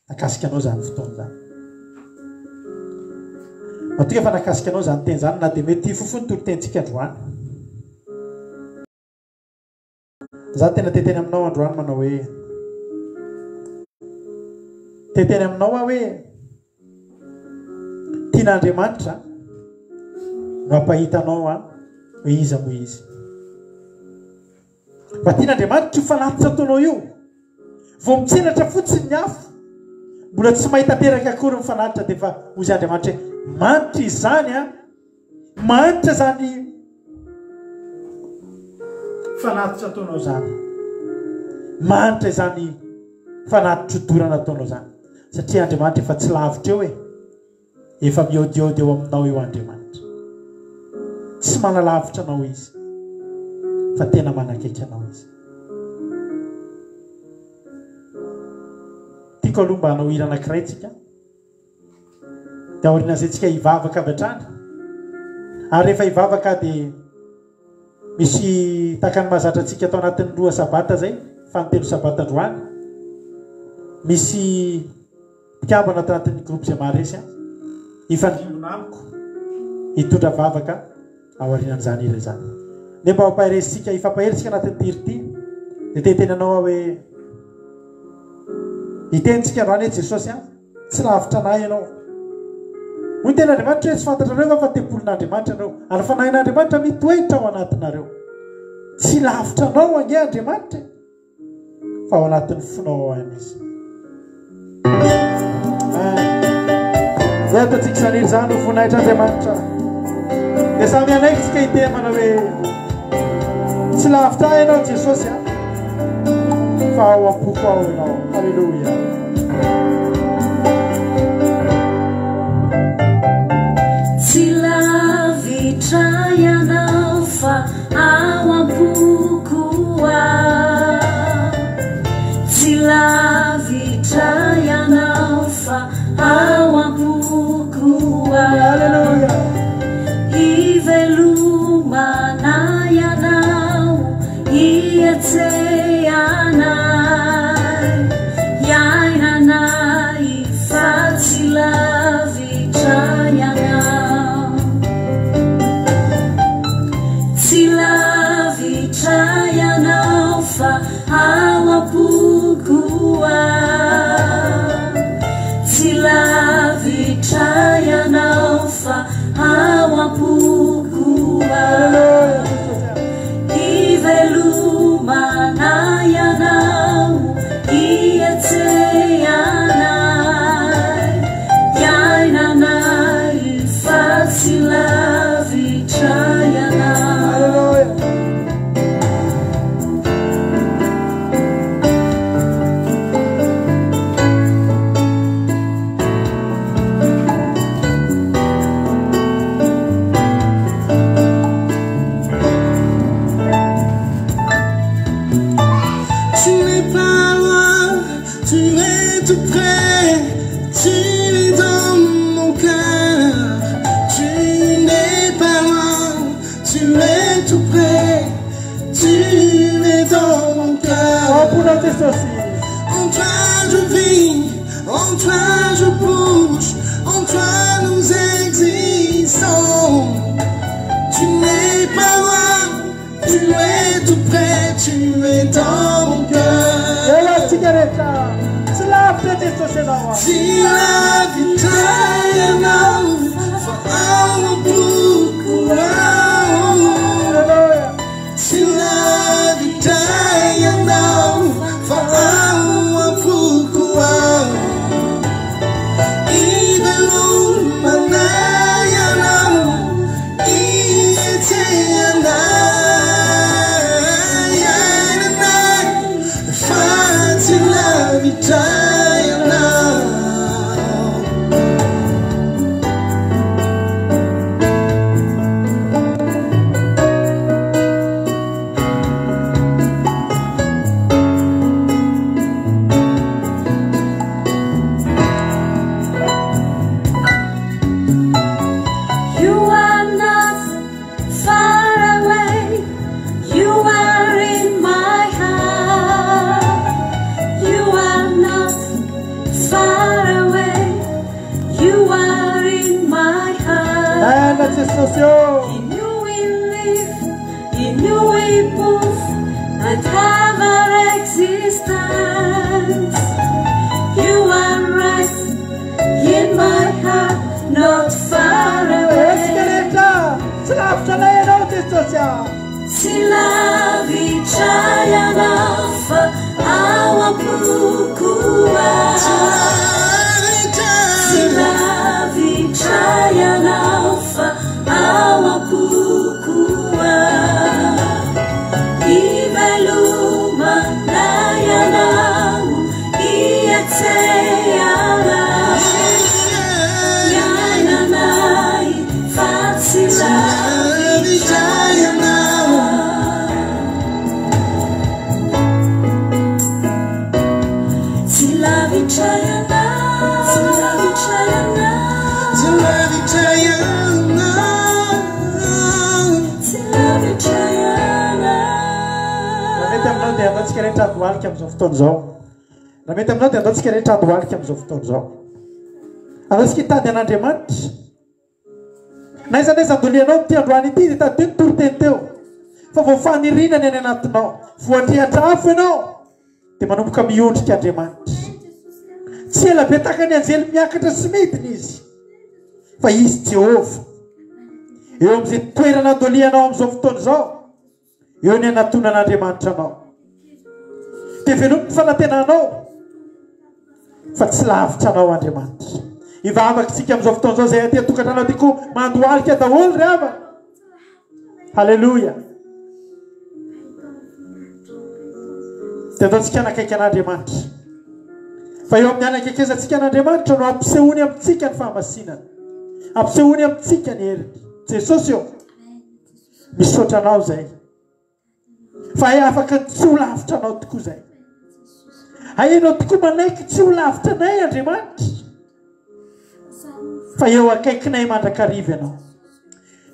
nakasika anao zany fotoana zany matoky aho fa nakasika anao zany teny zany na dia mety fofony torotentsika androany za tena teteny aminao androany manao hoe teteny aminao aho hoe tian'Andriamanitra no ampahitanao hoe iza mo izy fa tian'Andriamanitra io fanatitra ataonao io vao mitsenatra fotsiny ny afo mbola tsy mahita teraka akory mifanatitra dia fa ozy Andriamanitra hoe manitra izany manitra zany fanatitra ataonao zany manitra izany fanatitra odorana ataonao zany satria Andriamanitra efa tsy lavitra eo efa miaodiaody eo aminao eo Andriamanitra tsy manalavitra anao izy fa tena manakaiky anao izy tiako aloha mba hanao hira anankiray tsika dia aorian'izay tsika hivavaka avy hatrany ary rehefa hivavaka dia misy takany mahazatra antsika atao anatin'ny 2 sabata zay fanontelo sabata androany misy mpikambana atao anatin'ny groupe zay maharesy ifandrimbona amiko hitondra vavaka ao aorian'izany hira zany ne mba hampahiresitsika ifampaheritsika anatin'ny tiry ity dia teteny anao hoe hitentsika androany hoe Jesosy tsy lavitra anay ianao hoy ten'Andriamanitra hoe tsy fantatrareo fa tempolin'Andriamanitra anao ary fanahin'Andriamanitra mitoetra ao anatinareo tsy lavitra anao ange Andriamanitra fa ao anatin'ny fonao ao an'izy zay ataontsika izany iry zany ho voninahitra Andriamanitra dia samy anaikitsika hitemana hoe tsy lavitra ianao Jesosy fa ao am-poko ao ianao halleloia tsy lavitra ianao fa ao am-poko ao tsy lavitra ianao fa ao am-poko ao ivelomana ianao ietseanay iainanay fa tsy lavitra ianao tsy lavitra ianao fa ao am-poko ao tsy lavitra ianao fa ao am-poko ao ivelomana ianao ietseanay iainanay fa tsy lavitra ianao En toi je vis, en toi je bouge, en toi nous existons. Tu n'es pas loin, tu es tout près, tu es dans mon cœur. Si la vita ianao fa ao am-poko ao si la vita ianao fa ao am-poko ao ivelomana ianao ietseanay iainanay fa tsy la vita ianao Jesosy In you we live, in you we move and have our existence. You are right in my heart, not far away. Silavi Chayanafa, our Pukua. Silavi Chayanafa, our Pukua. Iveluma Nayanam, Iateyana. Yananai, Fatsilavi Chayana. Silavi Chayana, Silavi Chayana, Silavi Chayana, Silavi Chayana. Mety aminao dia andatsika rehetra adohalika amin'izao fotoana izao. Raha mety aminao dia andatsika rehetra adohalika amin'izao fotoana izao. Andatsika hitady an'Andriamanitra. Na iza n'aiza andolianao ty androany ity dia tady nitoroteny teo. Fa vao fanirinany any anatinao, voandrihatra afo ianao dia manomboka miondrika Andriamanitra. Tsy ela be tahaka ny anjely miakatra sy midiny izy, fa izy Jehova. Eo amin'izay toerana andolianao amin'izao fotoana izao, eo ny anatonan'Andriamanitra anao. Dia velomiko ny fanantenanao, fa tsy lavitra anao Andriamanitra. Ivavaka tsika amin'izao fotoana izao izay aty atokantrano tiako mandohalika daholo ry havana. Halleluja. Dia ataontsika anakaiky an'Andriamanitra. Fa eo amin'ny anakaikezantsika an'Andriamanitra no ampisehoany amintsika ny fahamasinana, ampisehoany amintsika ny heriny. Jesosy eo misaotra anao zay, fa hay afaka tsy ho lavitra anao tokoa zay. Hainao tokoa manaiky tsy ho lavitra anay Andriamanitra, fa eo akaikinay mandrakariva ianao.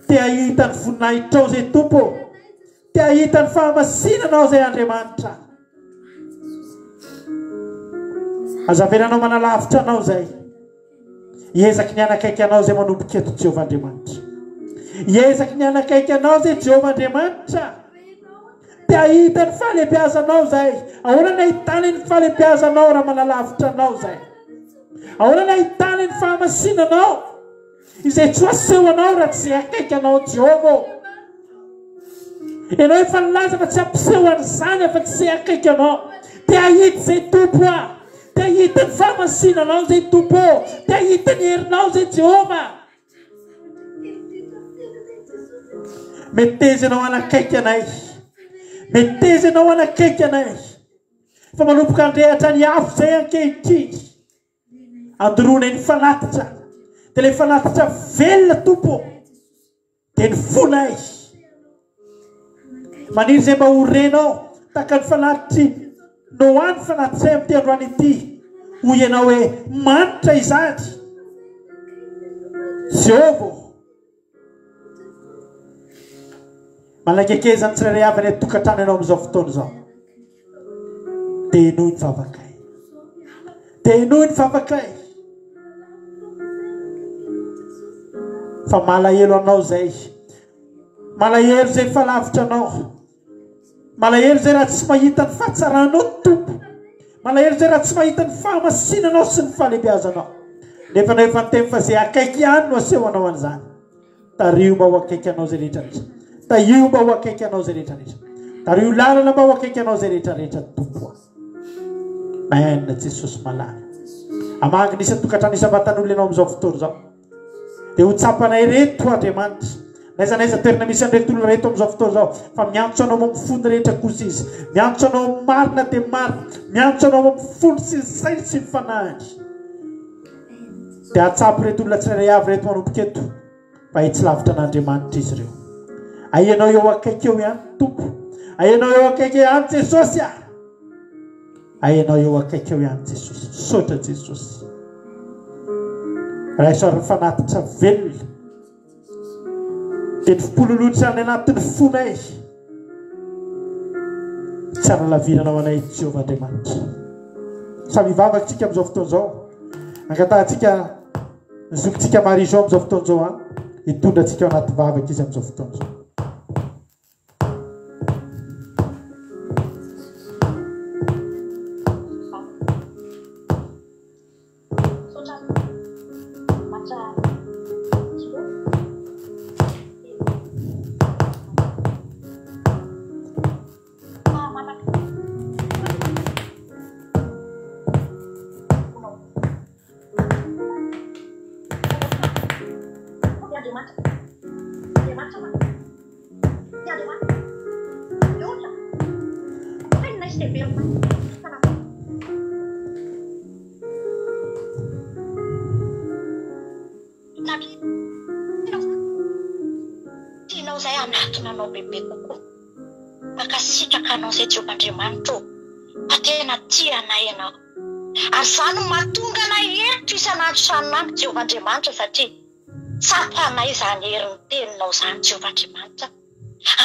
Te ahita ny voninahitrao zay Tompo, te ahita ny fahamasinanao zay Andriamanitra. Azavelanao manalavitra anao zay. Iezaky ny anakaiky anao zay manomboka eto Jehova Andriamanitra. Iezaky ny anakaiky anao zay Jehova Andriamanitra. Te ahita ny fahalebiazanao zay. Ahoana ny ahitany ny fahalebiazanao raha manalavitra anao zay. Ahoana ny ahitany ny fahamasinanao izay tsy aseho anao raha tsy akaiky anao Jehova. Ianao efa nilaza fa tsy ampiseho an'izany fa tsy akaiky anao. Te ahita zay Tompo a. Te ahita ny fahamasinanao zay Tompo. Te ahita ny herinao zay Jehova. Meteza ianao anakaiky anay. Meteza ianao anakaiky anay. Fa manomboka andrehatra ny afo zay ankehitriny. Andorona ny fanatitra. Dia ilay fanatitra velona Tompo dia ny fonay. Maniry zay mba horenao taka ny fanatitry Noa ny fanatitra zay amin'ity androany ity. Hoy ianao hoe manitra izany Jehova. Manakaikezany tsirairay avy any atokantrano ianao amin'izao fotoana izao. Dia enoy ny vavakay. Dia enoy ny vavakay. Fa malahelo anao zay. Malahelo zay falavitra anao. Malahelo zay raha tsy mahita ny fahatsaranao Tompo. Malahelo zay raha tsy mahita ny fahamasinanao sy ny fahalebiazanao. Nefa anao efa niteny fa zay akaiky ihany no aseho anao an'izany. Tario mba ho akaiky anao zay rehetrarehetra. Tario mba ho akaiky anao zay rehetrarehetra. Tario lalana mba ho akaiky anao zay rehetrarehetra Tompo. Maina Jesosy malala. Amangy nisy tokantrano isabatan'olona ianao amin'izao fotoana izao. Dia ho tsapanay reto Andriamanitra. Naiza naiza toerana misy an'ireto olona reto amin'izao fotoana izao. Fa miantso anao mampifondy rehetra kosa izy. Miantso anao marina dia marina. Miantso anao mampifondy sy ny saina sy ny fanahy. Dia atsapy reto olona tsirairay avy reto manomboka eto. Fa tsy lavitra an'Andriamanitra izy ireo. Aianao eo akaiky eo ihany Tompo. Aianao eo akaiky eo ihany Jesosy. Aianao eo akaiky eo ihany Jesosy. Saotra Jesosy. Raha isoarany fanatitra velona. Dia ny fipololotra any anatin'ny fonay. Tsy analaviranao anay Jehova Andriamanitra. Samy hivavaka tsika amin'izao fotoana izao. Angatantsika ny zokintsika Marie Jo amin'izao fotoana izao. hitondratsika ao anaty vavaka izy amin'izao fotoana izao. Tianao zay anatona anao bebe kokoa. Makasitraka anao zay Jehovandriamanitra. Fa tena tianay ianao. Ary izany no mahatonga anay eto isanandro isanandro Jehovandriamanitra satria tsapanay izany herin'ny teninao izany Jehovandriamanitra.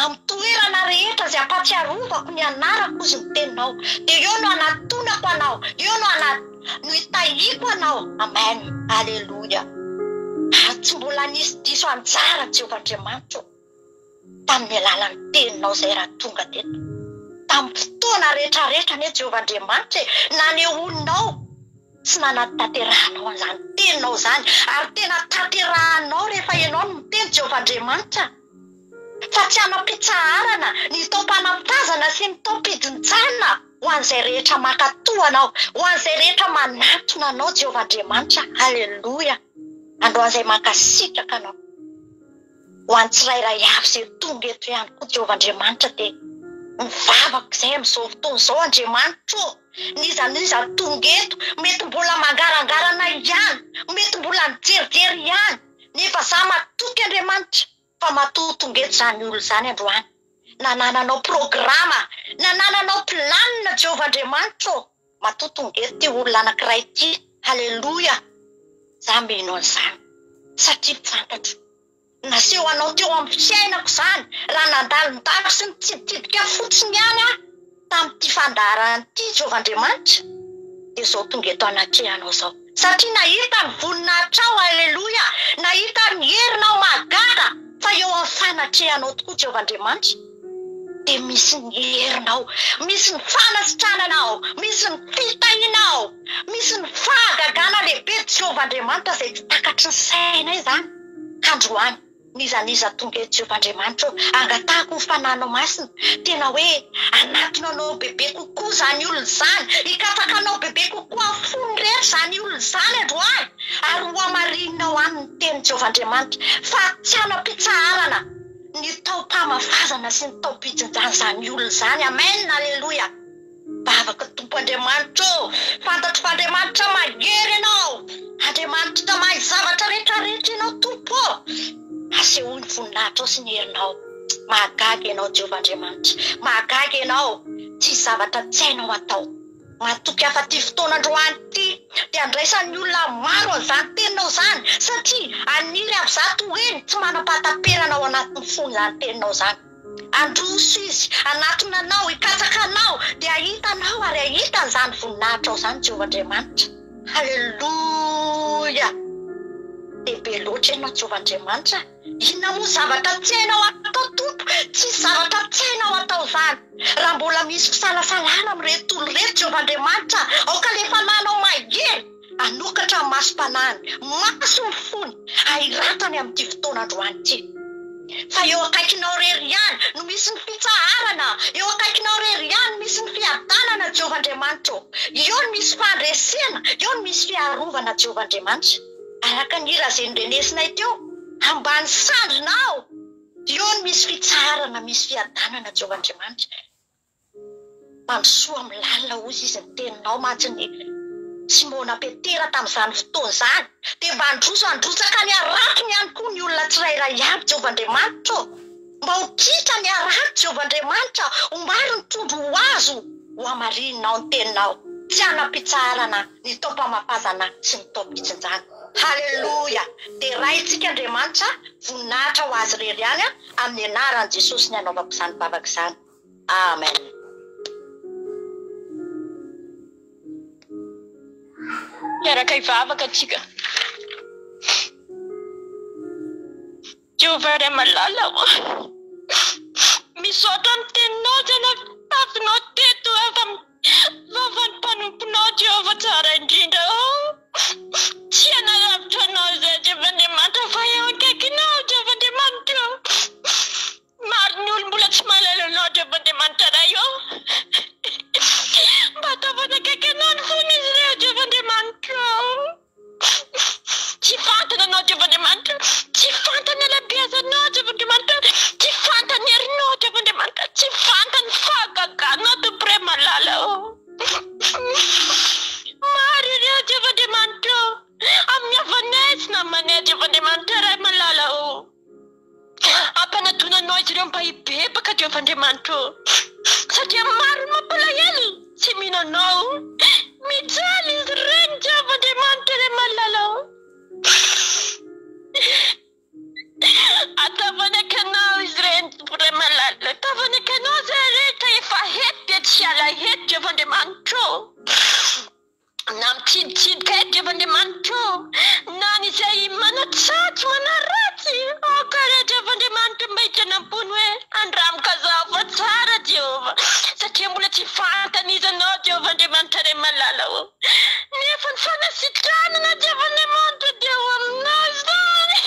Amin'ny toerana rehetra izay ampatsiarovako ny anarako izy ny teninao. Dia eo no anatonako anao. Eo no hitahiko anao. Amen. Alleluia. Ary tsy mbola nisy diso anjara Jehovandriamanitra tamin'ny alalan'ny teninao izay raha tonga teto. Tamin'ny fotoana rehetrarehetra ne Jehovandriamanitra na ny olonao tsy nanatanterahanao an'izany teninao izany ary tena tanterahanao rehefa ianao no miteny Jehovandriamanitra. Fa tsy hanam-pitsaharana ny taom-panapazana sy ny taom-pidinjanona ho an'izay rehetra makatoanao, ho an'izay rehetra manatona anao Jehovandriamanitra. Halleluia. Androan'izay mankasitraka anao. Ho an'ny tsirairay avy izay tonga eto ihany koa Jehovandriamanitra dia mivavaka izay amin'izao fotoana izao Andriamanitra. Niza tonga eto mety mbola mangarangarana ihany, mety mbola mijerijery ihany. Nefa za matoky Andriamanitra fa matotonga eto izany olo izany androany. Nanananao programa, nanananao planina Jehovandriamanitra. Matotonga eto ty olona anankiray ity. Halleluia. Za mino an'izany satria fantatro naseho anao teo amin'ny fiainako izany raha nandalondalo sy nitsiditsidika fotsiny ihany tamin'ity fandaharanyity Jehovandriamanitra dia izao tonga eto anatrehanao izao satria nahita ny voninahitra ao. Halleluia. Nahita ny herinao mahagaga fa eo amin'ny fanatrehanao tokoa Jehovandriamanitra dia misy ny herinao, misy ny fanasitrananao, misy ny fitahinao, misy ny fahagagana lehibe Jehovandriamanitra izay tsy takatry ny sainay izany. Androany niza tonga eto Jehovandriamanitra angatahako ho fananao masina. Tena hoe anatona anao bebe kokoa izany olona izany, hikafakanao bebe kokoa amin'ny fony rehetra izany olona izany androany ary ho hamarinao amin'ny teny Jehovandriamanitra fa tsy hanam-pitsaharana ny taom-pamafazana sy ny taom-pidinjana izany olona izany. Amen. Alleluia. Bavaka Tompo Andriamanitra. Fantatro fa Andriamanitra mahery ianao. Andriamanitra mahay zavatra rehetrarehetra ianao Tompo. Asehoany voninahitra sy ny herinao. Mahagaga ianao Jehovandriamanitra. Mahagaga ianao. Tsy zavatra tsy hainao atao. Matoky afa-ty fotoana androany ity dia andraisan'ny olona maro an'izany teninao izany satria aniry avy zato eny tsy manam-pahataperana ao anatin'ny fony izany teninao izany. Androso izy anatona anao, hikatsaka anao dia ahitanao ary ahitan'izany voninahitra ao izany Jehovandriamanitra. Halleluia. Lehibe loatra ianao Jehovandriamanitra. Inona moa zavatra tsy hainao atao Tompo? Tsy zavatra tsy hainao atao izany. Raha mbola misy fisalasalana amin'ireto olo reto Jehovandriamanitra, aoka le fananao mahery anokatra ny masom-panany, maso ny fony, ahiratany amin'ity fotoana androany ity. Fa eo akaikinao rery ihany no misy ny fitsaharana, eo akaikinao rery ihany misy ny fiadanana Jehovandriamanitra. Eo no misy fandresena, eo no misy fiarovana Jehovandriamanitra. Araka ny hira izay nondrenesinay teo ambany sandrinao, eo no misy fitsaharana, misy fiadanana Jehovandriamanitra. Mandrosoa amin'ny lalina ozy izy ny teninao mantsy ny Simona Petera tamin'izany fotoana izany dia mba androsaka ny aratony ihany koa ny olona tsirairay avy Jehovandriamanitra. Mba ho kitra ny araty Jehovandriamanitra, ho maro ny tondro ho azo ho hamarinao ny teninao. Tsy hanam-pitsaharana ny taom-pamafazana sy ny taom-pitsinjana. Halleluia. Dia raintsika Andriamanitra voninahitra ho azy rery ihany amin'ny anaran'i Jesosy ny anaovako izany bavaka izany. Amen. Miaraka hivavaka atsika. Jehovah ray malala misaotra amin'ny teninao zany afinao teto vavan'ny mpanomponao Jehovah tsara indrindra tsy analavitra anao zay Jehovah-Andriamanitra fa eo akaikinao Jehovah-Andriamanitra maro ny olo mbola tsy mahalala anao Jehovah-Andriamanitra ray mba ataovana akaiky anao ny fony izy ireo Jehovah-Andriamanitra tsy fantana anao Jehovah-Andriamanitra tsy fantany alabeazanao Jehovah-Andriamanitra tsy fantany herinao Jehovah-Andriamanitra tsy fantany fahagaganao Tomporay malala maro ireo Jehovah-Andriamanitra amin'ny havanay sy namanay Jehovah-Andriamanitra ray malala ampanadonanao izy ireo mba hibebaka Jehovah-Andriamanitra satria maro mampalahelo tsy mihinanao mijaly izy ireny Jehovah-Andriamanitra ray malala atavanak'anao izy ireny ray malala atavanak'anao zay rehetra efa hety dia tsy alahety Jehovah-Andriamanitra na mitsiditsidika eto Jehovah-Andriamanitra na n'izay manatsatsy manaratsy kare Jehovah-Andriamanitra mba hitranam-pony hoe andramoka zaho fa tsara Jehovah satria mbola tsy fantanizanao Jehovah-Andriamanitra ray malala nefa ny fanasitranana Jehovah-Andriamanitra dia ho aminao zany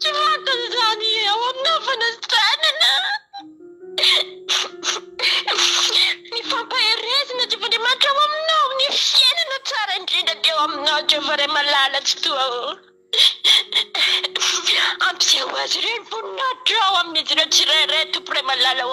tsy fantany zany eo aminao fanasitranana ny fampaherezana Jehovah-Andriamanitra ao aminao ny fiainana tsara indrindra dia eo aminao Jehovah ray malala tsy toa ampiseho azy ireo ny voninahitra ao amin'izy ireo tsirairay Tomporay malala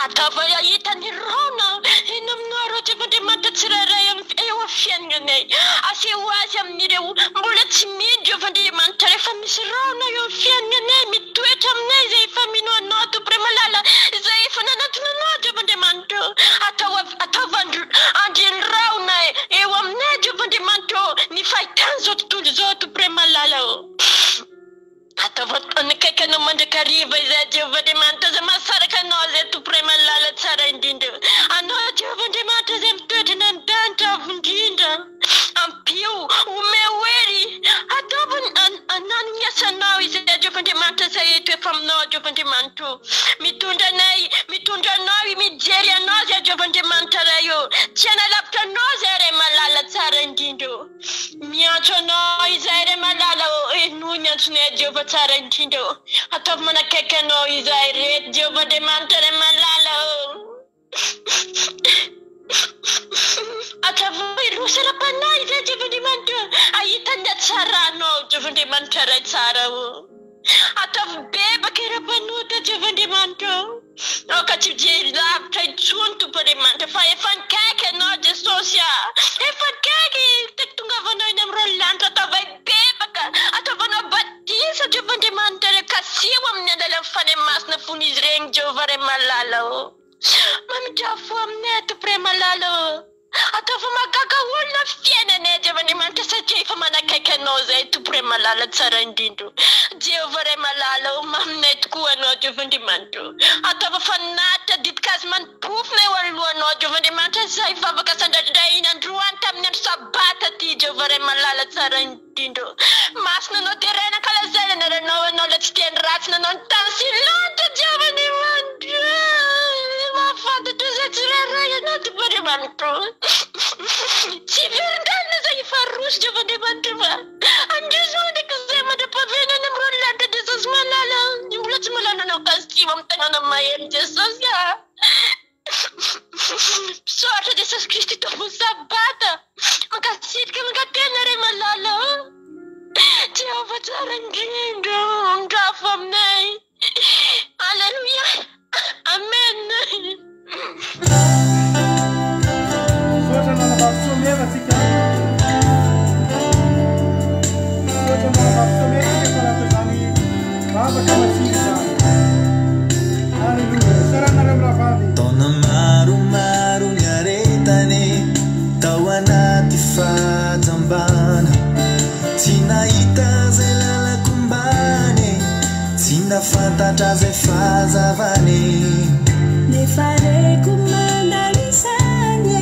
atava hitany rona eny aminao reo Jehovah-Andriamanitra tsirairay eo amin'ny fiainanay aseho azy amin'ireo mbola tsy mino Jehovah-Andriamanitra rehefa misy rona eo amin'ny fiainanay mitoetra aminay izay efa mino anao Tomporay malala izay efa nanantona anao Jehovah-Andriamanitra ataova andreny raona eo aminay Jehovah-Andriamanitra ny fahitany zao tontolo zao Tomporay malala ataova nakaiky anao mandrakariva izay Jehovah-Andriamanitra zay mahasaraka anao zay Tomporay malala tsara indrindra anao Jehovah-Andriamanitra zay mitoetra ny an-danitra avo indrindra ampio omehoery ataova anano ny asanao izay Jehovah-Andriamanitra zay eto efa aminao Jehovah-Andriamanitra mitondra anao mijery anao zay Jehovah-Andriamanitra ray tsy analavitra anao zay ray malala tsara indrindra miantso anao izay ray malala noho ny antsonay Jehovah tsara indrindra ataova manakaiky anao izay reto Jehovah-Andriamanitra ray malala ataova irosara-panahy izay Jehovah-Andriamanitra ahitany atsaranao Jehovah-Andriamanitra ray tsara ataova bebaka ira-panota Jehovah-Andriamanitra ka tsy jery lavitra intsony Tompo-Andriamanitra fa efa nikaiky anao Jesosy efa nikaiky tekitongavanao eny amin'ny ranolanitra ataova bebaka ataovanao batisa Jehovah-Andriamanitra ray kasiho amin'ny alalan'ny fanahy masina fony izy regny Jehovah ray malala mamidrafo aminay Tomporay malala ataova magaga olona fiainanay Jehovah-Andriamanitra satria efa manakaiky anao zay Tomporay malala tsara indrindra Jehovah ray malala maminay tokoa anao Jehovah-Andriamanitra ataova fanatitra didikazy manopofona eo alohanao Jehovah-Andriamanitra zay vavaka sandraindray nandroany tamin'ny andro sabata ty Jehovah ray malala tsara indrindra masina anao terena kalazana naranao anao la tsy tiany ratsy nanao ny tany sy loatra Jehovah-Andriamanitra mahafantatra zay tsirairay anao Tompoandriamanitra tsy verindalina zay ifarosy Jehovah-Andriamanitra fa andrisoniko zay mandra-pavenana amin'ny ranolanitra Jesosy malala ny mbola tsy malala anao kasimo amin'ny tanàna mahery Jesosy misaotra Jesosy Kristy tompony sabata mankasitrika mankatena ray malala Jehovah tsara indrindra andrafo aminay alleluia amen Taona maromaro ny aretany tao anaty fahajambana tsy nahita zay lalakombany tsy nafantatra zay fahazavany nefa reko mandalisany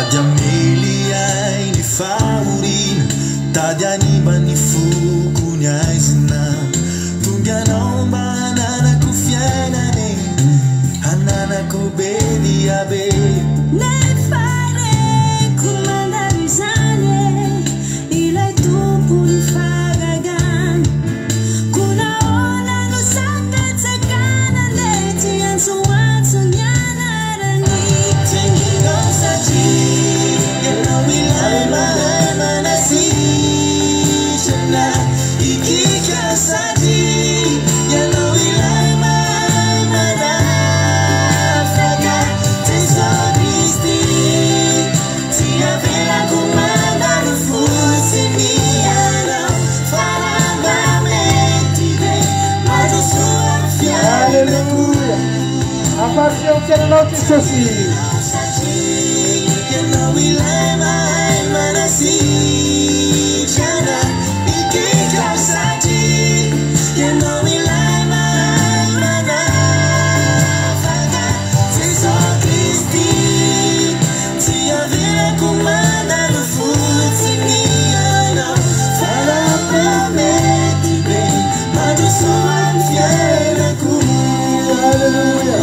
Tady ameli ai ny fahorina, tady aniba ny foko ny aizina. Tonga anao mba hananako fiainany, hananako be dia be. Nefareko mandalo izany ilay tompony faragana. Kunaona no sakatsakana lay tsy antsoantso ny anarany. Tenginao satria ianao ilay mahay manasitrana. Ikika satria ianao ilay mahay manafaka. Jesosy Kristy tsy avelako mandalo fotsiny ianao, fa raha mety be mahazosoa fiainako. Alléluia. Appartient au Lord Jésus. Ianao ilay mahay manasitrana. Ikika satria ianao ilay mahay manafaka. Jesosy Kristy tsy avelako mandalo fotsiny ianao, fa raha mety be mahazosoa fiainako. Alléluia.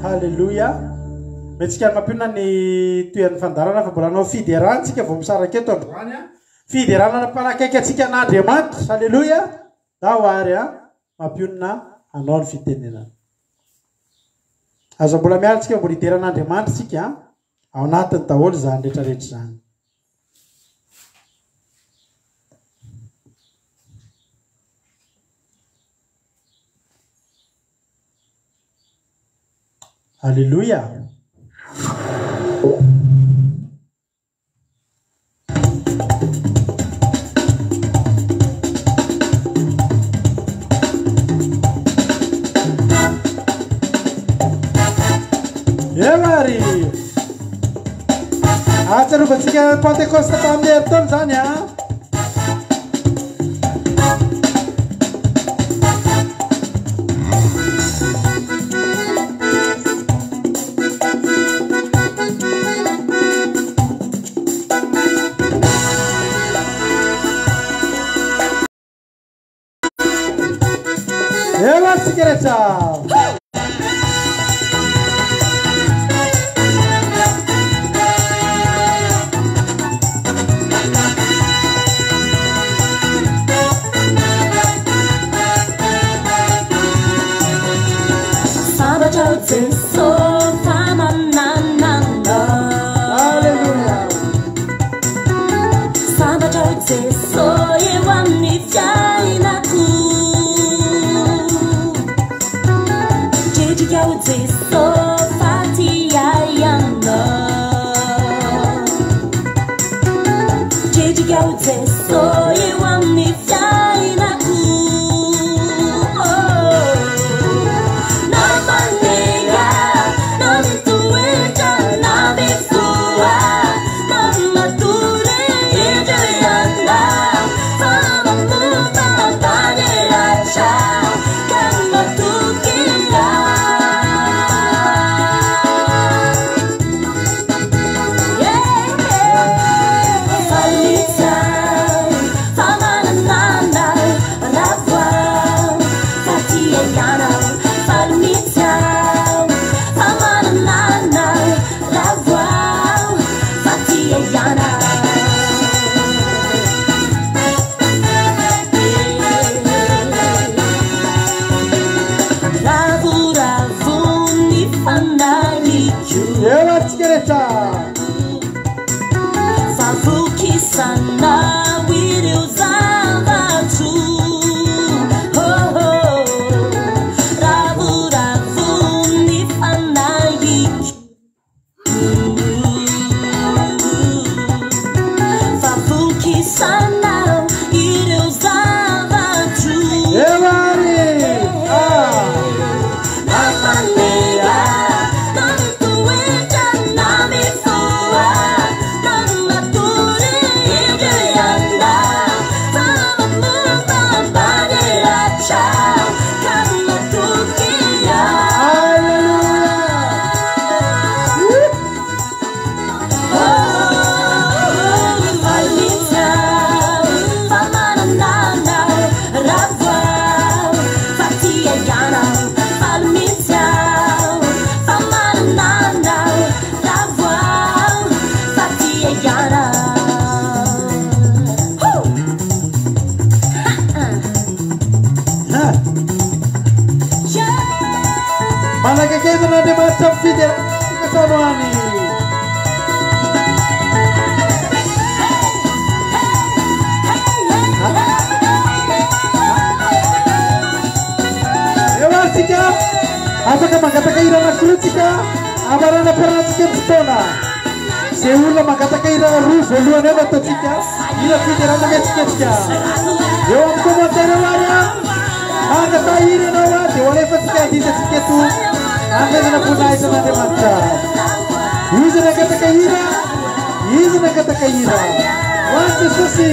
Alléluia. Metsika mampina ny toeran'ny fandarana fa mbola anao fiderantsika vao misaraka eto androany a. Fiderana mpanakaiky atsika an'Andriamanitra. Alléluia. Dao ary a mampionina anao ny fitenenana. Azo mbola miaratsika mbola hideran'Andriamanitra tsika ao anatiny daholo zany rehetrarehetra zany. Alléluia. Mari. Acharubatsika Pentecoste tamin'ny herintaona zany a. Sigaretta. antsika rehetra favokisana ireo zavatro ravoravo ny fanahiky favokisana ireo zavatro evary namanea namitoetra namifoa namatory idreanda famamupambaneracha kamatokia Valita famanana rava fatia yana Valita famanana rava fatia yana manakaketana Andriamanitra mifidy ikatanoany evatsika afaka mangataka irana kolotsika amarana piaratsika ny fotoana zay olona mangataka irana roa voalohany eo ataotsika ira fiderana metsiketsika eo amin'ny commentaire marya mangata iranao a dia ho alefatsika andisatsika eto amezana vonahisan'Andriamanitra izy nangataka ira izy nangataka ira ho any Jesosy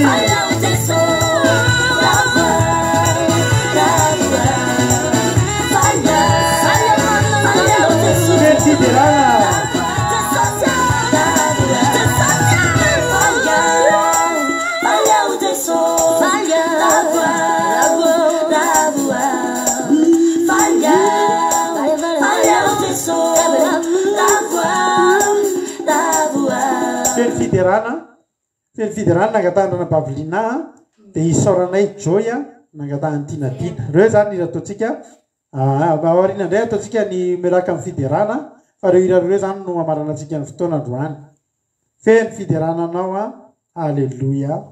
fiderana feny fiderana nangatandrana Babilina dia isoranay Joya nangatahany Tinadina reo zany ira ataotsika aoriana indray ataotsika ny miaraka amin'ny fiderana fa reo irareo zany no amarana antsika ny fotoana androany feny fiderana anao a alleluia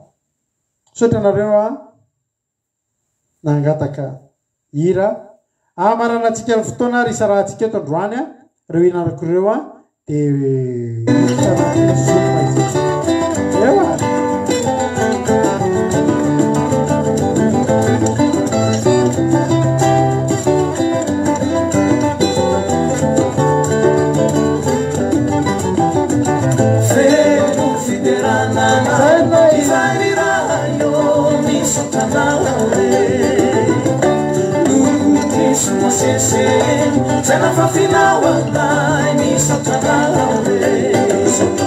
sotra nareo a nangataka ira amarana antsika ny fotoana ry isarahantsika eto androany a reo inarako ireo a dia ewa Sana fafinao andai ni satanawe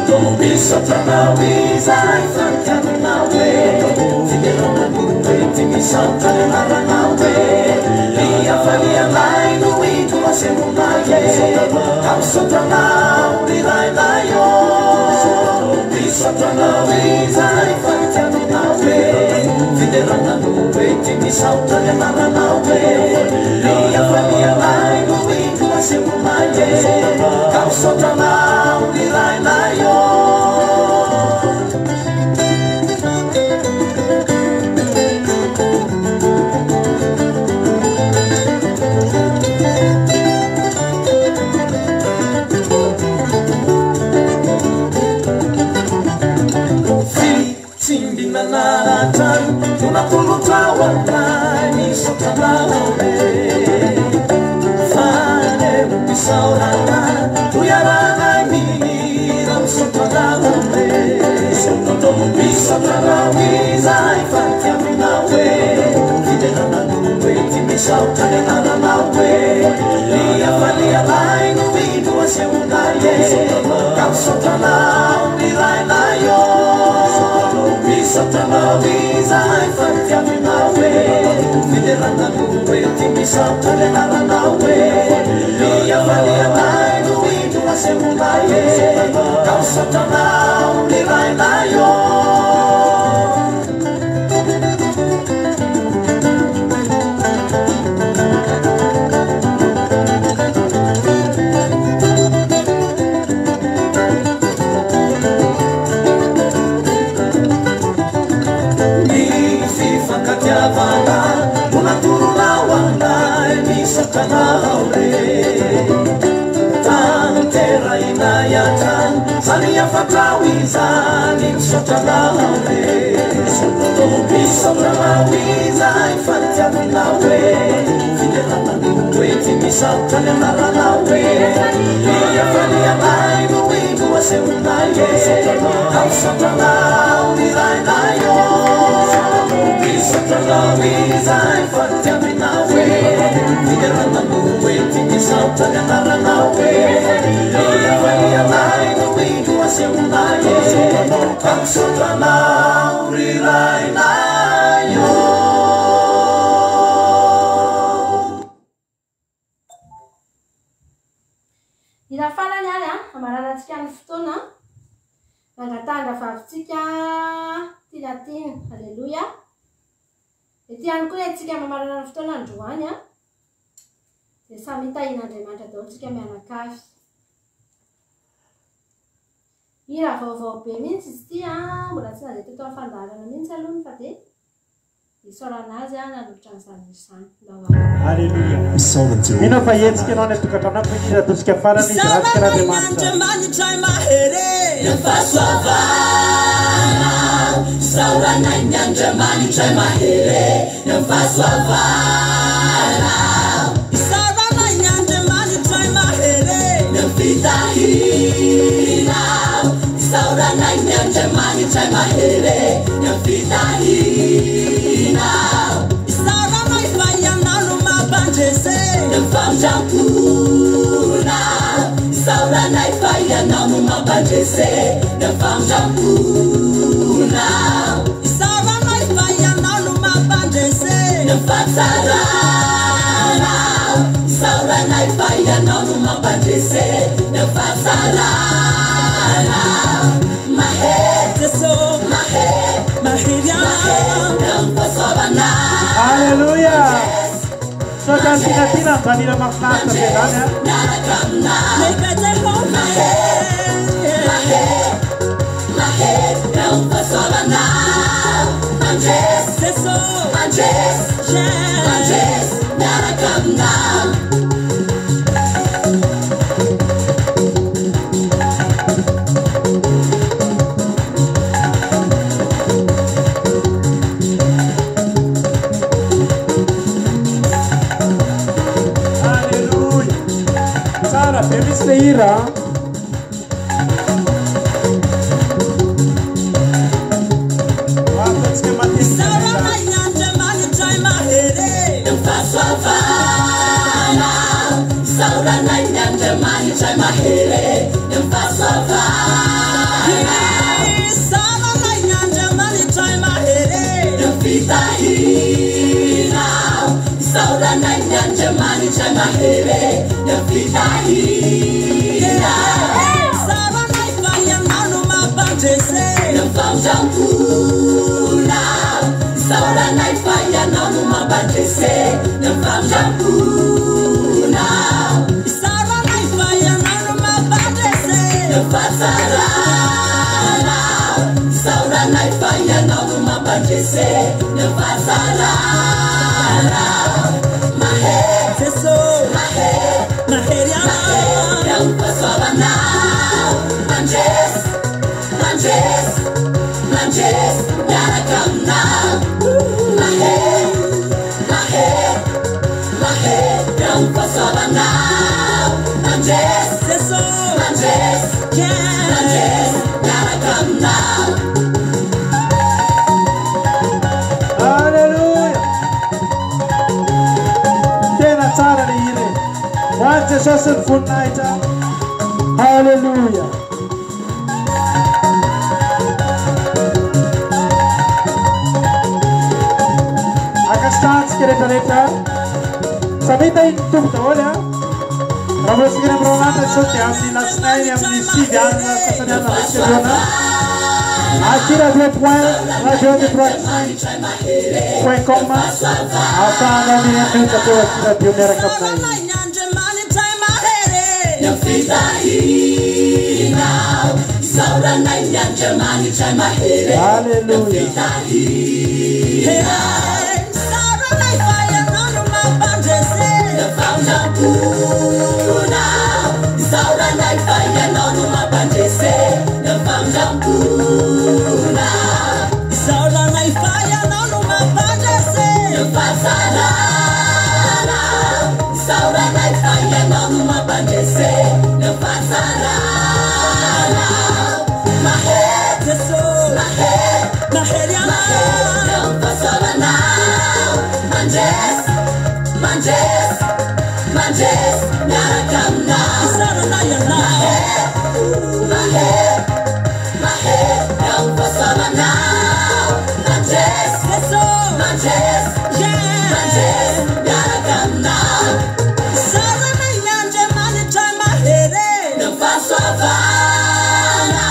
Tombi satanawe zai fantanawe Fidelona nunwe timi santananawe Lia falia lai nuitu asemunaye Kam satanau nilai nayo Tombi satanawe zai fantanawe Fidelona nunwe timi santananawe Lia falia lai nuitu asemunaye Kam satanau nilai nayo Naratan tunapulu tawanan ni satanawe fane bisaurana tuyarana ni ram satanawe sono bisatanawe zai fatyaminawe fidelana nuwe timisautana nawe lia falia lai nuidu asemunaye kam satanawe lai nayo Satanawe zai fatyaminawe Fidelana nuwe timisautana nawe Lia valia lai nuidu asemunaye Kam satanau nilai nayo sotanaure tantera inayatan sania fatrawiza sotanaure tubi sotrawiza ifatianawe Waiting me something in my way. Via Falia Line, the way to a Semunaye. I'm something now, the line I own. Be something now, is I for Tamina way. Via waiting me something in my way. Via Falia Line, the way to a Semunaye. I'm something now, the line I own. Farany ary a maranatsika ny fotoana mangatanga favitsika tilatiny halleluja ety ihany koa antsika mamarana ny fotoana androany a dia samy hitahin'Andriamanitra daholo tsika mianakavy ira vaovao be mihitsy izy ity a mbola tsy nandeha teto amin'ny fandaharana mihitsy alohany fa dia isaorana azy a nanolotra n'izany izany Halleluja. Mino fa etsika ianao ny atokantrano fikira ataontsika farany izy ratsika n'Andriamanitra. Halleluja. So kan tina-tina kanila magnanasa bedanya. Ira Jesus and full night. Hallelujah. Akan kereta-kereta sabita itu olha. Vamos seguir provando isso que assim nas nai amni sidan kesadaran nasional. Akhirnya 2 poin radio de proximité. Point comma. Apa yang ini ketua radio mereka nai. Hallelujah. Kuna Sauran naifanya nono mapandese Nafamjampuna Sauran naifanya nono mapandese Nafasarana Sauran naifanya nono mapandese Nafasarana Mahet Yeso Mahet Mahet Yama Nafasarana Manjes Manjes Manjes Narakamna Sarana Yana Mahet Mahet Yang Pasarana Manjes Yeso Manjes Manjes Narakamna Sarana Yanja Manita Mahere Nafaswavana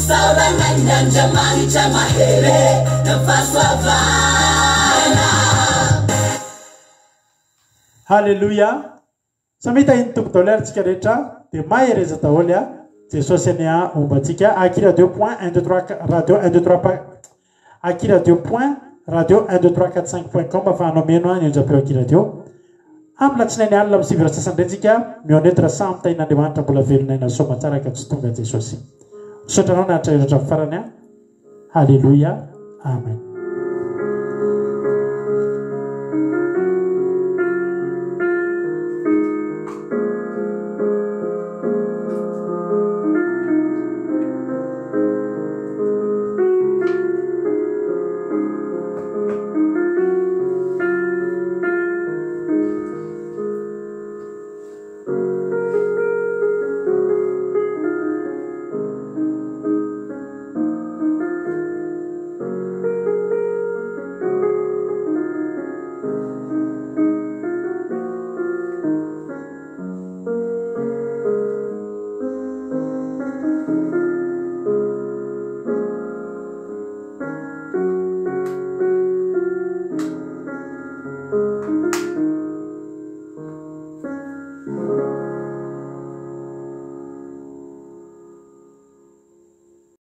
Sarana Yanja Manita Mahere Nafaswavana Hallelujah. Samita hintuk dolar tika retra de mahereza daholo a Jesosy any a ombatsika Aki Radio point 1 2 3 radio 1 2 3 Aki Radio point radio 1 2 3 4 5.com afahanao meno any onjapeo Aki Radio amin'ny latsinainy alina amin'ny sivy sasandretsika mionetra samy tain'Andriamanitra mbola velonaina soma tsara ka tsy tonga Jesosy sotranao nahatra iratra farany a Hallelujah. Amen.